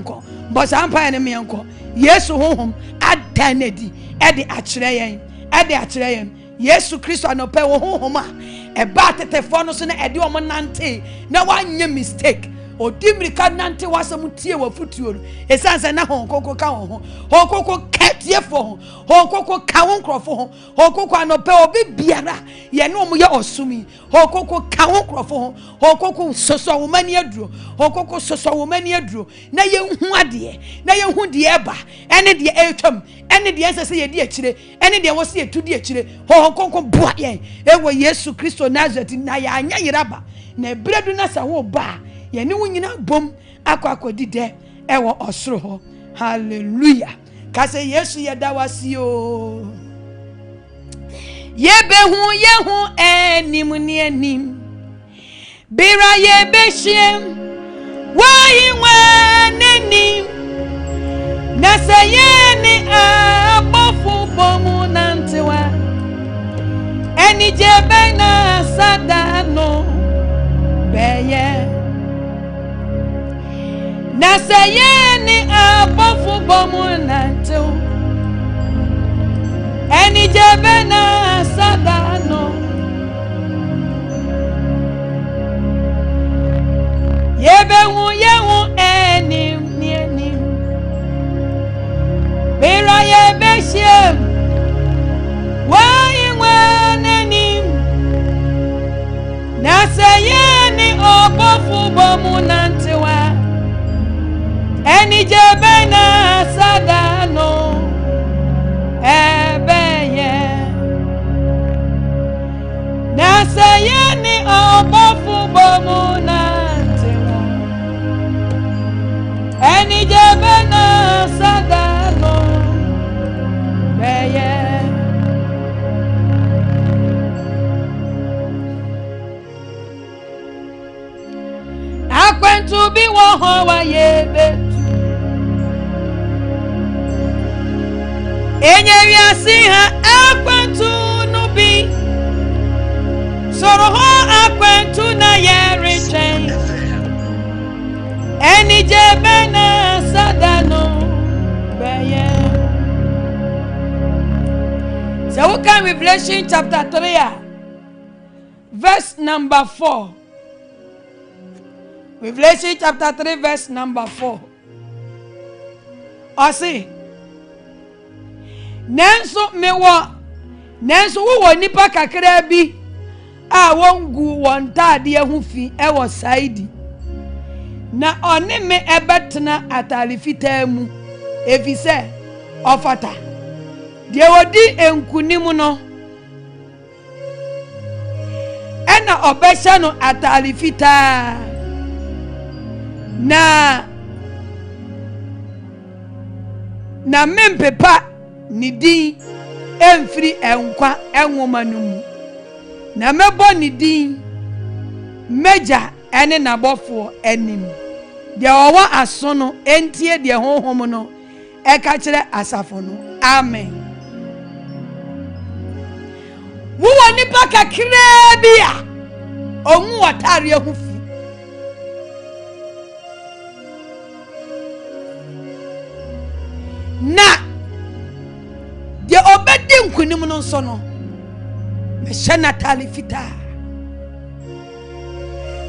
enko Yesu honhom adanedi ede akyerɛ yɛn Yesu Kristo anope wo honhom a eba tetefo no so na ede o nante na wanye mistake odimirika nante wasam tie wa futuo no esanse na honkoko ka ho honkoko katie fo honkoko ka wonkrofo ho honkoko anope obi biara ye no mo ye osumi honkoko ka wonkrofo ho honkoko soso wo mani aduro honkoko soso wo mani aduro na ye hu ade na ye hu de eba ene de etwam ene de ensese ye de akire ene de wo se etu de akire honkoko boa ye ewo Yesu Kristo Nazareth na ya anya yeraba na bredu na sa wo ba ye ne wunyina bom akwakwadi de ewo osoro ho. Hallelujah. Kase Yesu ye dawasi o ye hu enim ni enim bira ye behiem wa nenim na se ye ni abofu bomu nantewa eni jebe na sadano beye na se ye ni abofu bomu nantewa eni jebe na sadano ye hu enim ni enim bira ye behiem wa nenim na se ye ni abofu bomu nantewa eni jebe na sadano ebeye na se ye ni abofu bomu nantewa eni jebe na sadano beye Akwantuo bi wo ho wa ye betu enye wiase ha akwantuo no bi soro ho akwantuo na ye rechen eni jebe na sadano beye. So we can Revelation chapter 3 verse number 4. Revelation chapter 3 verse number 4. Ose Nenso wo nipa kakra bi a wongu won tade hu fi e wo saidi na one me ebetena atale fitaa mu efise ofata de wodi enkunim no ena obehye no atale fitaa na mempepa ni din emfiri enkwa enwoma no mu na mebo ni din meja ene nabofo enim de owa aso no entie de honhom no eka kire asafo no. Amen. Wo nipa kakra bia omu watare hu fi na de obedi nkunim no nso no me hye natale fita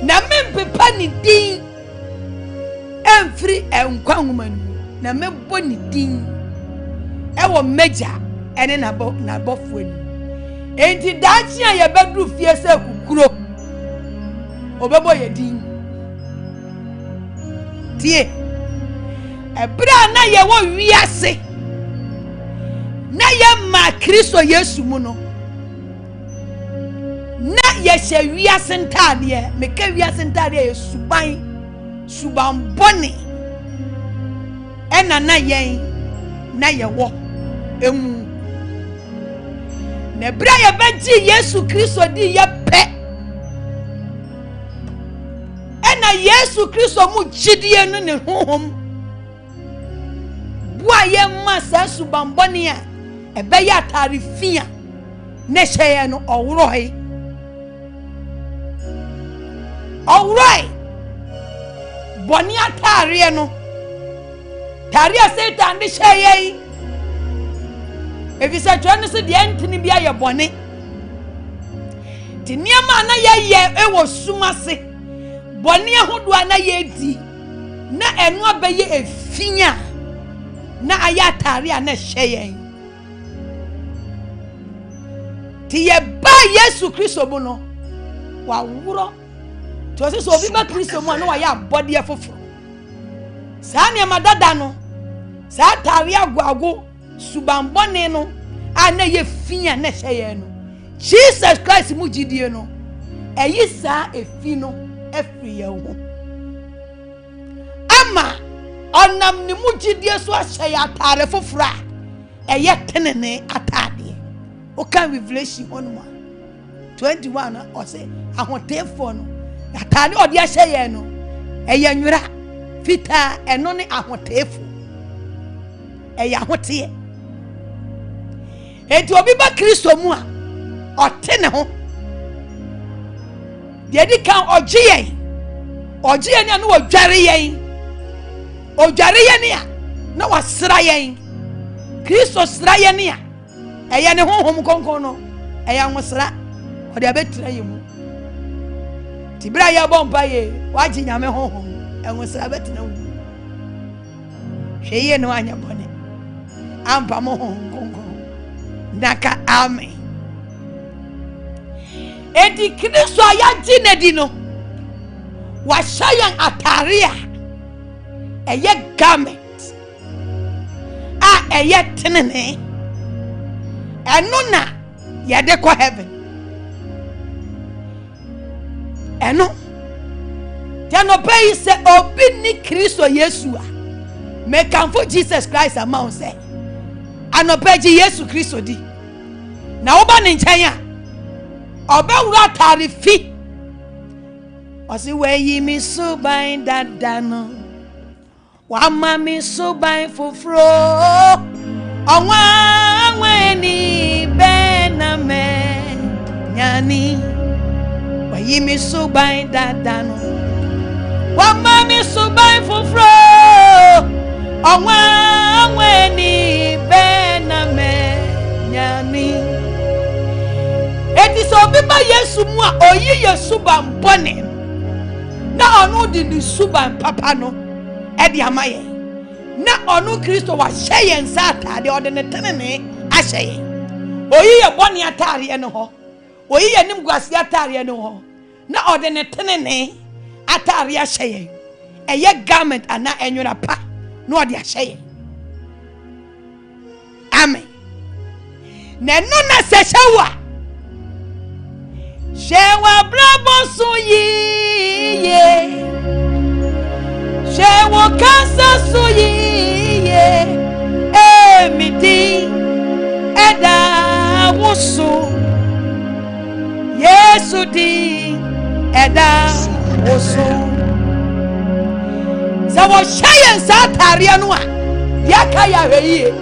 na mempepa ni din emfiri enkwa nwumanu na mebo ni din ewo meja ene na bofo ni enti dachi a ye bedru fie se kukuro obebo ye din tie ebra na ye wo wiase na ye ma Kristo Yesu mu no na ye hye wiase ntade me ka wiase ntade ye suban boni ena na ye wo emu na bra ye beji Yesu Kristo di ye pe ena Yesu Kristo mu jidie no ne honhom bua ye ma sa suban boni a ebe ya tarifia ne hye no owroi boni atare no taria Satan de sheye efi se twa no se de ntini bia ye bone ti niama na ye ewo suma se bone ahodo na ye di na enu abaye efinya na aya taria na sheye ti ye ba Yesu Kristo bu no wa wuro to se so obi ba Kristo mu na wa ya body afoforo sa ne madada no sa taria gwago subambone no ana ye finya na sheye no Jesus Christ mu gidie no eyi sa efi no efri ye ho ama onam ni mu gidie so ahye ya tare fofora eye tenene atade o kan revelation onuma 21 o say ahotefo no atade odi ahye ye no eye nwura fita eno ne ahotefo eye ahote enti obi ba Kristo mu a otene ho de di kan ogiye ni anu odware yen ni a na wasra yen Kristo sra yen ni a eye ne honhom konkon no eye anwosra ode abetra yemu tibra ya bomba ye waji nyame honhom enwosra betra wu hweye no anya bone ampa mo honhom konkon naka amen edi Kristo ya jinedi no wa shayan ataria eye garment a eye tenene eno na yede ko heaven eno jano pay se obi ni Kristo Yesu a make am for Jesus Christ amount say anopeji Yesu Kristo di na oba ni nchen a obewura tarifi osi weyi mi suban dadano wa ma mi suban fofro onwa ni bename nyani weyi mi suban dadano wa ma mi suban fofro onwa ni bename nyani eti so bi ba Yesu mu a oyi Yesu ba mbone na onu di ni suban papa no e di amaye na onu Kristo wa hye nsa atade ode ne tenene ahye oyi ye bone atare ene ho oyi ye nim gwase atare ene ho na ode ne tenene atare ahye eye garment ana enwura pa na ode ahye amen na no na se hyewa shewa brabo suyiye shewa kasa suyiye emiti eda wusu Yesu di eda wusu sawo shayen sataria no a yaka ya hweye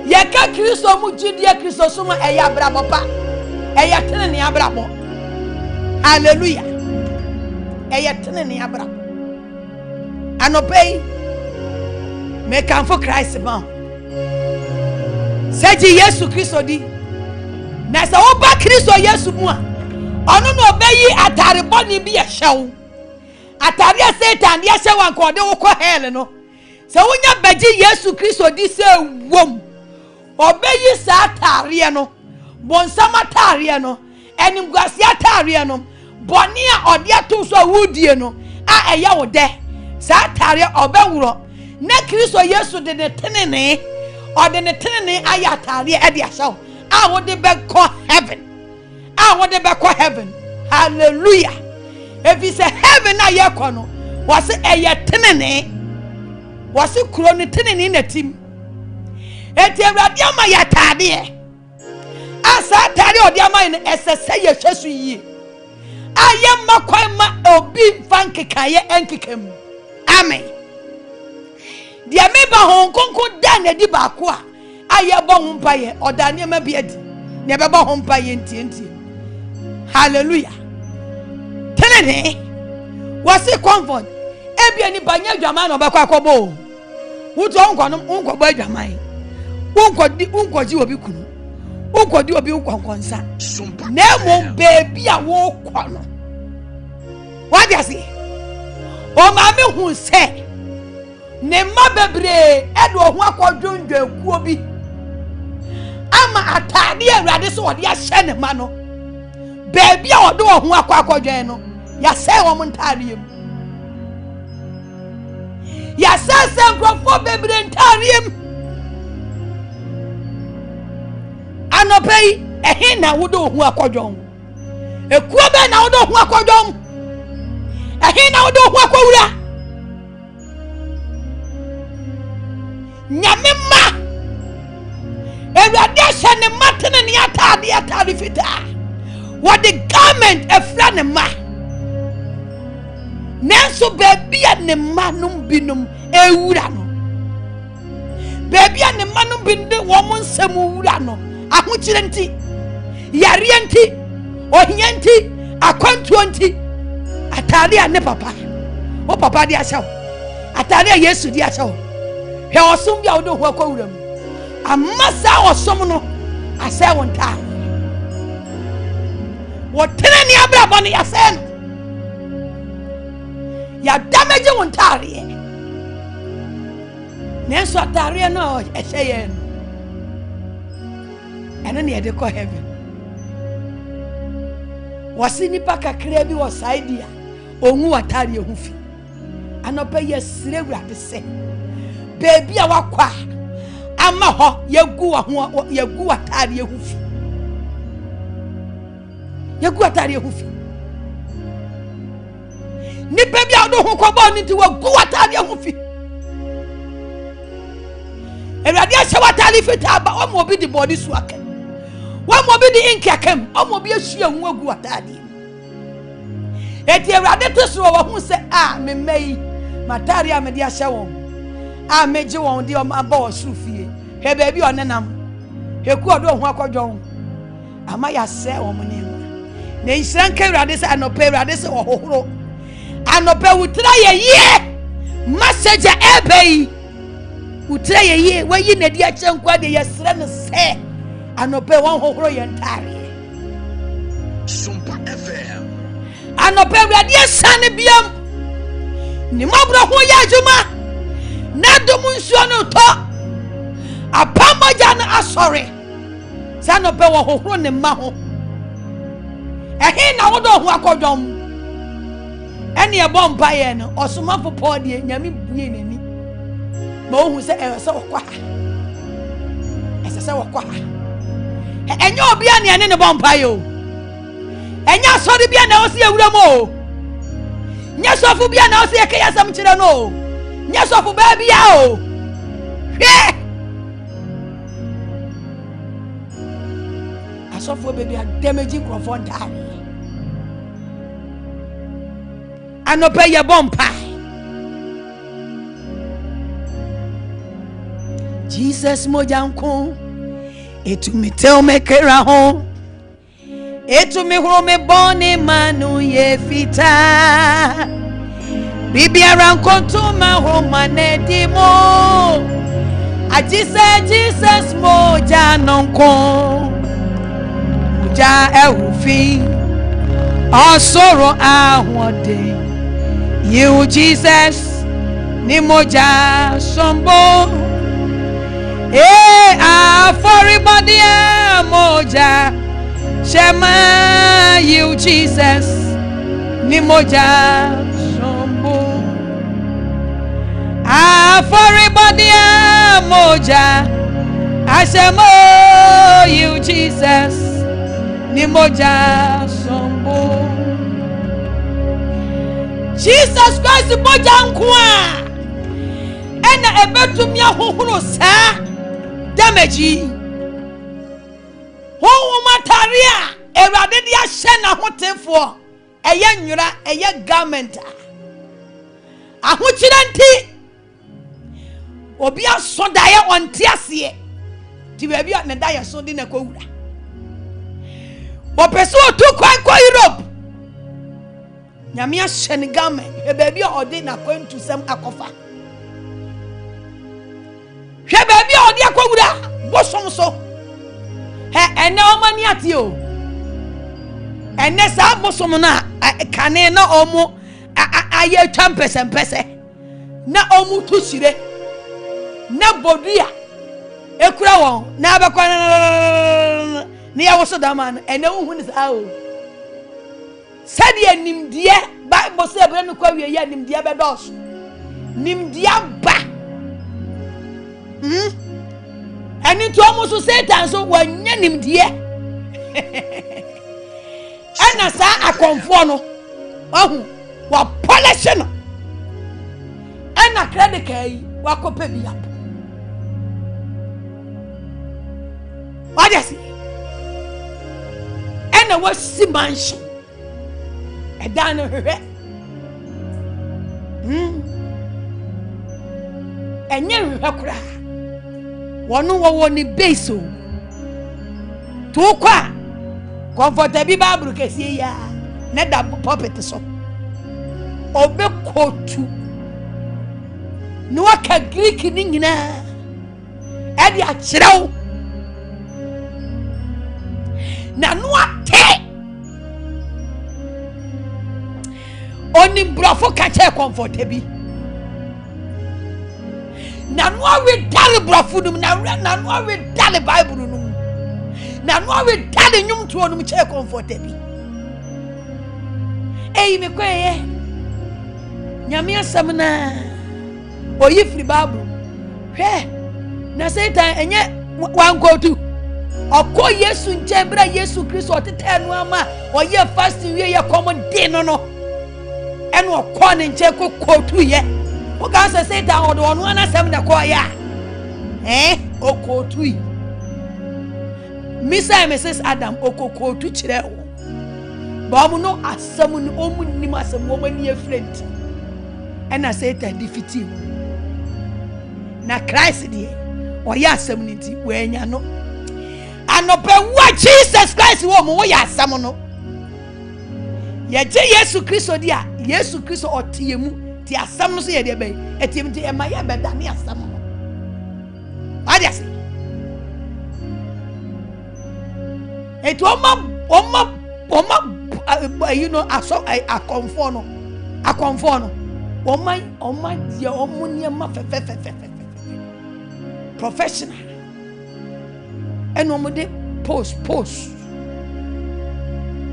yaka Kristo mu gidie Kristo so ma eya brabo pa eya tenene abrabo hallelujah eya tenene abrabo anopei make am for Christ ba seji Yesu Kristo di na se oba Kristo Yesu mu a onu no obeyi atare boni bi ehyew atare Satan ya hyew anko de wo ko hell no se wonya baji Yesu Kristo di se wom obeyi sa atare no bonsama atare no enim gwase atare no boni a ode ato so awudie no a eya wo de sa atare obewuro na Kristo Yesu de ne tenene ode ne tenene aya atare e de ahyew a wo de be ko heaven heaven hallelujah if you say heaven na ye ko no was eye tenene was kuro ne tenene na tim eti awurade ama ya atade asa atade ode ama ne esese ye hwesu yi aye makwan ma obi fankekaye enkekam amen dia meba hon konkon da na di ba ko a aye bo ho mpaye oda ne ma bi adi ne be bo ho mpaye ntientie hallelujah tenene was comfort ebi ani banya dwama na obekwa akobo Wuto unko ba adwaman. Unko ji obi kunu. Unko di obi unkonkonsa. Na mo baby a wo kɔ no. What you say? O maame hu se ne ma bebre edo ho akɔdwondwa kuo bi. Ama atade awurade so ɔde ahyɛ ne ma no. Baby a ɔde ho akɔdwen no. Ya sɛ wo ntare mu. Ya sɛ nkrɔfo bebre ntare mu. Anopei ehe na wo de ho akɔdwen. Ekuo be na wo de ho akɔdwen. Ehe na wo de ho akɔwura. Nyame ma Ewurade ahyɛ ne matene ne atade fitaa. What the garment efra ne ma. Nanso baby a ne manum binum ewura no. Baby a ne manum binde wo mo nsɛm wura no. Ahokyere nti, yare nti, ohia nti, akwantuo nti, atade a ne papa. O papa de ahyɛ wo. Atade a Yesu de ahyɛ wo. Hwɛ osom bia wo de ho akɔwura mu. Amasa osom no asɛ wo ntaa. Wo tene ne abrabɔ no yasɛ no. Ya damage wo ntaare. Nanso atare no ɛhyɛ yɛ no. Ɛno ne yɛde kɔ heaven. Wasi nipa kakra bi wɔ side a onwu atare ho fi. Anɔpa yɛ sire wurade sɛ. Baby a wakwa ama ho yegu atare ho fi. Yegu atare ho fi. Ni baby a do ho kɔbɔ ni ti wagu atare ho fi. Ewurade ahyɛ watare fita ba o mo bi di body su aka. Wa mo bi di ink akam, o mo bi asu ahu agu atare. Eti Ewurade to so wo hu sɛ me mai matare a me di ahyɛ won. Meje won di o ma ba o su fie. He baby onenam. He ku odo ho akɔdwon. Ama ya sɛ wo mo ne ma. Na nhyira nka Ewurade sɛ anɔpa Ewurade sɛ ɔhohoro. Anɔpa wutra ye message ebe wutra ye wayi na di akyɛ nkwa de yɛsrɛ no sɛ anɔpa wɔn hohoro yɛ ntare. Sompa FM. Anɔpa Ewurade asane biam. Ni mabro ho yɛ adwuma. Na dom nsuo no tɔ. Apamaja na asɔre. Sɛ anɔpa wɔn hohoro ne ma ho. Ehe na wo do ho akɔdwom. Ene e bompa ye no osomafo Paul de nyame bue nani ma ohu se se wokwa se wokwa enye obi ane ene ne bompa ye o enye asori bia na o se ewura mo nya sofo bia na o se ekaya sam kire no nya sofo ba bia o hwe asofo be bia damage crofon dare. Anope ye bompa. Jesus mojanko. Etu mi tell me kera ho. Etu mi huro me boni manu ye fita. Bibi aranko to ma ho manedi mo. Jesus mojanko. Moja ehufi. Osoro ahwode. You Jesus ni moja sombo for everybody moja shema you Jesus ni moja sombo for everybody moja ashemo you Jesus ni moja sombo. Jesus Christ moja nkwa ena ebetumi ahohoro saa damage ho mataria Ewurade de ahye na hotefo eye nwura eye garment ahokyere nti obi asodaye onte ase ti baabi ne daye so de na kowura opeso otu kwa Europe nyame ahye ne garment e baabi ode na Akwantuo sam akofa hwe baby a odi akwura bosom so ene omani ati o ene sa bosom na kane na omo aye twa mpese na omu tushire na bodua ekura won na abekwa na ya woso dama no ene hu ni sa o sadi animdie bible say ebe no kwa wie ya animdie be dos nimdie ba ani to omo so Satan so wanya nimdie ana sa akonfo no ohu wa polish no ana credit kai wa kopa bi apo wadasi ana wa simanshi edan hwehwe enye hwehwe kura wono ni base o to kwa comfort bi babru kese ya na da puppet so obe kotu no waka Greek ni nyina e di akyerew na no ate oni brofo kache comfort bi na no we dale brofo dum na no we dale bible num na no we dale nyum to onum che comfort bi me kweye nyame asam na oyi free bible hwe na Satan enye wankotu okọ Yesu nchebra Yesu Kristo otete no ama oye fasting wie ye common day no eno okọ ne nche kokotu ye o ga say Satan odo onu anasem na ko ya okotu yi Mr. Mrs. Adam okokotu kire wo ba mu no asem no omu nim asem wo mani friend ena Satan defeat na Christ die oya asem nti wenya no anope wa Jesus Christ wo mo ya asem no ye je Yesu Kristo dia Yesu Kristo otiemu ti asem no so ye de be etiem ti e ma ye be da ne asem no adiasi eto oma you know aso akonfo no oma dia omunia ma fe professional eno mo de post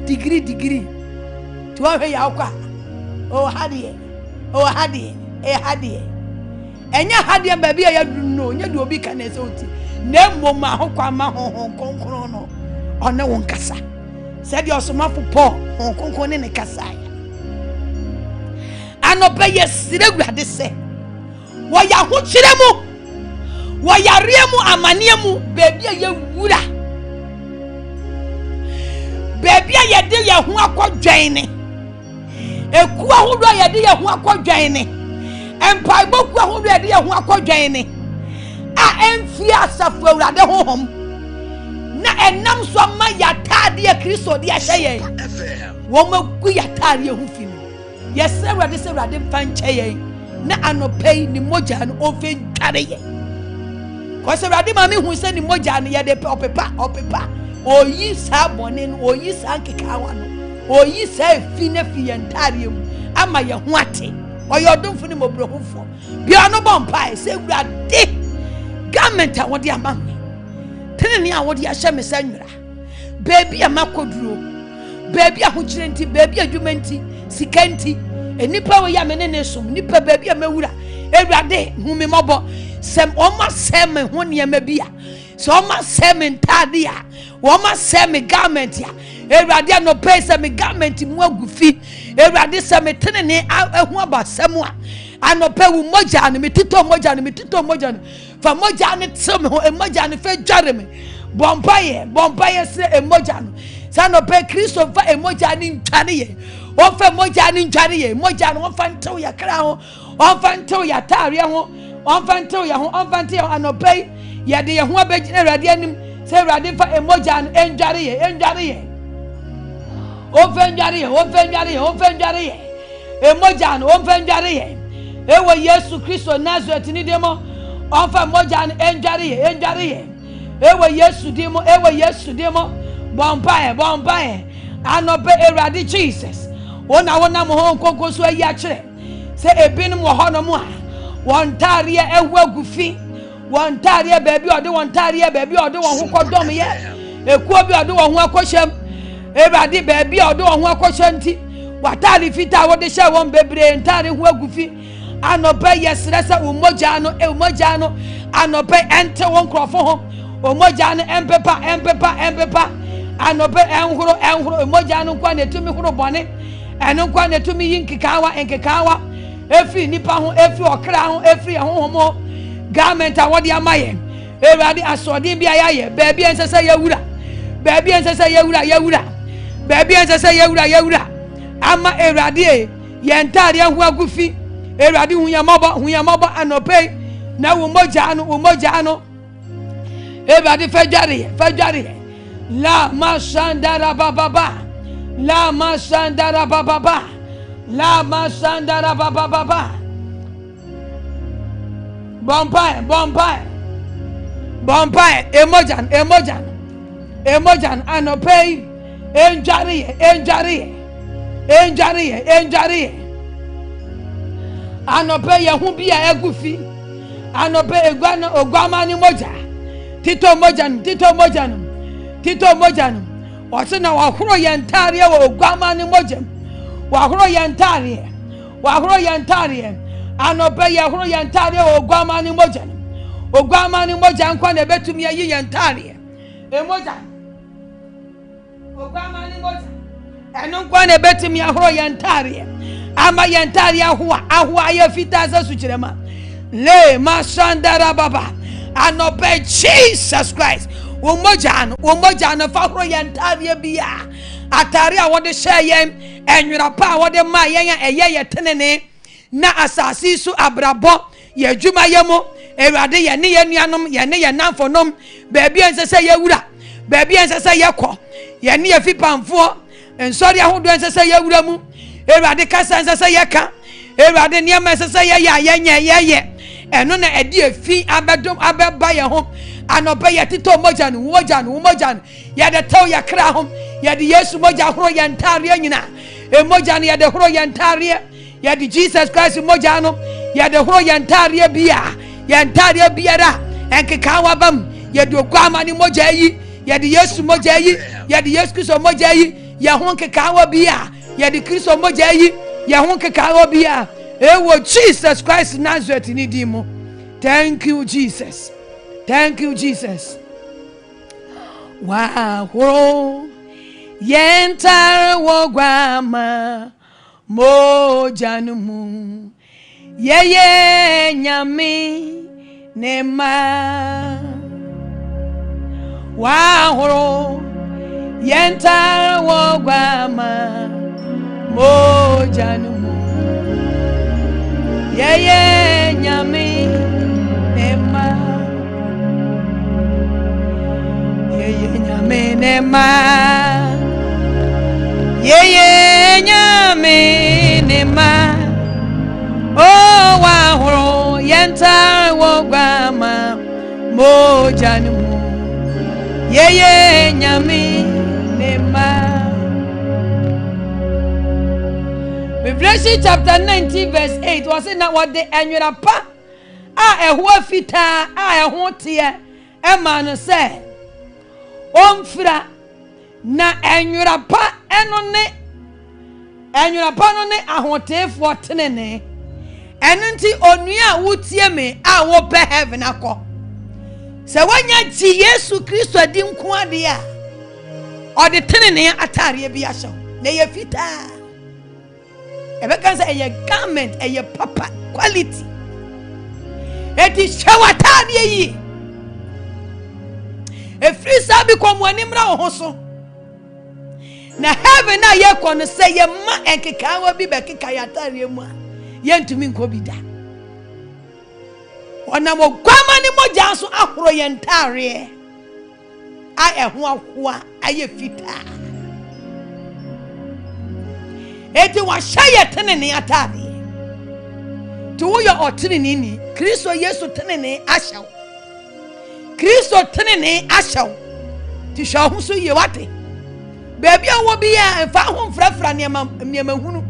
degree to have ya kwa hadie enya hadie ba bia ya no nya de obi kan ese oti na mmom ahokwa ma honkonkron no one won kasa said your somafo Paul honkonkron ne kasa ya anope yesire guade se wo ya ho kire mu wo ya riemu amane mu bebia ye wura bebia ye de ye ho akodwan ne eku ahodo ye de ye ho akodwan ne empai boku ahodo ye de ye ho akodwan ne a emfi asafo awurade hohom na enam so ma ya taade ye Kristo de ahye ye wo magu ya taade ye ho fi no ye se awurade fanche ye na anopei ni moja no ofe ntware ye ko se awurade ma me hu se ni moja no ye de opepa oyi sa bone no oyi sa nkekawa no oyi sa fi na fi ye ntare mu ama ye ho ate oyodumfo ni mobrohufo bia no bompai se awurade government a wodi ama me tenene a wodi ahye me sanwura baby amakoduro baby ahokire nti baby adwumanti sikanti enipa wo ya me ne som nipa baby amawura awurade hu me mobo sem oma sem ho ne ma bia so oma sem ntade a oma sem government ya awurade no pay sem government mu agufi awurade sem tenene ahu abasem a anope wu moja no metito moja no fa moja ne tsem ho emoja ne fe dware me bompaye se emoja no sa no pe Kristo fa emoja ne ntware ye o fa moja ne ntware ye moja no fa ntew ya kra ho o fa ntew ya tare ho o fa ntew ya ho o fa ntew anope ya de ye ho abegina awurade anim se awurade fa emoja no endware ye o fa ndware ye emoja no o fa ndware ye ewo Yesu Kristo Nazareth ni demo Onfa moja no enjare. Ewe Yesu dimo. Bompae. Anope Erade Jesus. Wona mo ho nkoko so ayi a kire. Se ebinim wo ho no mo a. Won tare ehu agufi. Won tare baabi ode won tare baabi ode won ho kodom ye. Ekuo bi ode won ho akohyam. Erade baabi ode won ho akoshanti. Watare fita wode hye won bebre ntare ho agufi. Anope yesresa umoja no anope ente won krofo ho. Umoja no empepa. Anope enhuro umoja no kwa netumi huro bone. Eno kwa netumi yinkikawa. Every nipa ho, every okra ho, every hohomo garment awodi amaye. Erade asodin bia yaye, baabi ensesa yawura. Baabi ensesa yawura. Baabi ensesa yawura. Ama erade yentare ho agufi. Erade hunyamabo anope na umoja no. Erade fajare. La mashandara bababa. Bompae. Emojan anope enjare. Anope yehu bia egufi. Anope ogwama ni moja. Tito moja no. Wase na wahoro yentare wo ogwama ni moja. Wahoro yentare. Anope yahoro yentare wo ogwama ni moja. Ogwama ni moja nkwa na betumi ayi yentare. Emoja. Ogwama ni moja. Eno nkwa na betumi ahoro yentare. Ama yentare ahua ya fita za suchirema. Le mashandara baba. Anope Jesus Christ. Umoja no fa horo yentare bia. Atare a wode hye enwura pa wode ma yen eye tenene na asasi su abrabo ye adwuma yemo Erade ye ne ye nuanom ye ne ye namfonom baabi ensese ye wura baabi ensese ye kɔ ye ne ye fipamfo ensori ahodo ensese ye wura mu Erade kasa ensese ye ka Erade niam ensese ye eno na edi efi abedom abeba ye ho anope ye tito moja no ye de taw ye kra ho ye de Yesu moja horo ye ntare nyina emoja no ye de horo ye ntare ye de Jesus Christ moja no ye de horo ye ntare bia ye ntare biara enkeka wabam ye de okwama ni moja yi ye de Yesu moja yi ye de Yesu Kristo moja yi ye ho nkeka wa bia ye de Kristo moja yi ye ho nkeka wa bia ewo Jesus Christ Nazareth ni dimo. Thank you Jesus. Wow, yentar wogwama mojanumu yeye nyami nema. Wow, yentar wogwama mojanumu yeye nyami nema. Yeye nyame nema oh wahoro yenta wogwama mojanumu yeye nyame nema. Revelation chapter 19 verse 8 was it not what the annual pa ehua fita ehua tie ema no say omfra na enwura pa eno ne ahotefo tenene enunti onua wutie me a wo pe heaven akọ se wanya ti Yesu Kristo adi nko ade a ode tenene atare bi ahye na ye fita ebe kan say ye garment ye papa quality eti shawatade yi efri sabi kwa animra ho so na heaven na ye kono say ye ma enkeka wa bi bekeka yatare mu a ye ntumi nko bi da ona mo kwama ni moja so ahoro ye ntare a eho ahoa aye fita eti wa hye tenene atare to wo your otini Kristo Yesu tenene ahyaw Kristo tenene ahyaw ti hwa ho so ye wate baby a wo bia emfa ho mfrafra niema hunu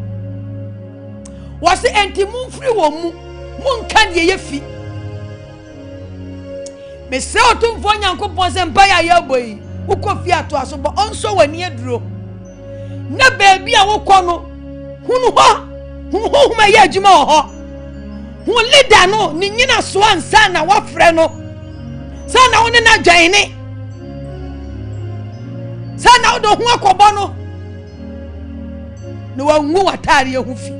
wo se enti mumfiri wo mu munka de ye fi me se otumfo Nyankopon se mpa ya ya boyi ukofi ato aso bo onso wani aduro na baby a wo kɔ no hunu ho ma ye adwuma ho hu leader no ni nyina so ansa na wafrɛ no sa na wo ne na dwane sa na wo do hu akɔbɔ no no wangu watare hu fi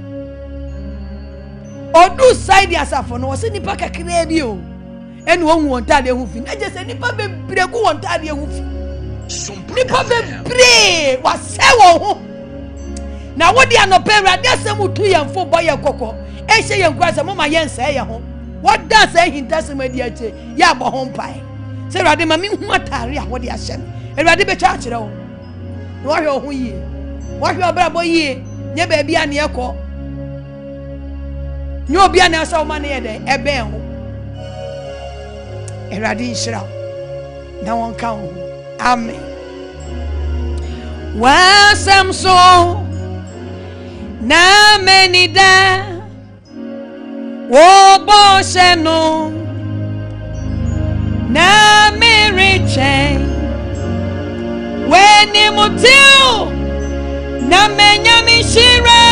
odu side asafo no wo se nipa kakra bi o ene wo hu watare hu fi na je se nipa bebre ku watare hu fi nipa bebre wa se wo ho na wo dia no pe Awurade asem utu yemfo boye kokko e hye yenkwa se mama yense ye ho wo da se hintasem adi ache ya bo ho mpai se Awurade ma me hu atare a wo dia hye Awurade be cha kire wo wo hwe ho yie wo hwe obrabo yie nye ba bia ne ekọ nye obi a na asa wo ma ne ye den ebe ho Awurade nhyira na won ka ho amen wa samso na menida wo bo shenu na meriche weni mutiu na menya mishira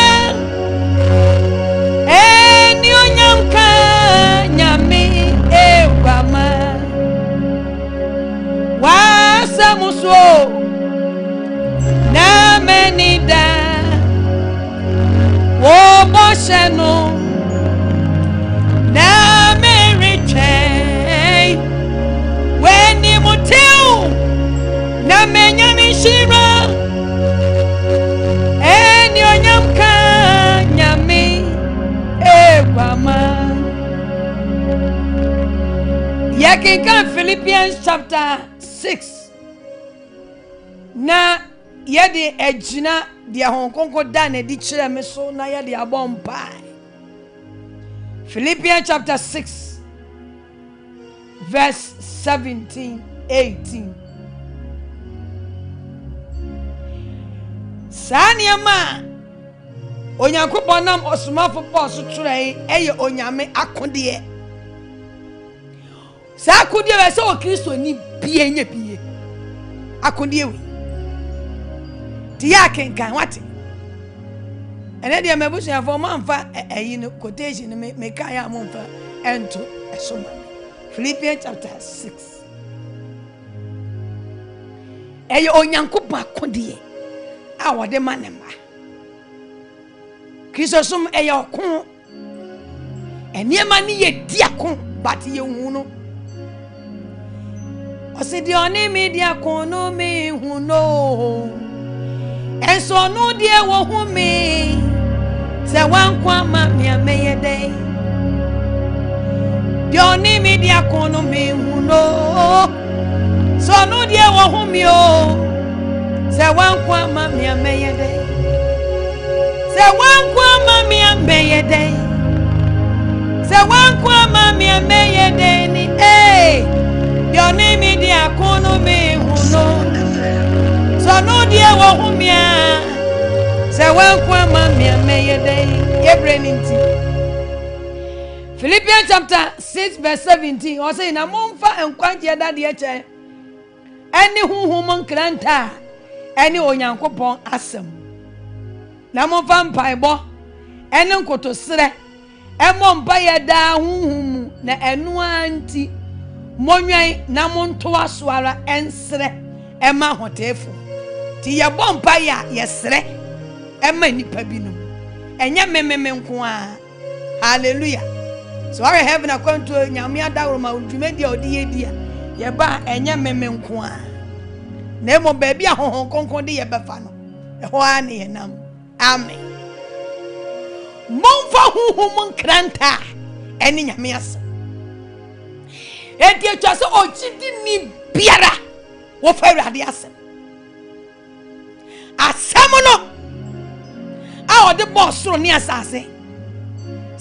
eni onyamka nyami ewama wasamuso na menida wo boshenu na meriche weni mutiu na menya mishira eni onyamka nyami ewama yakinka Philippians chapter 6 na yede ejina dia honkonko da na di kire me so na yede abompa Philippians chapter 6 verse 17-18 Saniama Onyankopon nam osomafo Paul so turai eye onyame akode sa akode we se o Kristo ni bie nya bie akode we ya kenkan wate ene de mebusu ya for manfa eyi no quotation me kan ya monfa ento esoma Philippians chapter 6 eye Onyankopon akode a wode manema Kristo sum eye okon eniema ni ye diakon but ye hu no osidi oni mi diakon no mi hu no enso no die wo hu me se wankwa ma me ameyede dioni mi diakon no mi hu no so no die wo hu me o se wankwa ma me ameyede se wankwa ma me ameyede se wankwa ma me ameyede ni dioni mi diakon no mi hu no so no die wo hu me se wankwa ma me ameyede yebreninti Philippians chapter 6 verse 17 o say na momfa enkwanje da de eche eni huhum nkranta eni Onyankopon asem na momfa mpaibo eni nkotosere emo mpa ye da huhum na enu anti monwan na monto asoara ensere ema hotefu ti ye bompa ya yesere ema nipa binum enya mememe nko a hallelujah so our heaven Akwantuo nyame adawro ma dwumedi odi yedia ye ba enya meme nko a na emo ba bia honhon konkon de ye befa no ho a ne ye nam amen momfa huhum nkranta eni nyame asa enti etwa so ochidi ni biara wo fa Awurade asa asamono a ode bo soro ni asase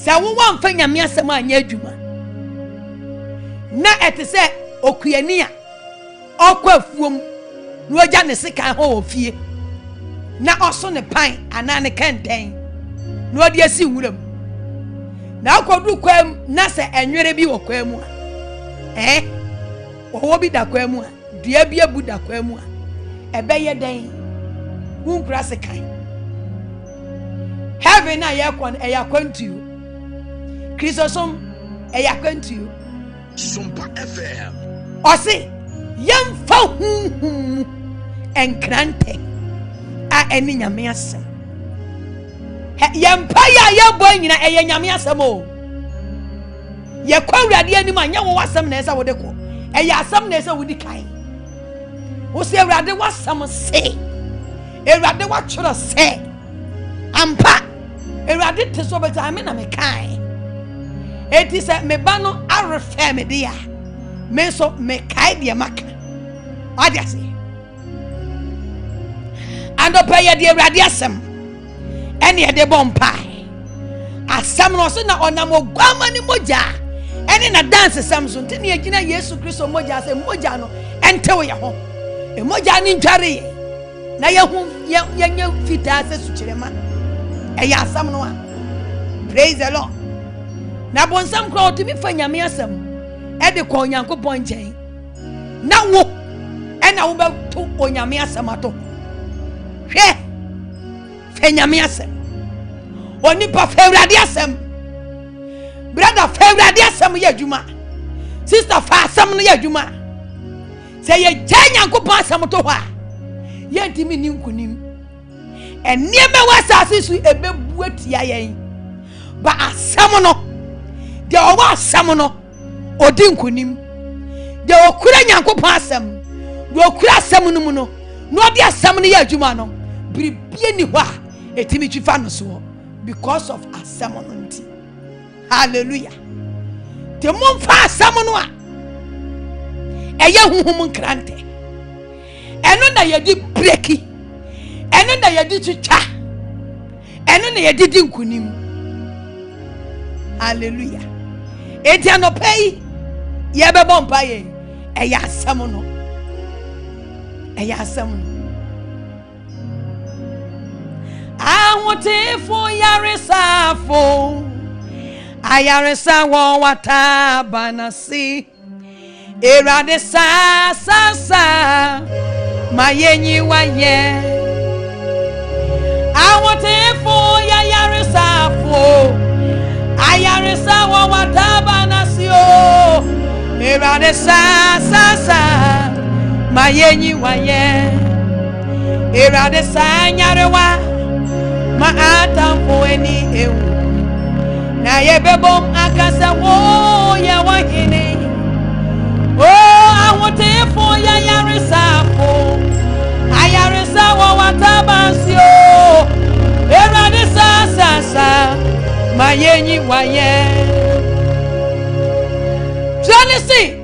Sa wo wan fa nyame asem anya adwuma na ete se okuani a okwa afuom na ogya ne sekan ho ofie na oso ne pan ana ne kenten na odi asi nwuram na akodu kwam na se enwere bi wokwa mu a owo bi da kwa mu a dua bi abu da kwa mu a ebeye den wunkura sekan heaven na yakon Akwantuo Kristosom Akwantuo Sompa FM Osi yemfa hunhum enkrante a eni nyame asem yempa ya boy nyina nyame asem o ye kwawrade anim anya wo wasem na esa wode ko asem na esa wodi kai wo se awrade wasem se awrade wa choro se ampa awrade teso beta ame na me kai eti se me ba no arefa me dia me so me kai dia maka adiase ando pay dia awrade asem ene de bompai asem no so na onam ogwama ni moja ene na dance samson tini agina Yesu Kristo moja se moja no entewo ye ho e moja ni ntware na ye hu ye nya fita se suchirema e asem no a praise the Lord na bonsam kro otimi fa nyame asem e de ko Onyankopon nchen na wo ena wo ba to onyame asem ato hwe fa nyame asem oni pa fawrade asem brother fawrade asem ye adwuma sister fa asem no ye adwuma se ye Nyankopon asem to ho a ye ntimi ni nkunim enieme wasase su ebebu atia yen ba asem no de owa asem no odi nkunim de okura Nyankopon asem de okura asem no mu no no de asem no ye adwuma no biribie ni ho a etimi twifa no so because of asem no nti hallelujah te mon fa asem no a eye huhum nkrante eno na ye di breki eno na ye di twitwa eno na ye di nkunim hallelujah enti anopei ye be bompa ye eye asem no Ahotefo yaresafo ayaresa wo wata banasi erade sa mayenyi waye ahotefo yaresafo ayaresa wo wata banasi o erade sa mayenyi waye erade sa nyarewa ma atamfo eni ewu na yebebom akasa wo ya wahine o ahotefo ya yaresafo ayaresa wo watabansio erade sa mayenyi waye Jonisi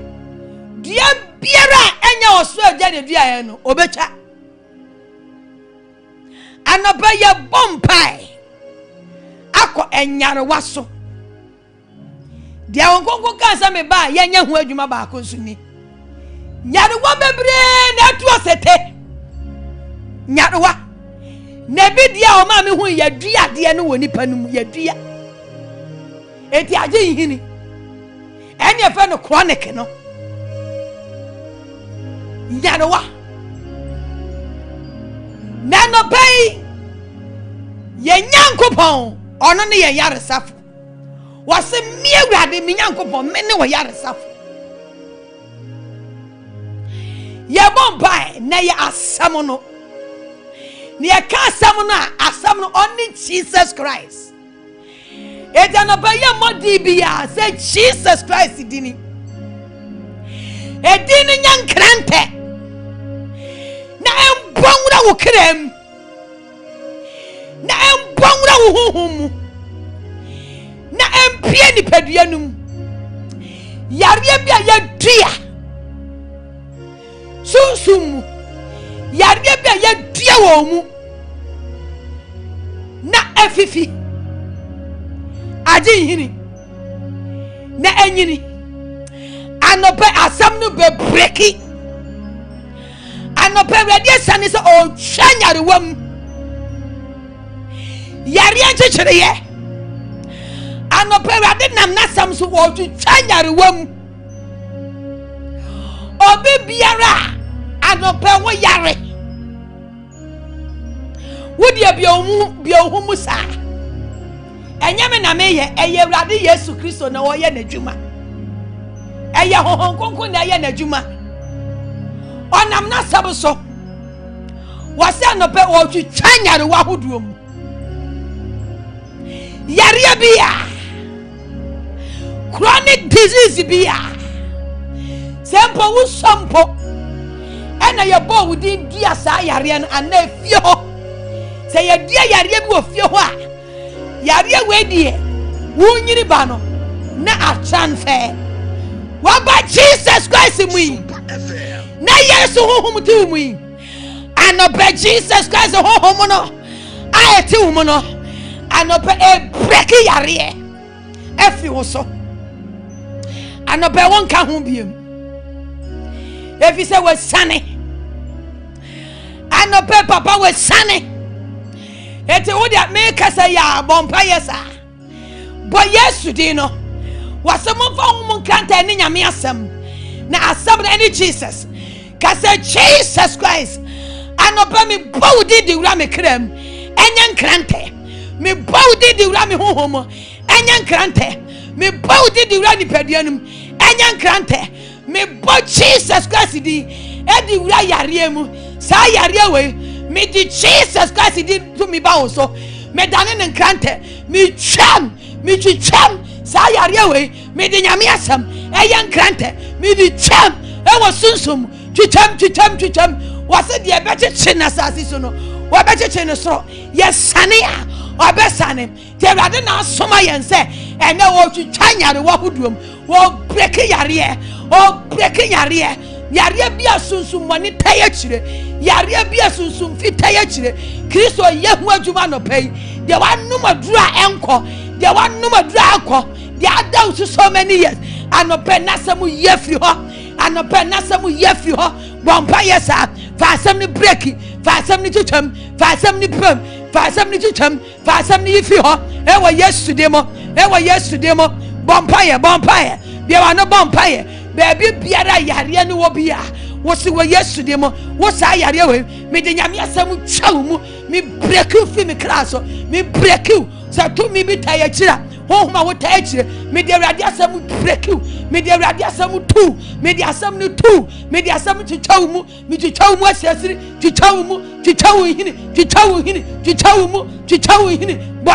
dia biara enya oso agya de dua ye no obecha anaba ye bompai akọ enyare waso dia wonkonko kansa me ba ye nya hu adwuma ba akọ suni nyare wa bebre na atu osete nyare wa na bi dia o ma me hu ye dua de no woni panum ye dua eti age yihini eni efe no chronic no nyare wa nano pay ye Nyankopon ono ne ye yaresafo wase mi awrade mi Nyankopon me ne wo yaresafo ye bombai na ye asam no ne ye ka asam no only Jesus Christ etano ba ye modi bia say Jesus Christ dini edini nyankrante na embongra wo krem na embongra wo huhum na empie ni paduanum yare bia ye dua susum yare bia ye dua wo mu na afifi aje hini na enyini anope asam no be breki anope ready sane so o twanyare wam yare anchechere ye anope ready nam nasam so o twanyare wam obi biara anope wo yare wodi bia ohu musa enyame na meye eye Awurade Yesu Kristo na wo ye n'adwuma eye hohon konkon na ye n'adwuma onam na sabo so wase anope wo twanyare wa hoduom yare bia chronic disease bia sempo wo sompo ena ye bo wudi dia sa yare no ana fie ho se ye dia yare bi wo fie ho a yare we die wo nyiri ba no na atran fe wa ba Jesus Christ mu na Yesu honhom ti mu anope Jesus Christ honhom no ayeti mu no anope e break yare e fi wo so anope won ka ho biem e fi se we sane anope papa we sane ete wo dia me kasa ya bompa yesa bo Yesu di no wasemo fa hom kanta ni nyame asem na asem na ni Jesus kasa Jesus Christ anope me bawdi di wura me kram enya nkrante me bawdi di wura me honhom enya nkrante me bawdi di wura ni paduanum enya nkrante me bo Jesus Christ di edi wura yare mu sa yare we me di Jesus Christ di to me ba so me dane nkrante me cham sa yare we me di nyame asam enya nkrante me di cham e wo sunsum twam wase de becheche na sasi so no wa becheche no so yesane a obesane te Awurade na asoma yense ene wo twanyare wo hoduom wo break yare yare bia sunsum woni taye chire yare bia sunsum fitaye chire Kristo yehu adwuma no pay de wanum adura enko de wanum adura akọ de adaw so many years anope nasam yefri ho anope nasam yefri ho bompa yesa fa asem ni break fa asem ni twam fa asem ni pam fa asem ni twam fa asem ni yefri ho e wo Yesu de mo bompa ye bia wa no bompa ye baby biara yare ni wo bia wo se wo Yesu de mo wo sa yare we me de nyame asem twaw mu me break fi me class me break sa to me bi taye kira homa wo taye kira me de Awurade asem break me de Awurade asem tu me de asem ni tu me de asem twaw mu me twaw mu asesiri twaw hini bo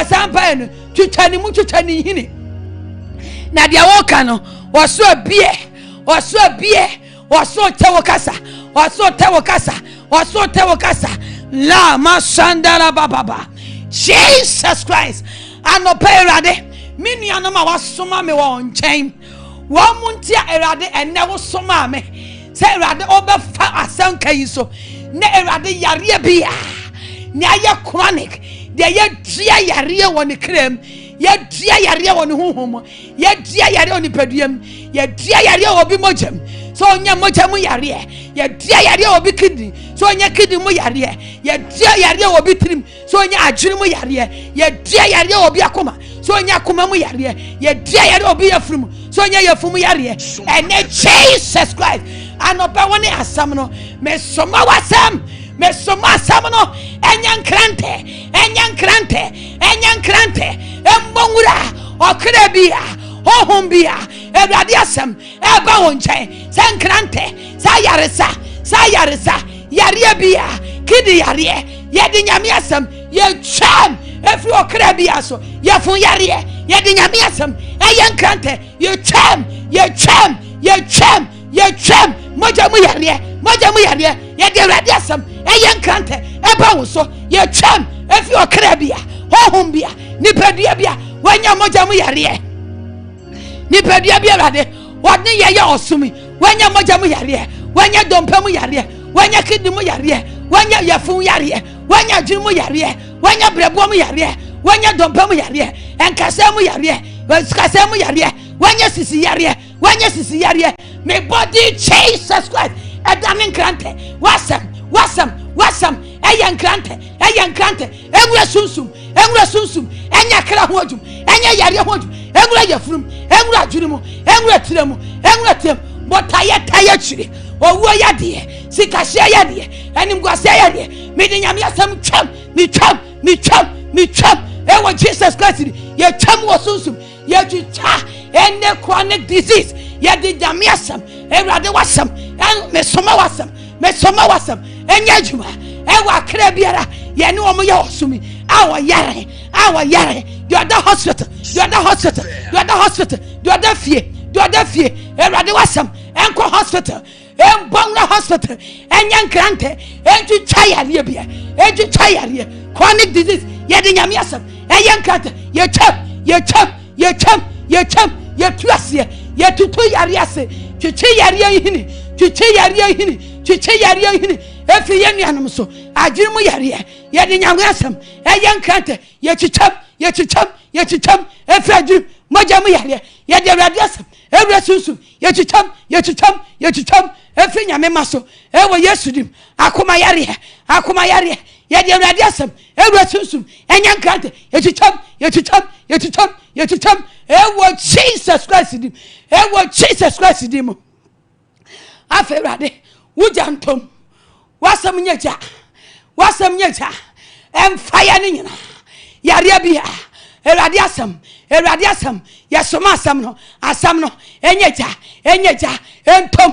sampa no twani mu twani hini na dia wo ka no waso abie waso tewo kasa la masandara baba Jesus Christ anope Awurade minu no ma wasoma me wo nchen wo muntia Awurade ene wo soma me se Awurade obefa asanka yi so na Awurade yare bia na ye chronic de ye dua yare woni krem ye dua yare woni honhom ye dua yare woni paduam ye dua yare obi mojam so onya mojam yare ye dua yare obi kidney so onya kidney mu yare ye dua yare obi trim so onya adwene mu yare ye dua yare obi akoma so onya akoma mu yare ye dua yare obi yafrum so onya yafum yare ene Jesus Christ anopa woni asam no me soma wasam no enya nkrante embongura okra bia hohom bia Awurade asam eba wonchen sankrante sayaresa yare bia kidi yare yedi nyame asam ye cham efi okra bia so ye fun yare yedi nyame asam enya nkrante ye cham mojamu yare yedi Awurade asam enya nkrante eba wo so ye cham efi okra bia hohom bia nipadua bia wanya mojamu yare nipadua bia Awurade wodne ye osumi wanya mojamu yare wanya dompamu yare wanya kidimu yare wanya yafun yare wanya adwumu yare wanya brebomu yare wanya dompamu yare enkasemu yare kasemu yare wanya sisi yare my body Jesus Christ edanin krante wasam eyan krante enwura sunsum enya kra hodum enya yare hodum enwura yafurum enwura adwurum enwura tiremu enwura tem botaya chiri owo yade sikahye yade enim gwase yade medinyam yasam twam mi twam ewo Jesus Christ ye twam wo sunsum ye twitwa ene chronic disease ye di jamiasam ewrade wasam me soma wasam enya juma ewa kra biara ye ne omo ye osumi awo yare the other hospital the other fie ewrade wasam enko hospital embonra hospital enya nkrante entwitwa yare bia entwitwa yare chronic disease ye di jamiasam enya nkrante ye twam ye tuasie ye tutu yare ase twitwe yare hini efi ye nuanom so adwirimu yare ye de nyamwasam eye nkrante ye twitwam efi adwirim mojamu yare ye de radiasam ewra sunsun ye twitwam efi nyamema so ewo Yesu dim akoma yare ye de radiasam ewra sunsun enya nkrante ye twitwam ewo Jesus Christ dim aferade wujantom wasam nyeja emfaya ni nyina yare bia erade asam yesoma asam no enyeja entom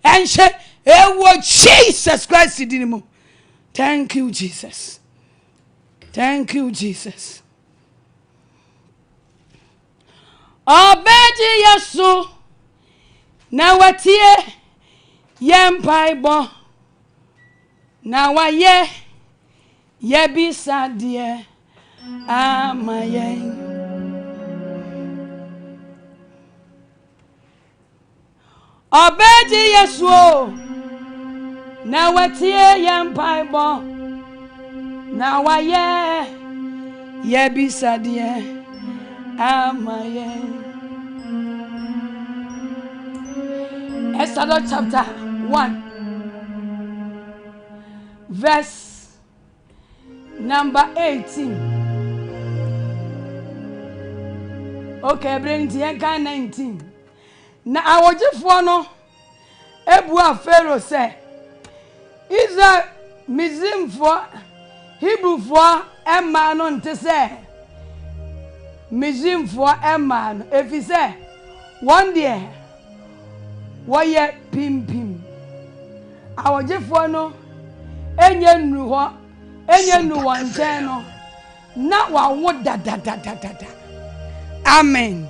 enche ewo Jesus Christ dim. Thank you, Jesus. Obeji Yesu na watie yempaibo na waye yebisadie amaye Obeji Yesu na watie yempaibo na waye yebisadie amaye. Exodus chapter 1 verse number 18. Okay, bring the 19. Na awojifo no ebua Pharaoh say Israel Mizimfo Hebrewfo emma no nte say Mizimfo emma no efise one day woye pim awojifo no enye nru ho enye nru wonche no na wawo da amen.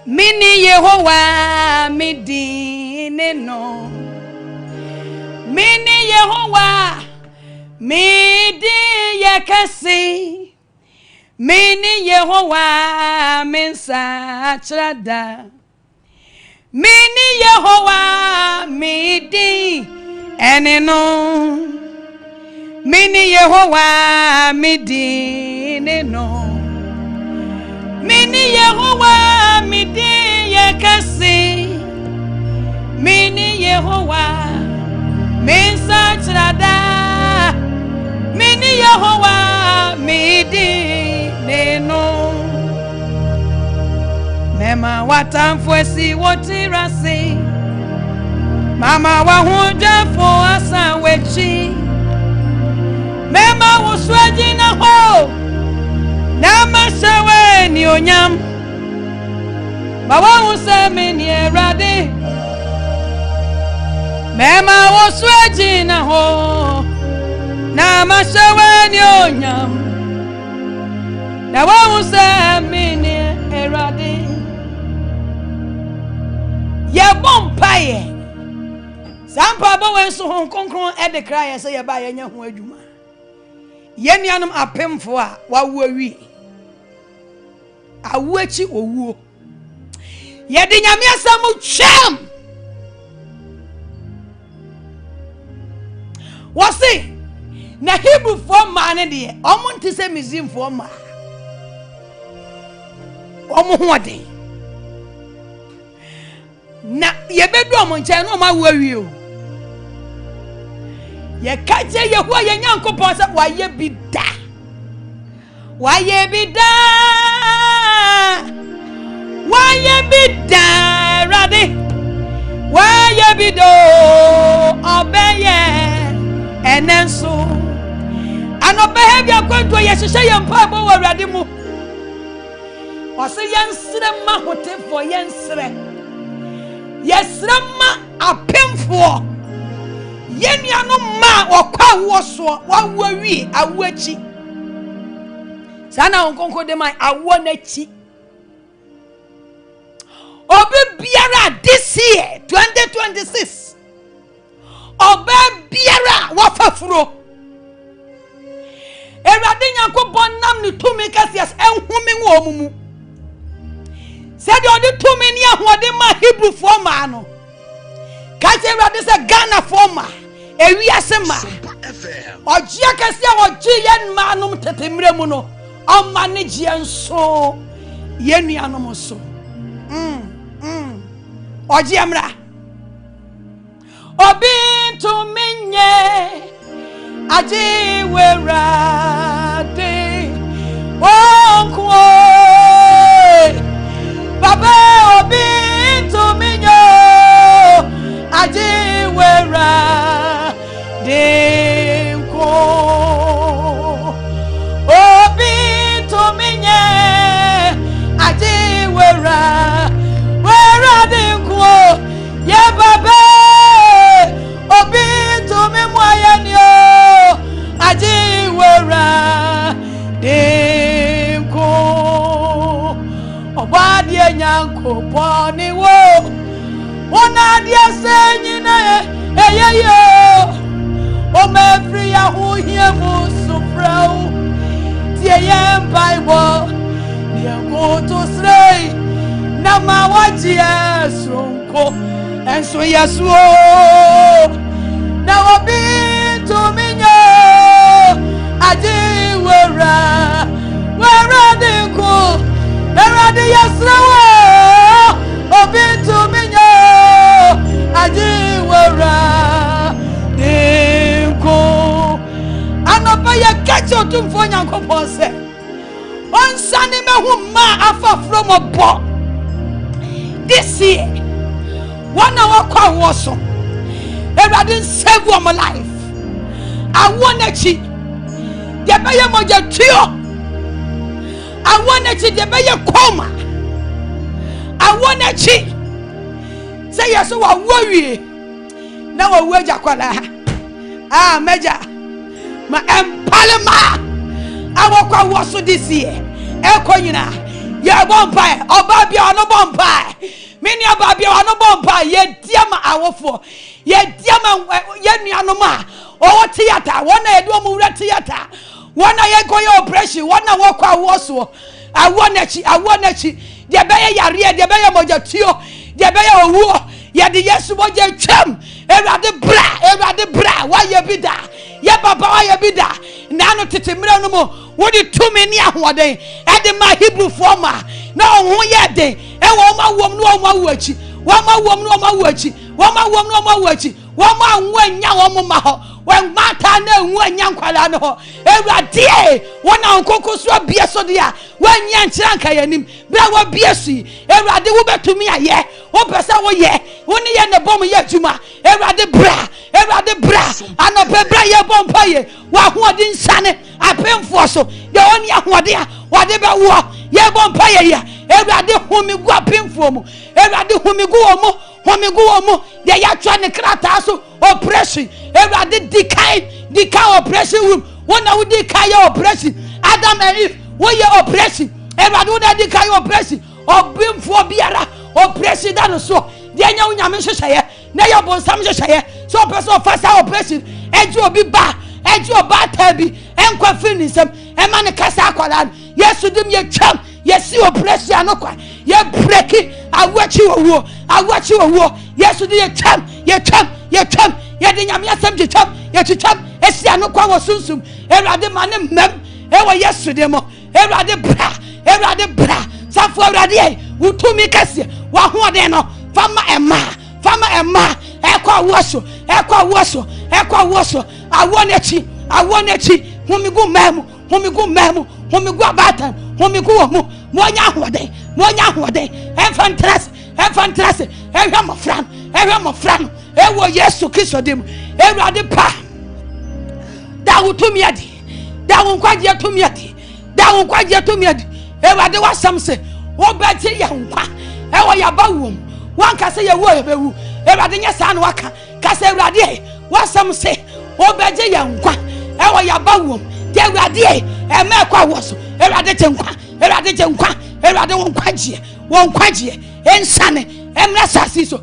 Mini Yehowa midine no Mini Yehowa midi yekesi Mini Yehowa mensa trada Mini Yehowa midi eneno Mini Yehowa midine no Mini Yehowa midi yekesi Mini Yehowa mensa trada Mini Yehowa midi neno Mema watamfwesi wotirasi Mama wahujafo asa wechi Mema wuswaji na ho Nama sewe ni onyam Bawa useme ni erade Mema wuswaji na ho Nama sewe ni onyam Bawa useme ni erade Ye bompaye Sampa bawa nso hon konkron edekra ye se ye ba ye nya ho adwuma Yenianum apemfo a wawo awie awoachi owuo yede nyame asam twam Was it? Na Hebrew for man de omo nti se museum for ma omo ho de na ye bedu omo nche no ma wawi o ye kaje ye ho ye nyankopon se wa ye bi da rade wa ye bi do obeye enenso ano behavior Akwantuo ye hye ye mpa bo wurade mu o se yensre ma hotefo yensre ma apemfo yenuano ma okwa wo so wa wawi awachi sana onkonko de mai awo nachi obi biara this year 2026 obi biara wa fafuro Erade Nyankopon nam ni tumi kasias enhumi wo omumu. Said odi tumi ni ahode ma Hebrew for ma no. Kache erade se Ghana for ma. Ewiase ma. Ogia kasia ogi yen ma no tetemre mu no. O manage enso yenuanom so. Ogi amra. Obi tumi nye Aji werade onkwo baba obi to minyo aji werade nkwo obi to minye aji werade nkwo ye baba obi to memwayanio Ajiwera demko obadie nyanko poni wo wona die senyina eyeyo o mefri ya hu hie mu sufrau tie ye bible die go to stray na ma waji esronko enso yesu na obi to minyo Ajiwera dinko erade yesrawo obitu minyo ajiwera dinko anopa ye kacho tumfo Nyankopon se onsane mehu ma afa from obo this year wana wakwa woso erade save my life I wanna cheat. Ye be ye moja tio. I wanna cheat. Ye be ye koma. I wanna cheat. Say yes, so I worry. Now I wager kwala. Ah, meja. Ma empalema. I walk was so this year. Eko yina. Ye bompai. Obabia no bompai. Many ababia no bompai. Ye diama awofo. Ye diama ye nuanoma. Oh theater, one I do mura theater. One I go your operation, one I walk also. I want to the bay yaria, the bay moja tio, the bay war, ya the yes moja chum, ever the bra, why you be da, ya papa, you be da, nano titimra no more. What you 2 minutes one day, and the my Hebrew former. No, 1 year day, and one more woman, no more watching, one more woman, no more watching, one more woman, no more watching, one more when young mama. When Mata no when young Qualano, every day, one uncle so be a sodia, when young Chanka and him, there will be a sea, every day will be to me a year, 1 person a year, 1 year and a bomb yet juma, every day bra, and a bebra ye bompaye, what didn't son, I pay for so, the only what dear, whatever war, ye bompaye, every day whom you go pin for me, every day whom you go more. They are trying to crack oppression. Every decay oppression room. One would decay oppression. Adam and Eve, what your oppression? Every do that decay oppression. Or bring for biara oppression that so. Then you Yamisha say, now you're born some say, so person first oppression, and you be bad, and you bad Tabi, and quite finish them, and man Casakwalan. Yes, to them your chum. Yes, you oppression, no quite. You break it. I watch you a war. Yes, you did your chum. You didn't have some to chum. twitwam esia no kwa wo sunsum Ewurade ma ne mem ewo Yesu de mo Ewurade bra safo Ewurade wutumi kase wa hoden no fama ema ekwa woso awonechi homigu abatan homigu omu monya hoden enfantrase ehwa mofran ewo Yesu Kristo dem Ewurade pa da wutumi adi da wonkwaje tumi adi Ewurade wasam se wo beti ya nkwa ewo ya bawum wanka se ye wo ebewu Ewurade nya sa no waka ka se Ewurade wasam se wo beje ya nkwa ewo ya bawum de Ewurade eme kwa woso Ewurade che nkwa Ewurade wonkwaje ensane emra sasiso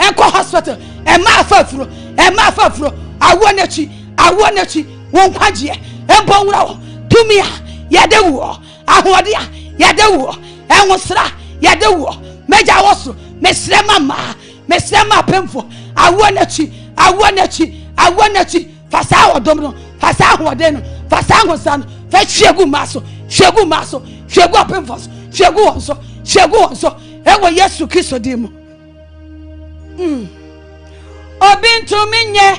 enko hospital ema afafuro awonechi wonkwaje embo wura wo tumia yadewo ahode a yadewo enwosra yadewo meja woso mesrema pemfo awonechi fasa odom fasa ahode no fasa ahosan fa hwegu maso hwegu apemfo hwegu wonso ewo Yesu Kristo dim obintumi nye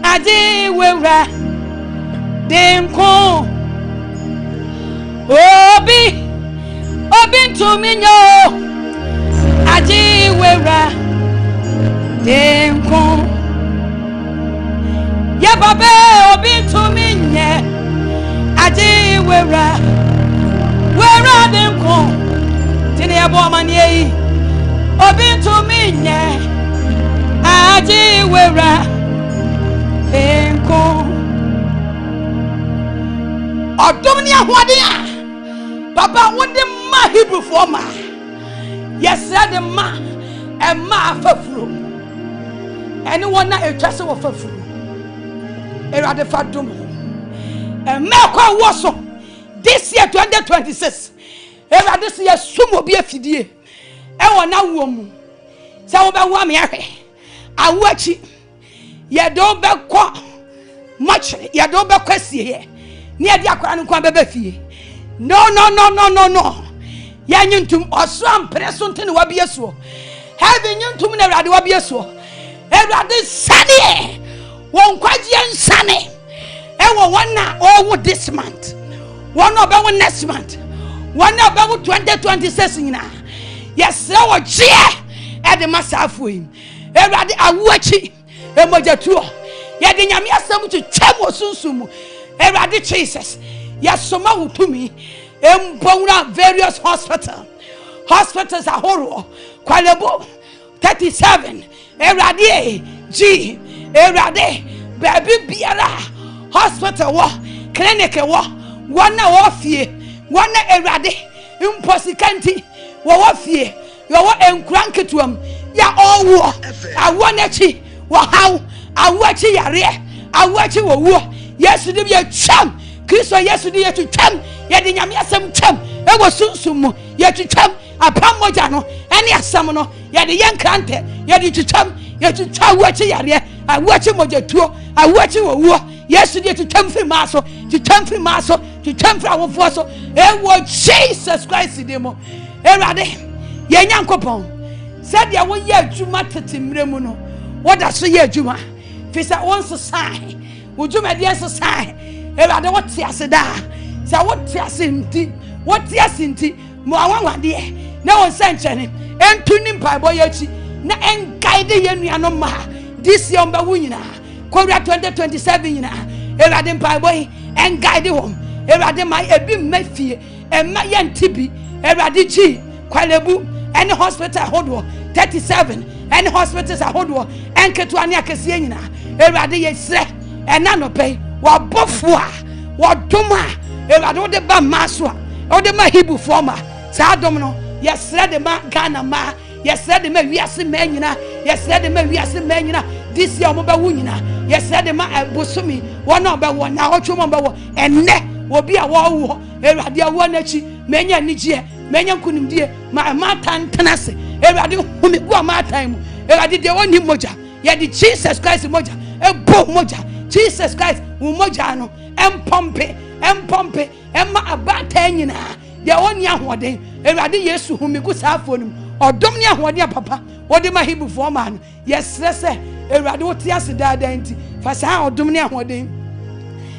ade wewra denko obintumi nyo ade wewra denko ya babe obintumi nye ade wewra denko tini ebo amanie obintumi nye ade wewra denko odomni ahode a baba wode ma Hebrew for ma yesra de ma ema afafuro ene wona etwase wo fafuro Ewurade fadom ema kwa woso this year 2026 Ewurade se yesum obi afidie ewo na wo mu se wo be wo me ahwe awoachi yedo be ko machre yedo be kwasie ye ni ade akora nkwa bebe fie no ya nyintum oso ampre so ntene wa bieso heaven nyintum na Ewurade wa bieso Ewurade sane won kwaje nsane ewo wona owo this month wona obewo next month wona obewo 2026 nyina yesra wo gye e de masafo yi Ewurade awoachi emojatuo ye de nyame asem twetwam osunsumu Ewurade Jesus yasoma wutumi empowra various hospitals ahoro kwalebo 37 Ewurade G Ewurade baby biara hospital wo clinic wo wona wo fie wona Ewurade imposikanti wo fie yo wo enkranketuam ya owo awonachi wo haw awoachi yare awoachi wo wo Yesu de ye twam Kristo Yesu de ye twam ye de nyame asem twam e wo sunsum ye twam apam moja no ene asem no ye de ye nkrante ye de twam ye twam awoachi yare awoachi moja tuo awoachi wo wo Yesu de twam fi maso twam fi awofo so e wo Jesus Christ de mo Ewurade ye nyankopon said ya wo ye adwuma tetemremu no woda so ye adwuma fi sa won so sai wujuma de so sai Ewurade wo te ase da sa wo te ase nti mo awanwade na won sanchene entuni mpaibo yachi na enguide ye nuano ma this year mba wunyina Korea 2027 nyina Ewurade mpaibo enguide won Ewurade ma ebi mafie emma ye ntibi Ewurade chi kwalebu any hospital hodo 37 any hospitals ahodo enketu ani akese nyina Ewurade yesre ena no pay wa bofu a wa doma Ewurade wo de ba maso a wo de ma Hebrew forma sa dom no yesre de ma Ghana ma yesre de ma wiase ma nyina yesre de ma wiase ma nyina this year mo ba wu nyina yesre de ma bosomi wona ba wo na otwo mo ba wo enne obi a wo wo Ewurade a wo na chi menya nigye menya nkunimdie ma tantanase Ewurade humi gwa ma tan mu Ewurade de woni moja ye de Jesus Christ moja ebo moja Jesus Christ wo moja no empompe emma abata nyina de woni ahoden Awurade Yesu hu mi gu saafo nim odom ne ahoden papa wode ma hebufo ma no yesre se Awurade wo te ase daada nti fa saa odom ne ahoden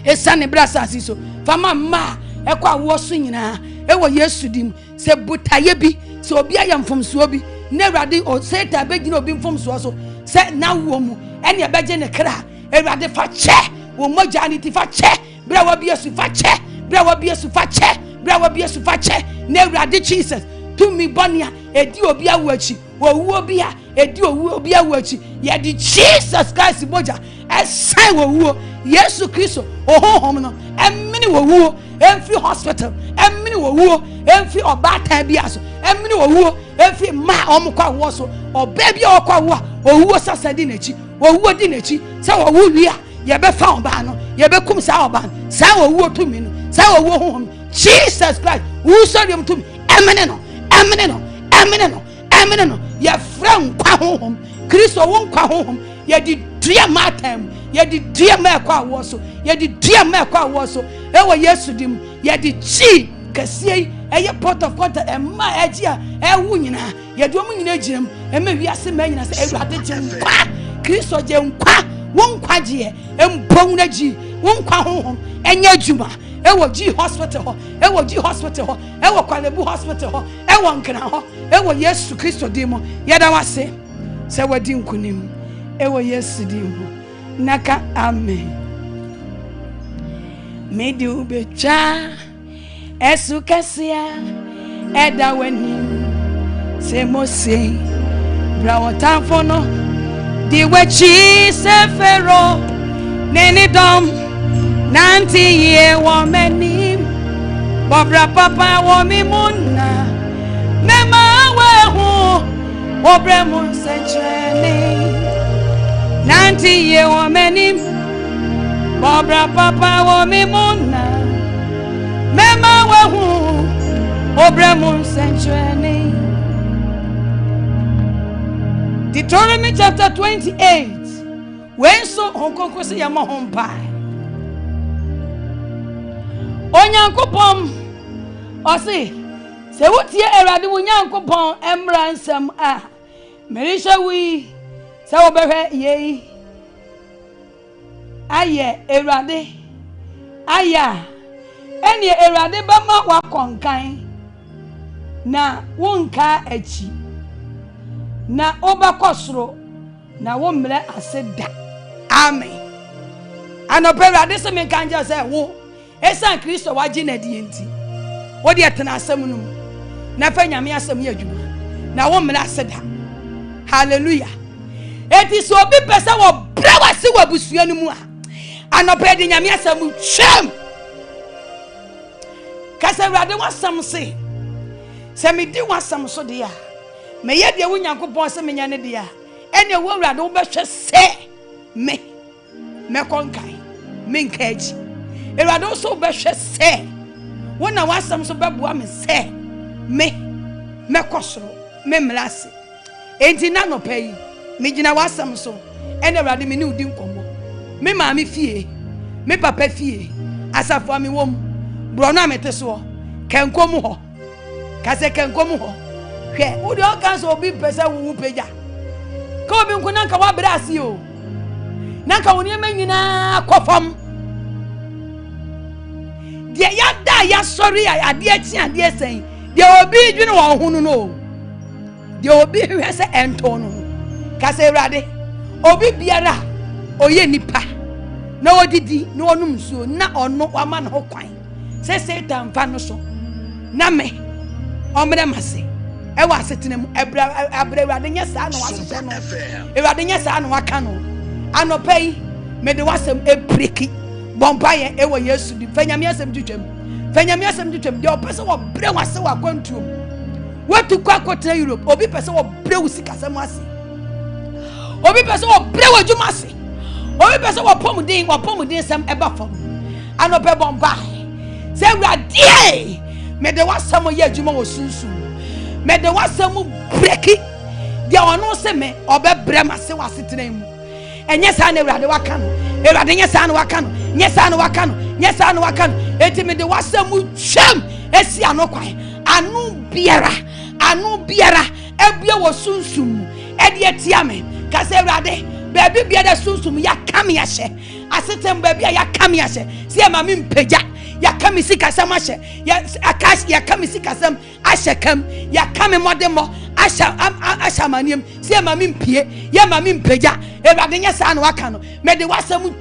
esane brasasi so fa ma ekwa wo so nyina ewo Yesu dim se butaye bi se obi ayamfomso bi na Awurade o se ta begina obi mfomso so se na wo mu ene ebeje ne kra Awurade fa che wo moja ni ti fa che bra wa bi Yesu fa che bra wa bi Yesu fa che bra wa bi Yesu fa che na Awurade Jesus to mi bonia edi obi awachi wo wu obi a edi owu obi awachi ye di Jesus Christ moja esai wo wu Yesu Kristo ohonhom no emini wo wu emfi hospital emini wo wu emfi obata bia so emini wo wu emfi ma omkwa wo so oba bia okwa wo a owu sasadi nachi wo wu di nachi se wo wu wi a ye be fa oba no ye be kum sa oba sa wo wu to mi no sa wo wu honhom Jesus Christ wu so dem to mi emene no ye fra nkwa honhom Kristo wo nkwa honhom ye di dua matam ye di dua ma kwa wo so ye di dua ma kwa wo so ewo Yesu dim ye di chi kasie eye pot of contact emma egia ewu nyina ye do mu nyina giram emma wiase ma nyina se Awurade je nkwa Kristo je nkwa wo nkwa je empon na ji wo nkwa honhom enya adwuma ewo G hospital ho ewo Kwalebu hospital ho ewo nkra ho ewo Yesu Kristo dim ye da wase se wadi nkunim ewo Yesu dim naka amen medi ubecha esu kasia eda weni se mose bra wotanfo no di wechi se fero neni dom nanti ye wo meni bobra papa wo mi munna mema we hu obre mun senchene nanti ye wo meni bobra papa wo mi munna mema we hu obre mun senchene. Deuteronomy chapter 28 when so honkonko se yama hompa onyankopom osi se wotie Awurade onyankopom emransam a merisha wi se obehwe ye aye Awurade aya eni Awurade ba ma wakonkan na wonka achi na obakosro na wo mre aseda amen anopera se me kanja se wo esan Kristo waji na die nti wo de etena asem no na fa nyame asem ya adwuma na wo mre aseda hallelujah eti so obi pese wo bra wase wabusua no mu a anopera de nyame asem twam kase Awurade wasam se me di wasam so de a me ye de wo Nyankopon se me nya ne de a ene wo Awurade wo behwe se me konkai me nkaji Awurade so behwe se wo na wasam so beboa me se me kosoro me mlase enti na no pay me gina wasam so ene Awurade me ni udi nkomo me maame fie me papa fie asafo ami wom bro no amete so kenkom ho kase kenkom ho hwe wo de okanso obi pesa wu peja ka obi nkuna nka wa brasi o nanka woni emanyina kofam de ya da ya sorry ya ade achi ade esen de obi dwene wo hunu no de obi hwe se ento no kase Awurade obi biara oye nipa na odidi na onum nsuo na ono wama na ho kwan se Satan fa no so na me omre mase e wa setena mu abra Awurade nya sa na wasese no Awurade nya sa na waka no anopai me de wasem ebreki bompa ye e wo Yesu di fanyame asem twetwam de opese wo bre wase wa Akwantuo watu kwa kota Europe obi pese wo bre wo sikasem ase obi pese wo bre wo dwuma ase obi pese wo pomuden sem eba fam anopai bompa se Awurade me de wasem ye adwuma wo sunsun me de wasem breki dia ono se me obebrem ase wasetena mu enye sa na Ewurade waka no Ewurade nye sa na waka no nye sa na waka no nye sa na waka no enti me de wasam twam esi anokwan anu biara ebia wo sunsum e de atia me ka se Ewurade baby biara sunsum ya kam ya hye asetem baby ya kam ya hye se ma me mpagya ya kam sikasam ahye ya akash ya kam sikasam ahye kam ya kam modemo asha manim se ma me mpie ya ma me mpagya Ewurade nya sa na waka no me de wasam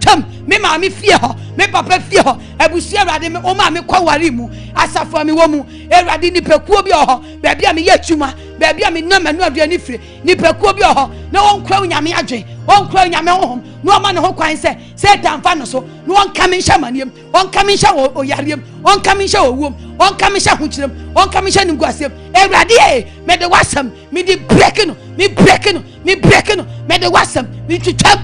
twam me ma me fie ho me papa fie ho abusu Ewurade me o ma me kwawari mu asafo me wo mu Ewurade ni pekuo bi ho baby a me ya twuma baby a me na manu aduani fire ni pekuo bi ho na won kwa nyame adwen won kwa nyame honhom no ma ne ho kwan se Satan fa no so no won kam nhya manem won kam nhya oyarem won kam nhya owom won kam nhya hokyerem won kam nhya ninguasem Ewurade me de wasam me di break no me de wasam me twitwam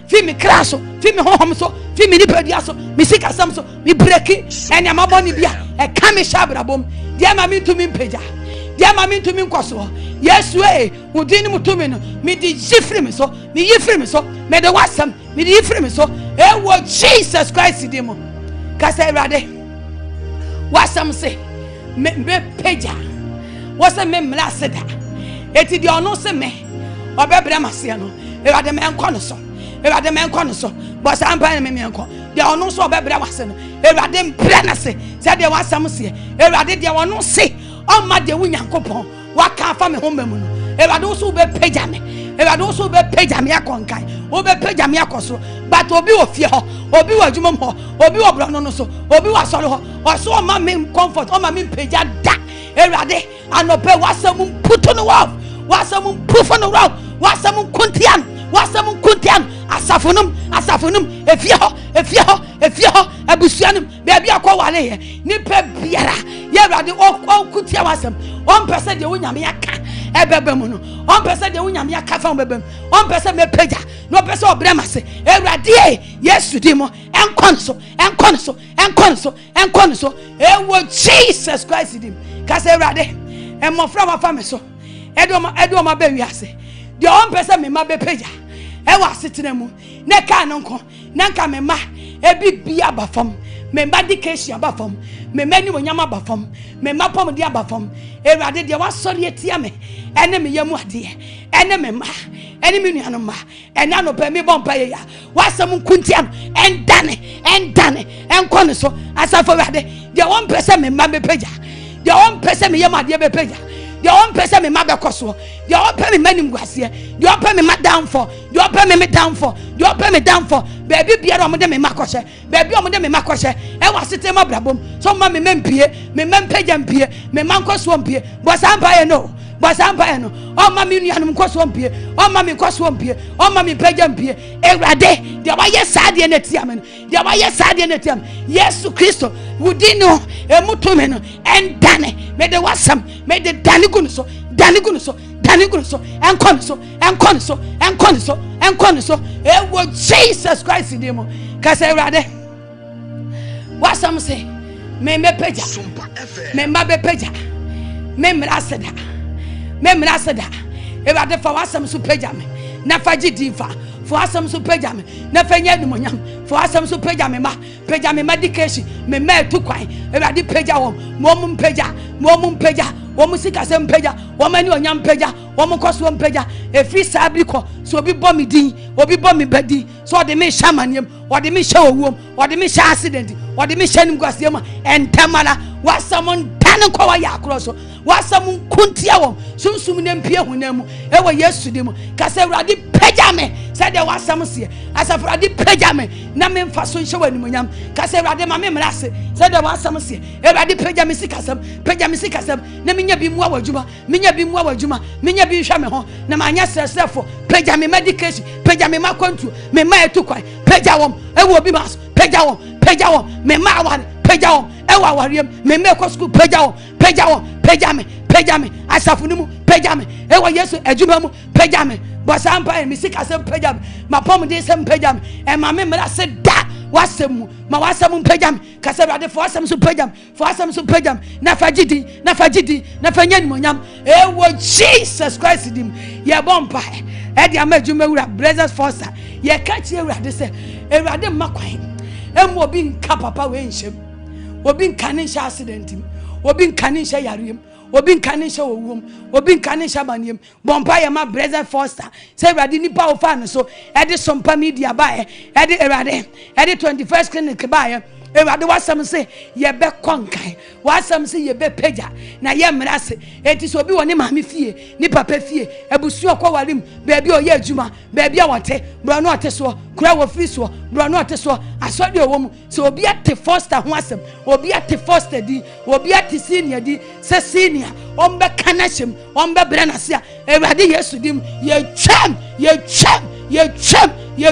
fi me kraso fi me honhom so fi me nipadia so me sikasam so me break ene amaboni bia e kam nhya brabom dia ma me tumi mpagya dia ma me tumi nkoso Yesu udini mutumi no me di yifri me so me de wasam me di yifri me so wo Jesus Christ di mo kasa Ewurade wasam se me pagya wasa me mlase da eti di ono se me obebra mase no Ewurade me enko no so but ampa me enko di ono so obebra wase no Ewurade mpre na se de wasam se Ewurade di ono se o ma de wunyankopon waka fa me homba mu no Ewurade wo so be pagya me akonkai wo be pagya me akoso but obi wo fie ho obi wo adwuma ho obi wo bro no so obi wo asore ho o so ma me comfort o ma me pagya da Ewurade anope wasam puto no wa wasam pufo no wa wasam kuntian asafunum efie ho abusuanum baabi akwale ye nipa biara ye Ewurade o kutia wasam on pese de wonyame aka ebebe mu no on pese de wonyame aka fa bebem on pese me pagya no pese obrema se Ewurade Yesu di mo enkon so ewo Jesus Christ di ka se Ewurade emofra wa fa me so edo ma ba wiase de on pese me ma be pagya ewa setena mu ne ka no nko na nka me ma ebi bia bafam me ma dikation bafam me mani wonyama bafam me ma pom dia bafam Ewurade de wasori etia me ene me yamu ade ene me ma ene me nuanu ma ene no pe me bompa ye ya wasam kuntiam endane enkone so asafo Ewurade de won pese me ma be pagya de won pese me yamu ade be pagya de won pese me ma be koso de won pe me manim guase de won pe me ma downfall de won pe me downfall baby biara omo de me makose baby omo de me makose e wasete ma brabom so ma me mempie me mempagya mpie me mankoso mpie bosampa ye no o ma me nuanum nkoso mpie o ma me nkoso mpie o ma me pagya mpie Ewurade de wa ye saade na tia me Yesu Kristo wudino emutome no endane me de wasam me de danigunu so enkon so ewo Jesus Christ di mo ka se Ewurade wasam se me pagya me ma be pagya me mraseda Ewurade fa wasam so pagya me na fa gidifa for asam so pagya me na fa nya numonyam for asam so pagya me medication me tu kwan Ewurade pagya wo mo mum pagya wo musikasem pagya wo mani onyam pagya wo mkoso pagya efri sabiko so obi bom din obi bom badi so de me shamanem wo de me hya owom wo de me hya accident wo de me hya nimguasem entamala wasamon tane kwa wa yakro so wasamun kuntia wo sunsum ne mpie hunamu ewo Yesu dim ka se Ewurade pagya me se de wasam se asafo Ewurade pagya me na me mfa so nhye wanimonyam ka se Ewurade ma me mrase se de wasam se Ewurade pagya me sikasam na menya bi mu awadwuma menya bi hwa me ho na manya sresefo pagya me medication pagya me makwantu me ma etukwan pagya wo ewo bi mas pagya wo me ma aware pagya wo ewa awarem me make school pagya wo pagya me asafu nimu pagya me ewa Yesu adwuma mu pagya me bosampa me sikasem pagya me mapom de sem pagya me e ma me mra se da wasem ma wasem mpagam kasa Awurade for wasem so pagam na fagidi na fanyani monyam ewo Jesus Christ dim ye bompa e dia madwuma wura brothers force ye ka chi Awurade se Awurade makwan em obi nka papa we nhyem obi nka ne nhyɛ accident im obi nka ne nhyɛ yarem obi nka ne nhyɛ owom obi nka ne nhyɛ banem bompa ye ma brothers force se Awurade nipa wo fa no so e de Sompa media ba e de Awurade e de 21st clinic ba e Awurade wasam se ye be konkan wasam se ye be pagya na ye mrase enti so obi woni maame fie ni papa fie abusu okwawarim baabi o ye adwuma baabi a wote bro no ote so kura wo free so bro no ote so asodi owom so obi ate foster ho asem obi ate foster di obi ate senior di se senior ombe kanashem ombe brenase a Awurade Yesu dim ye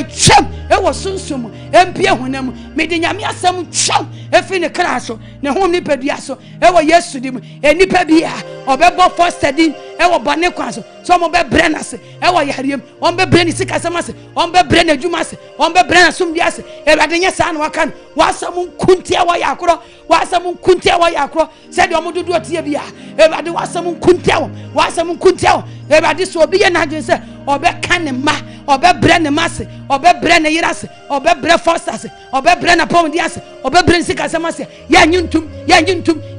twam e wo sunsum empie honam mede nyame asem twam efi ne kra so ne ho ni padua so e wo Yesu dim enipa bia obebo foster din e wo bane kwa so mo be brenase e wo yariem on be breni sikasemase on be breni adwumase on be breni sumdiase Awurade nya sa na waka no wasam nkuntia wo yakoro se de omododo tie bia Awurade wasam nkuntia wo Awurade so obi ye na dwen se obe kan ne ma obe breni mase obe breni yirase obe bre fostase obe breni pomdiase obe breni sikasemase ya nyuntum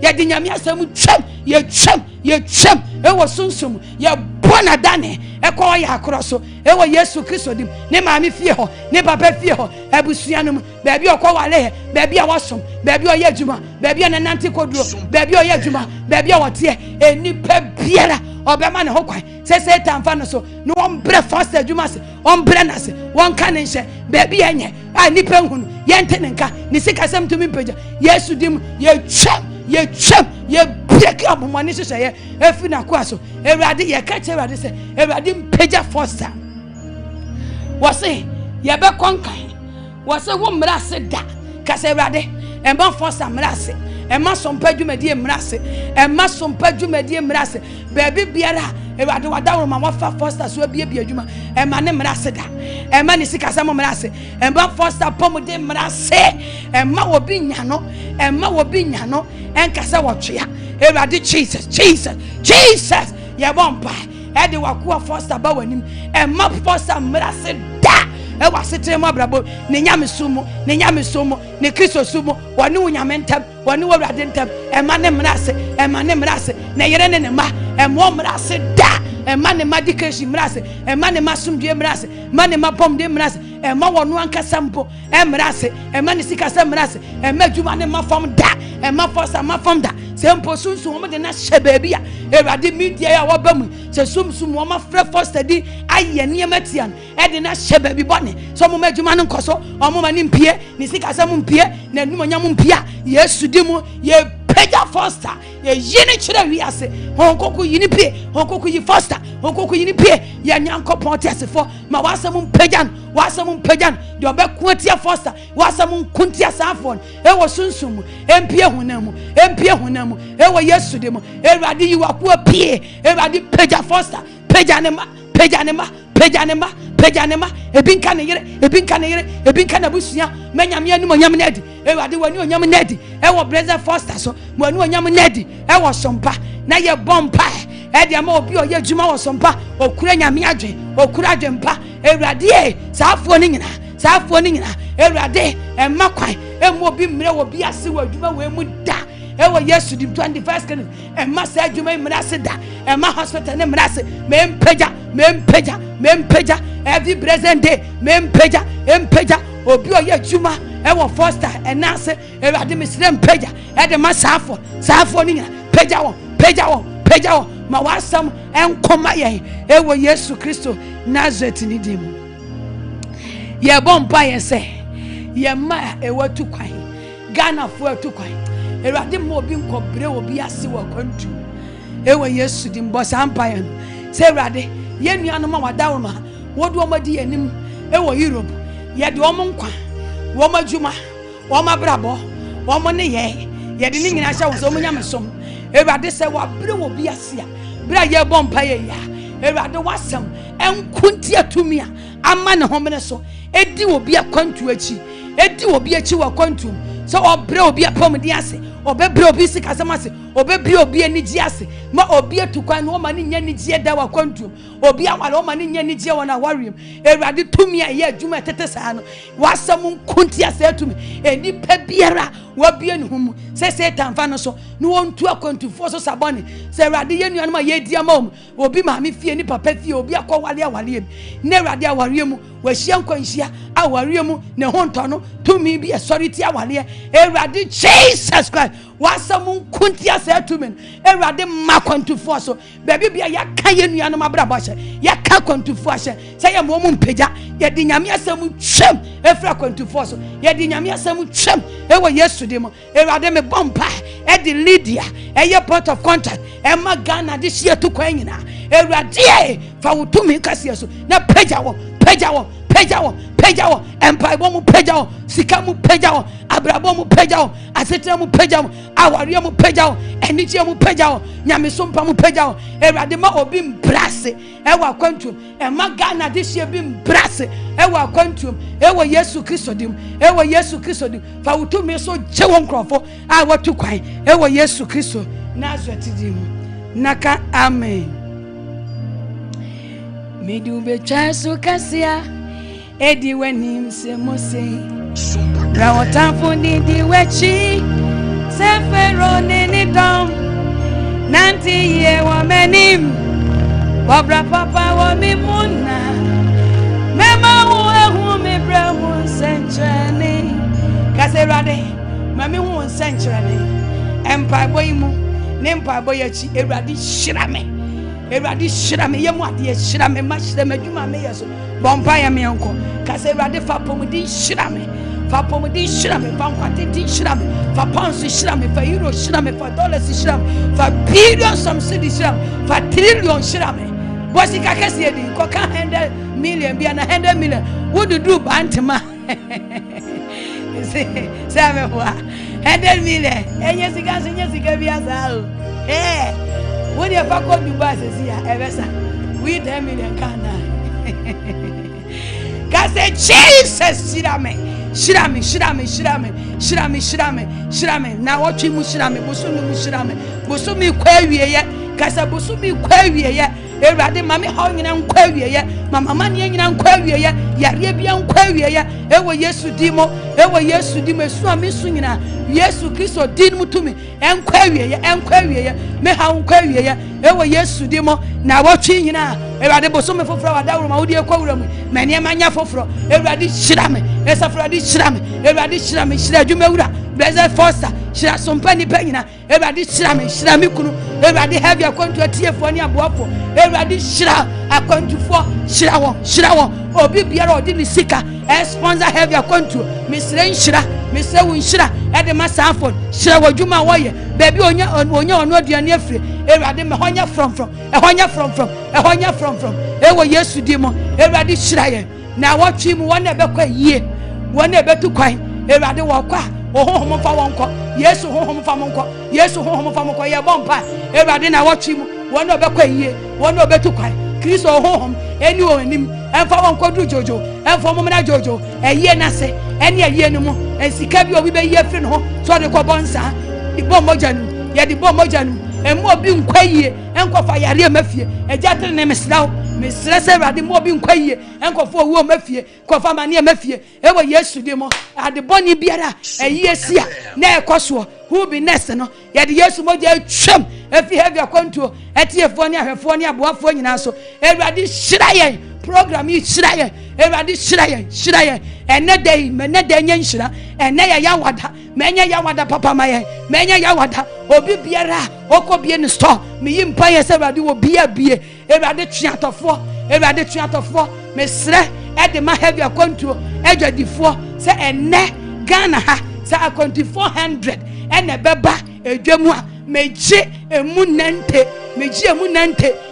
ye de nyame asem twam ye twam e wo sunsum ye bona dane e kwa ya akroso e wo Yesu Kristo dim ne maame fie ho ne papa fie ho abusuanum baabi okwa wale baabi a wasom baabi o ye adwuma baabi na nante koduro baabi o ye adwuma baabi a wote enipa biara obema ne ho kwan se Satan fa no so no won bre first adwuma se on bre na se won ka ne hye baabi enye a nipa hunu ye nte ne nka ne sikasem tumi mpagya Yesu dim ye twam ye break up money so say efi na kwa so Awurade ye ka che Awurade se Awurade mpagya foster wose ye be konkan wose wo mrase da ka se Awurade emba foster mrase ema Sompa dwumadie mrase ema Sompa dwumadie mrase baabi biara Awurade wadawo ma wafa foster so bia adwuma ema ne mrase da ema ne sikasem mrase emba foster pomode mrase ema obi nya no enkasa wotwea Awurade Jesus ye bompa e de wakoa foster ba wanim ema foster mrase da e wasetre mo abrabo ne nyame sumo ne Kristo sumo woni unyame ntam woni Awurade ntam ema ne mrase na yere ne ma emo mrase da ema ne medication mrase ema ne masumdue mrase ema ne mapomde mrase ema wonu ankasa mpo mrase ema ne sikasa mrase ema djuma ne mafom da ema fosa mafom da se mpo sunsun wo de na hye baabi a Awurade media ya wobamu se sumsum wo mafre foster di aye ne matian e de na hye baabi bone so mo madjuma ne nkoso o mo mani mpie ne sikasa mo mpie na numonyam mpia Yesu di mu ye pagya foster ye yini kire wiase honkoku yini pie honkoku yi foster honkoku yini pie ya nyankopon tiasefo ma wasem mpagyan de obeku atia foster wasem nkuntia safon e wo sunsum empie hunamu e wo Yesu de mu Awurade yi waku pie Awurade pagya foster pagya ne ma ebinka ne yere ebinka na busuya menyame anu onyam nedi Awurade wani onyam nedi e wo brother foster so wani onyam nedi e wo Sompa na ye bompa e de ma obi o ye djuma wo Sompa okura nyame adwen okura adwenpa Awurade saafo ni nyina Awurade e makwan e mo obi mre wo bi ase wo adwuma we mu da e wo Yesu di 21st can e ma sa adwuma mrase da e ma hospital ne mrase me mpagya every present day me mpagya obi o ye adwuma e wo foster e na se Awurade mesire mpagya e de ma saafo ni nyina pagya wo ma wasam enkoma ye e wo Yesu Kristo Nazareth ni dim ye bompa ye se ye ma e watu kwan Ghana fo atu kwan Awurade mo obi nkobre obi ase wo Akwantuo e wo Yesu dim bo sampa ye se Awurade ye nuano ma wadawo ma wodu omadi anim e wo Europe ye de omo nkwa wo madwuma wo mabrabo wo mo ne ye de ni nyina hya wo so mo nyamesom Awurade se wo abre wo bi ase a bra ye bompa ye ya Awurade wasam enkunti atumi a ama ne homene so edi obi akwantu achi edi obi achi wa kwantu so obre obi apom di ase obebre obi sikasem ase obebre obi anigi ase ma obi atukwan no ma ne nya nigi da wa kwantu obi awale o ma ne nya nigi wona wariem ewurade tumi aye adwuma tete saa no wasam nkunti ase atumi eni pa biara wa bie ne humu se Satan fa no so no wontu akwantufo so sabone se ewurade ye nuanu ma ye di ama obi ma me fie ni papa fie obi akowale awale ne ewurade aware mu wa hia nkwanhia aware mu ne honto no tumi bi authority awale ewurade Jesus Christ wasam nkunti ase atumi ewurade makwantufo so baby bia ya kan ye nuanu ma brabo hye ya ka kwantufo hye se ye mo mu mpagya ye di nyame asam twam efra kwantufo so ye di nyame asam twam ewo Yesu de mo ewurade me bompa e di Lydia eye point of contact e ma Ghana de hye to kwan nyina ewurade fa wutumi kase so na pagya wo empire mu pagya wo sika mu pagya wo abrabo mu pagya wo asetra mu pagya wo aware mu pagya wo eniche mu pagya wo nyame sompa mu pagya wo ewurade ma obi mbrase ewa Akwantuo e ma Ghana de hye bi mbrase ewa Akwantuo ewo Yesu Kristo dim fa wutumi so je won krofo a watu kwan ewo Yesu Kristo Nazareth dim naka amen medube chaso kasia edi wenim se mose rawotanfo ni di wechi se fero ni dom nanti ye wa menim babra papa wa mi muna mema hu ehu mi bremu sentrani kaserade mami hu sentrani empa boyimu ne mpa boyachi ewurade hyirame yemu ade hyirame ma hyirame adwuma me yeso bompa ya me enko kase ewurade fa pomudi hyirame fa nkwate di hyirame fa pounds hyirame fa euro hyirame fa dollars hyirame fa billions some cities hyirame fa trillion hyirame bosi kakase edi ko ka 100 million bia na 100 million would do bantema say me wa 100 million enye sika bia za o when you back on Dubai says here we 10 million kana God said Jesus shirame na watch mu shirame bosumi kwawie ye kasa bosumi kwawie ye ewurade mame ha nyina nkwawie ye mama ne nyina nkwawie ye yare bia nkwawie ye ewo Yesu dimo esu amesu nyina Yesu Kristo din mutumi enkwawie ye me ha nkwawie ye ewo Yesu dimo na watwe nyina ewurade bosumi foforo wadawro ma wodi ekwawura mu mane manya foforo ewurade shirame esafrade shirame ewurade shirame shiradwuma wura Blessed Foster shira sompa ni panyina ewurade shirame kunu ewurade have Akwantuo tiefo ni aboafo ewurade shira Akwantufo shira won obi biara odi ni sika sponsor have Akwantuo misre wo nshira e de masafo shira wadwuma woye baby onya ono aduane afire ewurade me honya from ewo Yesu dimo ewurade shira ye na watwi mu wona ebekwa yie wona ebetu kwan ewurade wokwa ohom fa wonko Yesu ohom fa monko ye bompa ewurade na watwi mu wona obekwa yie wona obetu kwan Kristo ohom eni onim emfa wonko du jojo emfa momna jojo eye na se eni eye no mu ensika bi obi be ye firi no so de ko bonsa di bom mojanu emu obi nkwa yie enkofa yare mafie ejatere ne mesra se ewurade mo obi nkwa yie enkofo owo mafie kofa mane mafie ewo Yesu dimo ade boni biara eye sia na ekoso who be next no ye de Yesu moja twam efi have Akwantuo etiefo ne ahwefo ne aboafo nyina so ewurade hyira ye program yi hyira ye ewurade hyira ye ene dey nya nhyira ene ya wada menya ya wada papa maye menya ya wada obi biara okobie ne store me yimpa ye se ewurade wo bie ewurade tuatofo mesre e de ma have Akwantuo edwadifo se ene Ghana ha se Akwantuo 400 ene beba edwamu a meje emu nante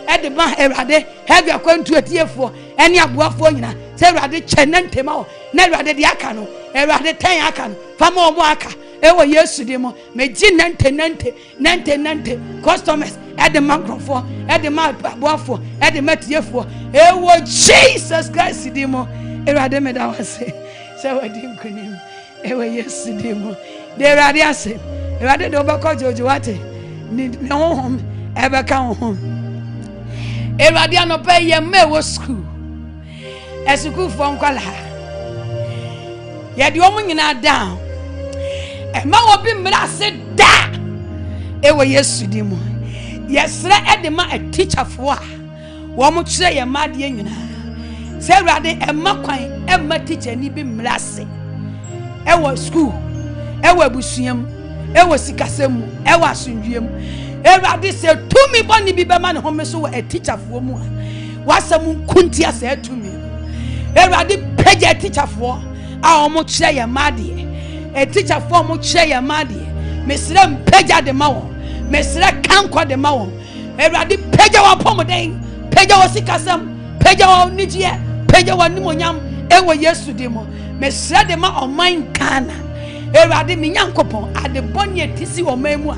e de ma ewurade have Akwantuo tiefo ene aboafo nyina se ewurade chenante ma wo na ewurade de aka no ewurade ten aka no fama omo aka ewo Yesu dimo meje nante customers e de ma nkrofo e de ma aboafo e de ma tiefo ewo Jesus Christ dimo Erade me da wase. Se wadi nkunim. Ewe Yesu demo. De erade ase. Erade de obako jojo wate. Ni honhom ebe ka honhom. Erade anope ye mewo school. Esukuu fo nkwala. Ye de omo nyina down. E ma obi mra se da. Ewe Yesu demo. Yesre edema a teacher for wo mo kire ye made nyina. Se erade e ma kwan e ma teacher ni bi mra se. Ewo school, ewo abusuam, ewo sikasem, ewo asundwem. Erade se tumi boni bi be ma ne home so a teacher for mu a. Wasam kunti ase atumi. Erade page teacher for a omo kire ye made. A teacher for mo kire ye made. Mesre mpage de ma wo. Mesre kanko de ma wo. Erade page wa pomoden, page wa sikasem, page wa nijie, page wa nimonyam ewo Yesu demo. Mesre de ma oman kana. Erade mi nyankopon ade boni etisi o mamu a.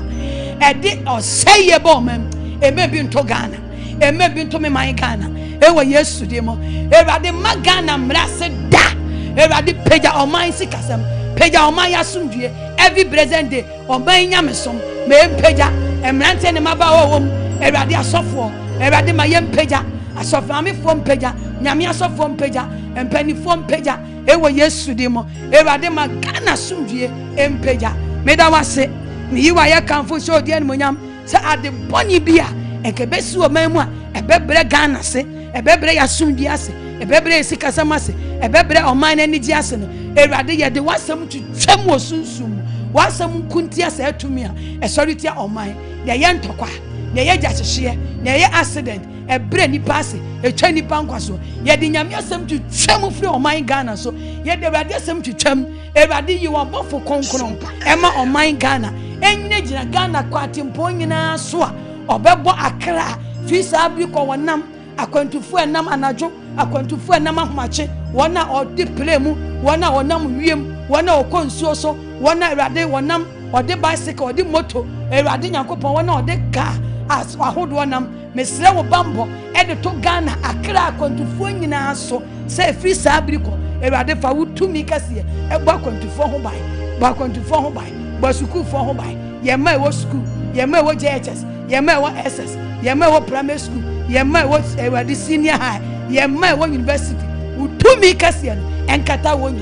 Ede o seye bo mam. Eme bi nto Ghana. Eme bi nto me man Ghana. Ewo Yesu demo. Erade ma Ghana mrase da. Erade page oman sikasem. Page oman yasumdue. Every present day oman nyamesom. Me page emrante ne maba wom. Erade asofo. Erade ma yem page. Asofo ami fom page. Nyame asofo page. Empani fom page. Ewo Yesu demo. Erade ma Ghana sumdue empeja. Meda wase. Mi yiwa ya kanfo so de animonyam. Se ade boni bia ekebesi o mamu a ebebre Ghana se, ebebre ya sumdue ase, ebebre sikasama se, ebebre oman ani gi ase no. Erade ye de wasam twetwam osunsum. Wasam kunti ase atumi a esori oman. De ye ntokwa, de ye gyahye, de ye accident, ebre nipa ase, etwa nipa nkwaso. Ye de nyame asem twetwam firi oman Ghana so. Ye de erade asem twetwam. Erade yi wo bofo konkron ema oman Ghana. Enye gina Ghana kwati mpo nyina so a obebo Accra fi sabri ko wonam akwantufu enam anajo, akwantufu enam ahomache, wona odi plemu, wona wonam wiem, wona okonsuo so, wona erade wonam odi bicycle, odi moto, erade nyankopon wona odi car as ahodo wonam. Mesre wo bambo e de to Ghana Accra akwantufu nyina so se fi sabri ko erade fa wutumi kase e gba akwantufu ho bai, gba akwantufu ho bai. School for home by ye may was school, ye may was JHS, ye may was SS, ye may was primary school, ye may was a senior high, ye may was university. Who to me Cassian and Kata one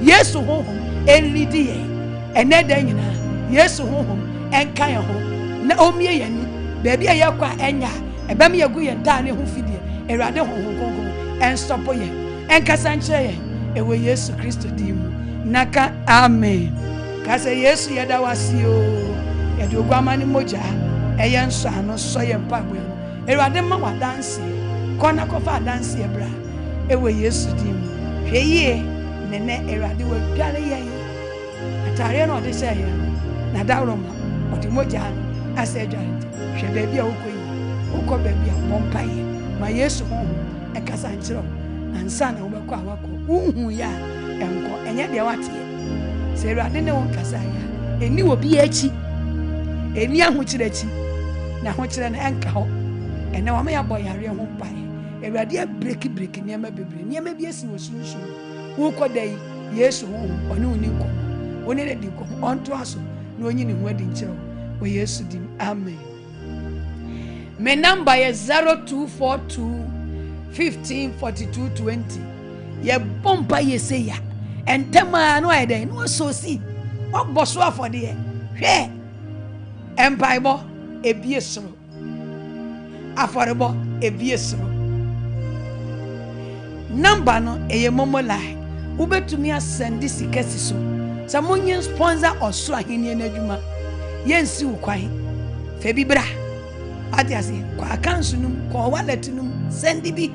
yes to home, and Lydia, and Nedana, yes to home, and Kaya home. Naomi and baby a yakwa and ya, a bammy a good and tiny who feed you, a rather home, and stop ye, and Cassanche, a way yes to Christo Dimu. Naka, amen. Kase Yesu yada wasio yade ogwamani moja eyenso ano so ye mpagwe no erade ma wa dance kona kofa dance e bra ewe Yesu dim hweye nene erade wa dware ye atare no de se ye na dawro ma odi moja no ase dware hwe baabi a wokoyi wokọ baabi a pompaye ma Yesu ho e kasa nchiro ansa na wobekọ awako uhu ya enko enye de wate se erade ne won kasa ya eni obi achi eni ahochirechi na ahochire na enka ho ene wa me ya boyare ho pae erade break niam bebre niam bi esi wo sunsun wo kodai Yesu ho one oni nko one ne di ko onto aso na onyi ne ho adi nkyerɛ wo Yesu dim amen. Me number is 0242 15 42 20 ye bomba ye say ya entema no eden no so si what boso afode ye hwe empaibo ebiesro aforebo ebiesro number no eye momolai ubetumi asende sikasi so samonye sponsor oso ahenie na adwuma yensi ukwan fe bibra atiase kwa kansu num kwa wallet num sendi bi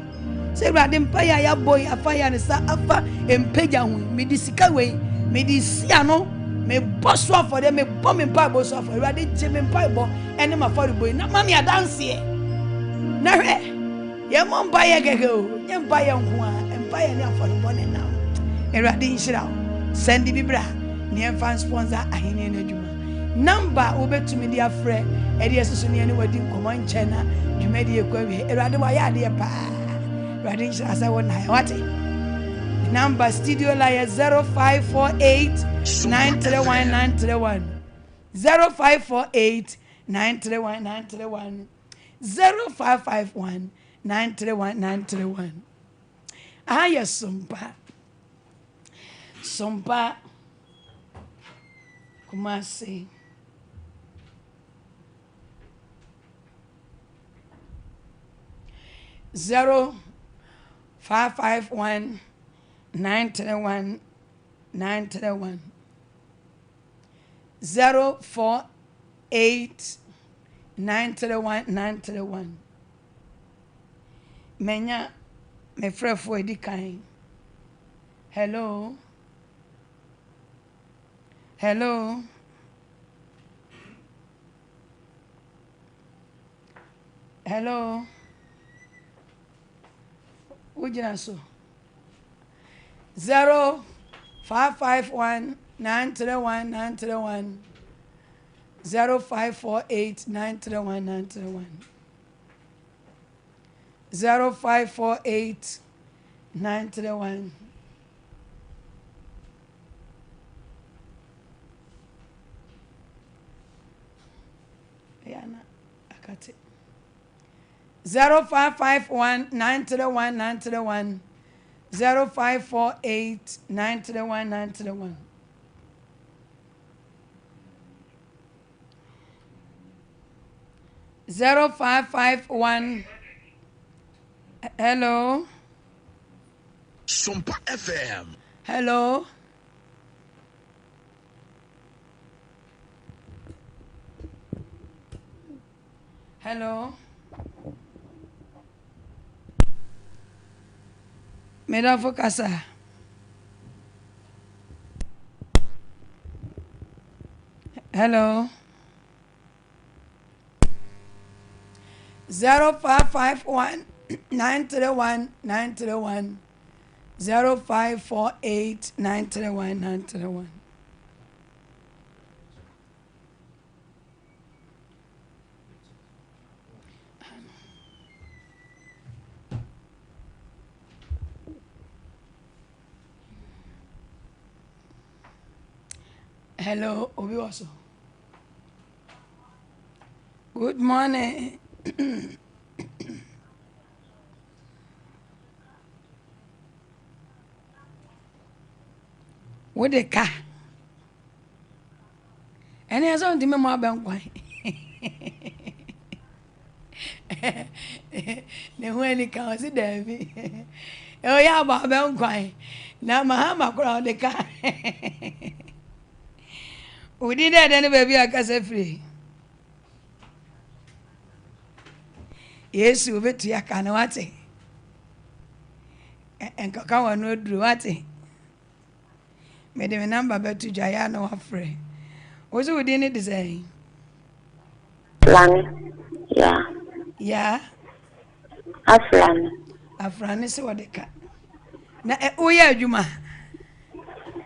se brade mpaya ya boy afaya ne sa afa empeja hu medisika we medisia no me boso afode me bom mpa boso afode brade je me mpa bo ene ma fori boy na mami adanse e na hwe ye mo mpa ye gege o ye mpa ye nko a mpa ye ne afode bo ne na erade nshira sendi bi bra ne fan sponsor ahene na adwuma number obetumi dia frɛ edi esusu ne ne wadi nkomo nkyena dwumadi ekwawe erade wa ya de pa erade nhyira sa wona ya wate Number studio line 0548 931 931. 0548 931 931. 0551 931 931. Aya Sompa. Sompa Kumasi. Zero 551 931 931. 048 931 931. Menya me frefo edi kan. Hello. Hello. Hello. Ujina so. 0551 931 931. 0548 931 931. 0548 931. Yana akate. 0551 931 931. 0548 931 931. Zero 551. Hello. Sompa FM. Hello. Hello. Madam Fokasa. Hello. 0551 931 931. 0548 931 931. Hello, Obi also. Good morning. What the car? And there's only me more bank wine. The when it comes to Debbie. Oh, yeah, about bank wine. Now, my hammer crowd the car. We did that, any baby, I can say free. Yes, you bet you can watch it. And Kakawa no do what it. Made him a number bet to Jayano afraid. Also, we didn't say. Afrani, yeah. Yeah. Afrani. Afrani is what they cut. Now, oh, yeah, Juma.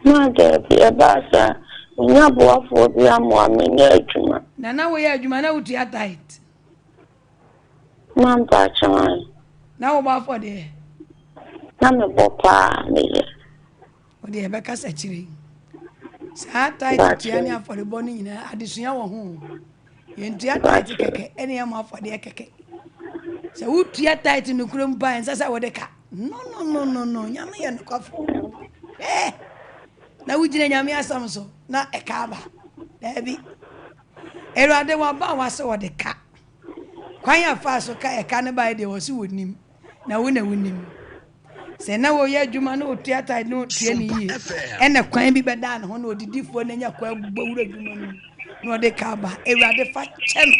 No, there be a basa. We have work for the Amwami. Now, we are Juma now to your tight. Mam Pachamai. Now, about for the Name Bopa, me. or the Becca's actually. Sad tight to Tiania for the bonnie in a addition home. You into your tight any amount for the keke. So, who tear tight in the crum pines as I would a cat? No, Yammy and coffee. Eh, now we didn't Yammy Samso, not a caba. Debbie. Era de waba was so the cat. Quite fast, so a cannibal they was with him. Now we know him. Say now, yeah, Jumano, theatre, I know Tierney, and a quine be bedan, who know the different and your quail bowl, no de caba, a rather fat channel.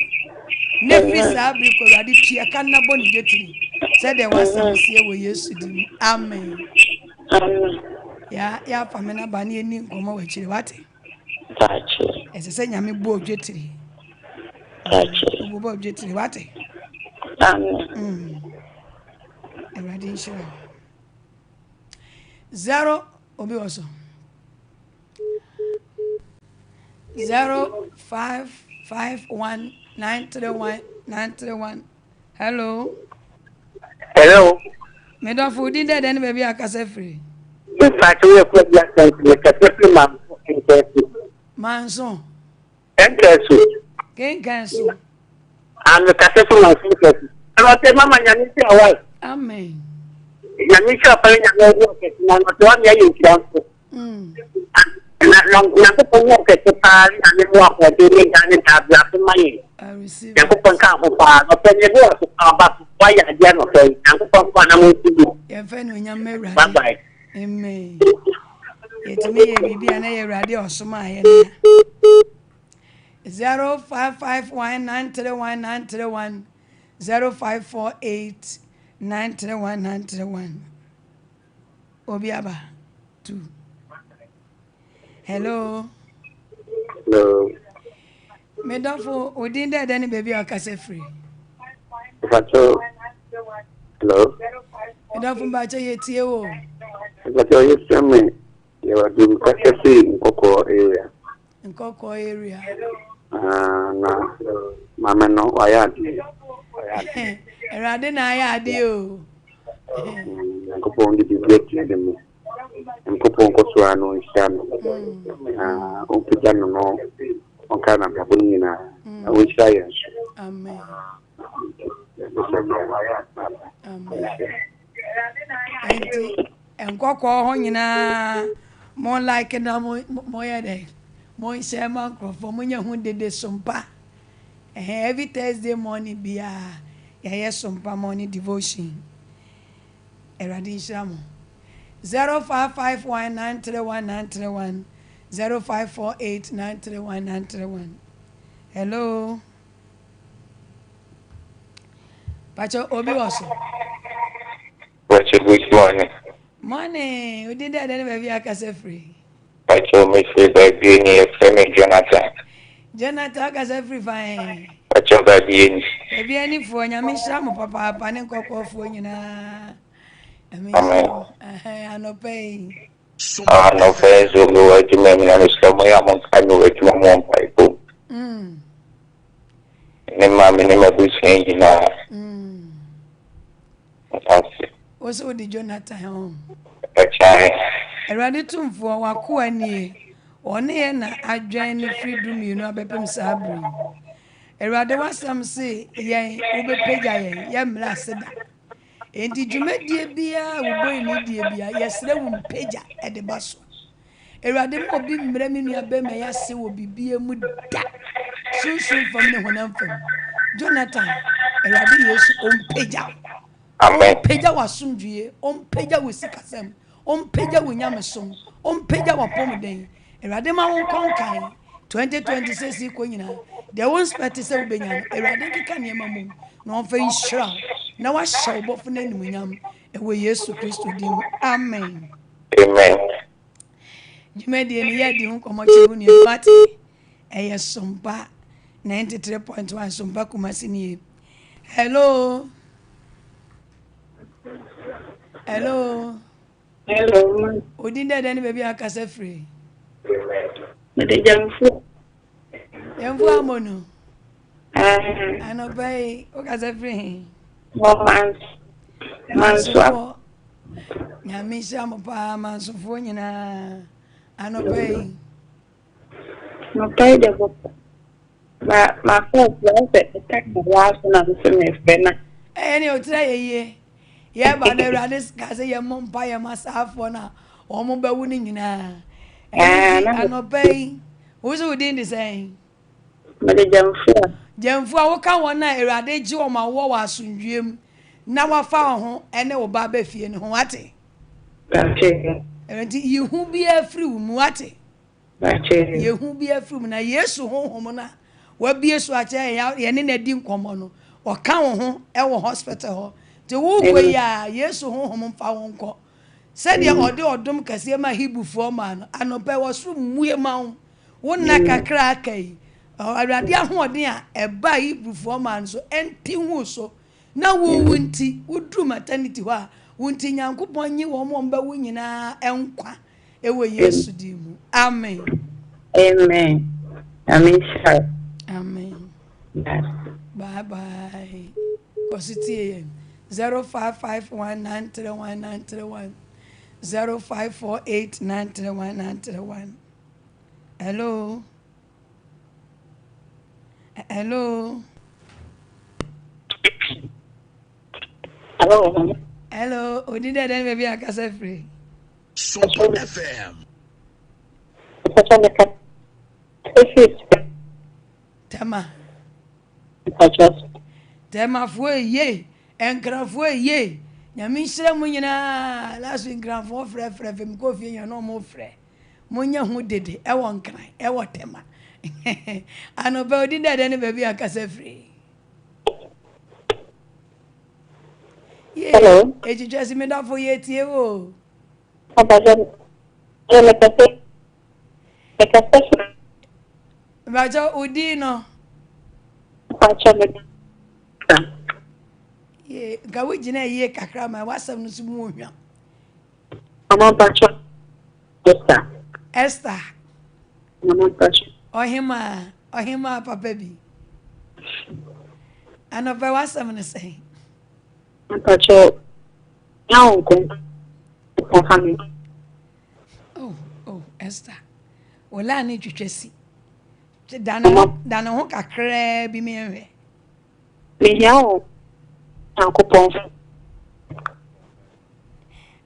Nephews are because I did tea, canna bonny getting. Said there was some here we used to do. Amen. Yeah, Pamela Banny and Ningoma, which is what? As I say, Yammy Bo Jetty. Bo Jetty, what? A radiation. 0 Obi also. 0551 931 931. Hello. Hello. Madam Food in there, then baby, I can say free. fact, we are quite black and we can put mom in Cassie. Manso. And Cassie. Ken Canso. And the Castle of Cassie. And I said, Mamma, you need to away. Amen. You need to pay your work at one year in Castle. And that long, you have to walk at the party and then walk where they need and have the money. I receive. You put on car for part of the work about why you are not saying, and put on a move to do. Your friend when you're married. Bye bye. Amen. It's me, baby, and I radio or some 0551931931 0548931931 Obiaba 2. Hello. Hello. Medafo odin there then baby akase free. Hello. Medafo bacha yetie o. But you tell me you are doing Cassie in Coco area. In Coco area. Na Mama no Wayadi. Erade na ya ade o. Coco only be breaking them. And Coco Cosuano is Sham. Opijano no on Kana Cabunina. I wish I am. Amen. And Coco Honina more like na more day. More Sherman for Munya who did the Sompa. Every Thursday morning be a Sompa morning devotion. Eradi Shamo 0551931931 0548931931. Hello. Pacho Obi also. Good morning. Morning. We did that then baby akase free. Pacho me say baby ni Femi Jonathan. Jonathan akase free fine. Pacho baby ni. Baby ani fo nyame shamo papa ne nkokọ fo nyina. Amen. Anope. No fe zo lo ati me na no skamo ya mon kanu ati mo mon paipo. Ne ma me ne mabusi nyina. Asi. Oso di Jonathan. Pacho. Erade tumfo wako ani. One ye na adwan ni freedom you know abepem sabri. Erade wasam se yen obepeja yen yemla seda. Enti dwumadie bia wo ni die bia yesre wo mpeja ede baso. Erade mo bi mra me nua be me yase wo bibie mu da. Sunsun fam ne honam fam. Jonathan, erade Yesu ompeja. Amen. Ompeja wasumdwie, ompeja wosikasem, ompeja wonyamesom, ompeja wapomden. Erade ma won konkan 2026 iko nyina. They won't expect to say ubenya. Erade kika niema mum. Na onfa inshira. Na wa shaw bofo na nimunyam. Ewe Yesu Kristo dim. Amen. Amen. Jumedi ni yedi hu komo chebu ni pati. Eye Sompa 93.1 Sompa Kumasi ni. Hello. Hello. Hello. Odinde deni baby akase free. Mede jamfu. Yemfu amono. Anobai okase free. Manso. Nyamisha mopa manso fo nyina. Anobai. No pay the book. My first was attack the last one of the friend. Any otra ye. Ye ba na Erade ka se ye mompa ye masafo na o mo ba wuni nyina. Anobai. Wo so within the saying. Mede jamfu. Jamfu a wo ka won na Erade ji o ma wo wa asundwem na wa fa ho ene wo ba ba fie ne ho ate. Enti yehu bi afri wo mu ate. Yehu bi afri mu na Yesu honhom na wa bi Yesu ache ye ne na di nkomo no o ka wo ho e wo hospital ho te wo gwe ya Yesu honhom mfa wo nko se de ode odom kase ma hibufuo ma no anope wo so muye ma wo na kakra akai Erade ahoden a eba hibufuo ma no so enti hu so na wo wunti wudru maternity ho a wunti nyankopon nyi wo mo mba wo nyina enkwa ewe Yesu di mu. Amen. Amen. Amen. Amen. Bye bye. Positive 0551931931 0548931931. Hello. Hello. Hello. Hello. Odida then baby akasa free. Sompa FM. Tema. Tema fo ye. Enkrafo ye. Nyame hyira mu nyina last week grandfo frɛ fem ko fie nya no mo frɛ. Monya hu dede e won kran e wo tema. Ano be odida then baby akasa free. Hello. Eji just me da for ye tie o. Bajo udi no. Ye ga we gina ye kakra ma wasam no su mu ohwa. Esther. Ohima papa bi. Ano be wasam no say. Oh, Esther. Wala ni twetwesi. Dana ho kakra bi me hwe.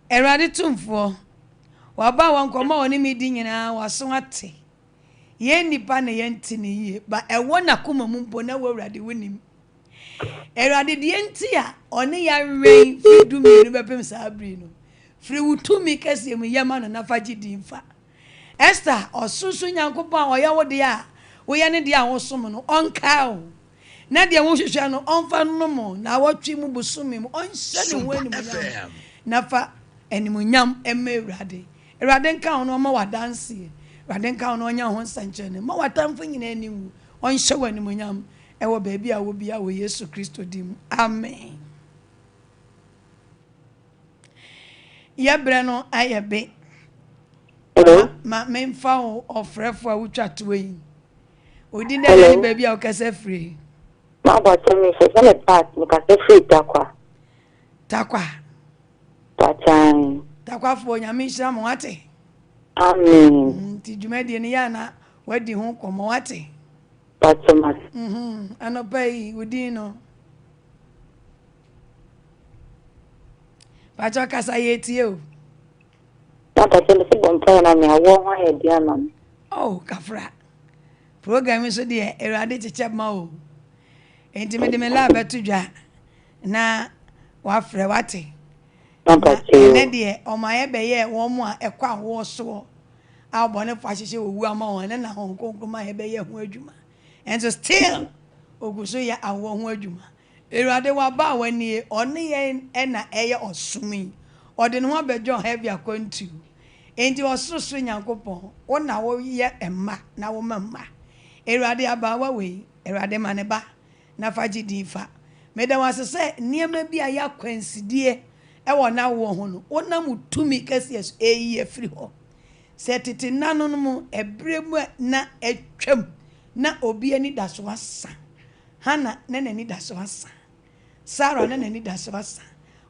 Erade tumfo. Waba wankoma oni mi di nyina waso ate. Ye nipa na ye ntini ye ba ewo na koma mu mpo na wawrade wonim. Erade de enti a oni ya wen fidu mi no bepem sabri no. Firi wutumi kase mu yama no nafa gidi mfa. Esther osusu nyankopon oya wo de a wo ye ne de a wo som no onka o. Na de wo hwehwe no onfa no mo na wotwe mu busumi mu onhye ne ho anim nafa animunyam ema Ewurade. Ewurade nka ho no ma wadanse. Ewurade nka ho no onya ho nsankyene. Ma watamfo nyina anim. Onhye wanimunyam ewo baabi a wo bia wo Yesu Kristo dim. Amen. Yebre no ayebe. Ma memfa o ofrefo a wutwato yi. Odi na ni baabi a wo kasa free. Ma ba temi so na part mo kasa free takwa. Takwa fo nyame hira mo wate. Amen. Ti dwumadi ni ya na wadi ho komo wate. Patoma. Anopai udi no. Pacho kasa yetie o. Papa temi se bonta na me awo ho he dia na. Oh, kafra. Program so de Erade cheche ma o. Enti me de me la betu dwa na wa frɛ wate. Ne de o ma ye be ye wo mu a ekwa wo so a bone fa hyehye owu ama won ne na hon konkroma ye be ye ho adwuma. And so still oguso ya awo ho adwuma. Erade wa ba wani one ye na eye osumi. Ode ne ho abedwo heavy Akwantuo. Enti osoro nyankopon wo na wo ye emma na wo mamma. Erade aba wa we erade maneba na faji difa. Meda wasese niema bi aya kwansidie e wona wo ho no wona mutumi kase eyi afiri ho. Setiti nanon mu ebremu na etwam na obi ani daso asa. Hana na nani daso asa. Sarah na nani daso asa.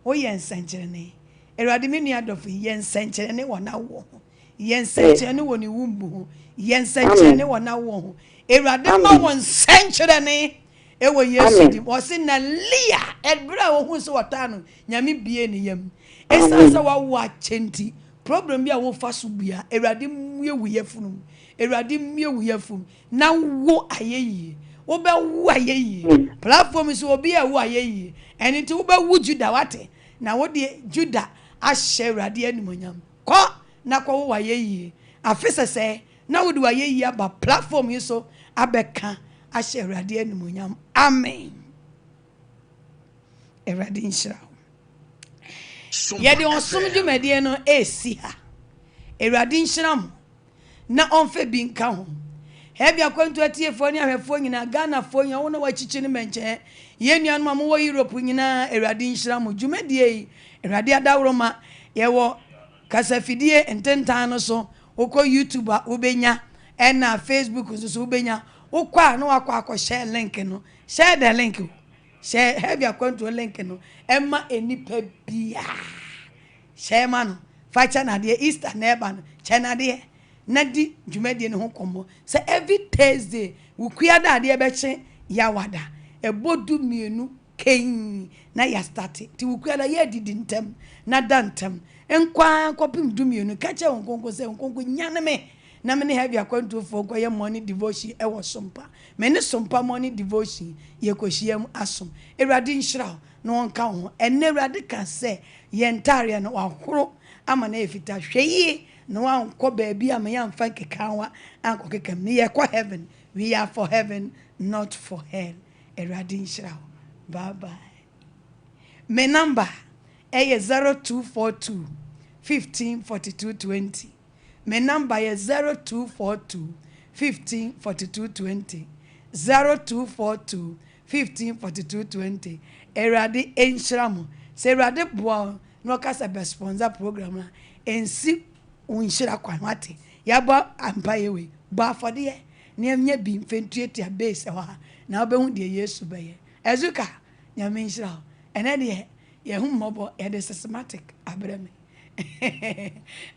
Wo yensankyerene. Erade me nua dofo yensankyerene wona wo ho. Yensankyerene woni wumbu ho. Yensankyerene wona wo ho. Erade ma won sankyerene ewo Yesu di o se na lia ebra wo hu so watano nyame bie ne yam esansa wa wa chenti problem bi a wo fa so bia Erade mue wuyefunu Erade mue wuyefum na wo ayeyi wo be wo ayeyi platform so obi a wo ayeyi eni ti wo be wo Juda wate na wo de Juda ahye Erade animonyam ko na ko wo ayeyi afese se na wo de ayeyi aba platform yi so abeka ashe Erade animonyam. Amen. Erade nshira. Yede onsom dwumade no esi ha. Erade nshira mo na onfe bi nka ho. Hebi Akwantuo atiefo ni ahwefo nyina Ghana fo nya wo na wachichi ne menche. Ye nuanu am wo Europe nyina Erade nshira mo dwumade yi. Erade adawroma ye wo kasafidie ententan no so wokọ YouTube a ubenya ena Facebook so ubenya ukwa no akwa share link no share the link share have your Akwantuo link no emma enipa bia share ma no fa chana de Easter na eba no chana de na di dwumadi ne ho komo say every Thursday ukua da de be che yawada ebodu mienu ken na ya start ti ukua da ye didi ntem na dantem enkwa kopim du mienu ka che onkonko se onkonko nyane me na me ne have Akwantuo for kwa morning devotion e wo Sompa me ne Sompa morning devotion ye kohyiam asom ewrade nhyira no wonka ho enne ewrade ka se ye ntare no wahoro ama na efita hweye no wankɔ baabi ama yamfa kekanwa ankɔ kekam ne ye kwa heaven we are for heaven not for hell ewrade nhyira bye bye me number e 0242 15 42 20 my number is 0242 15 42 20 0242 15 42 20 Erade enshiramu se erade boa no kasa be sponsor program na ensi unshira kwanwate yaba ampayewe ba afode ne anya bi mfentuetia base wa na obehu de Yesu beye ezuka nyame nshira ene de ye hu mobo ye de systematic abrame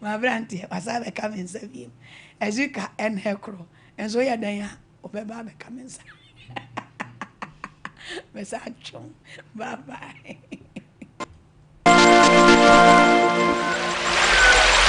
my brandy was I coming saving as you can and her crow and so ya dan obeba be coming bye bye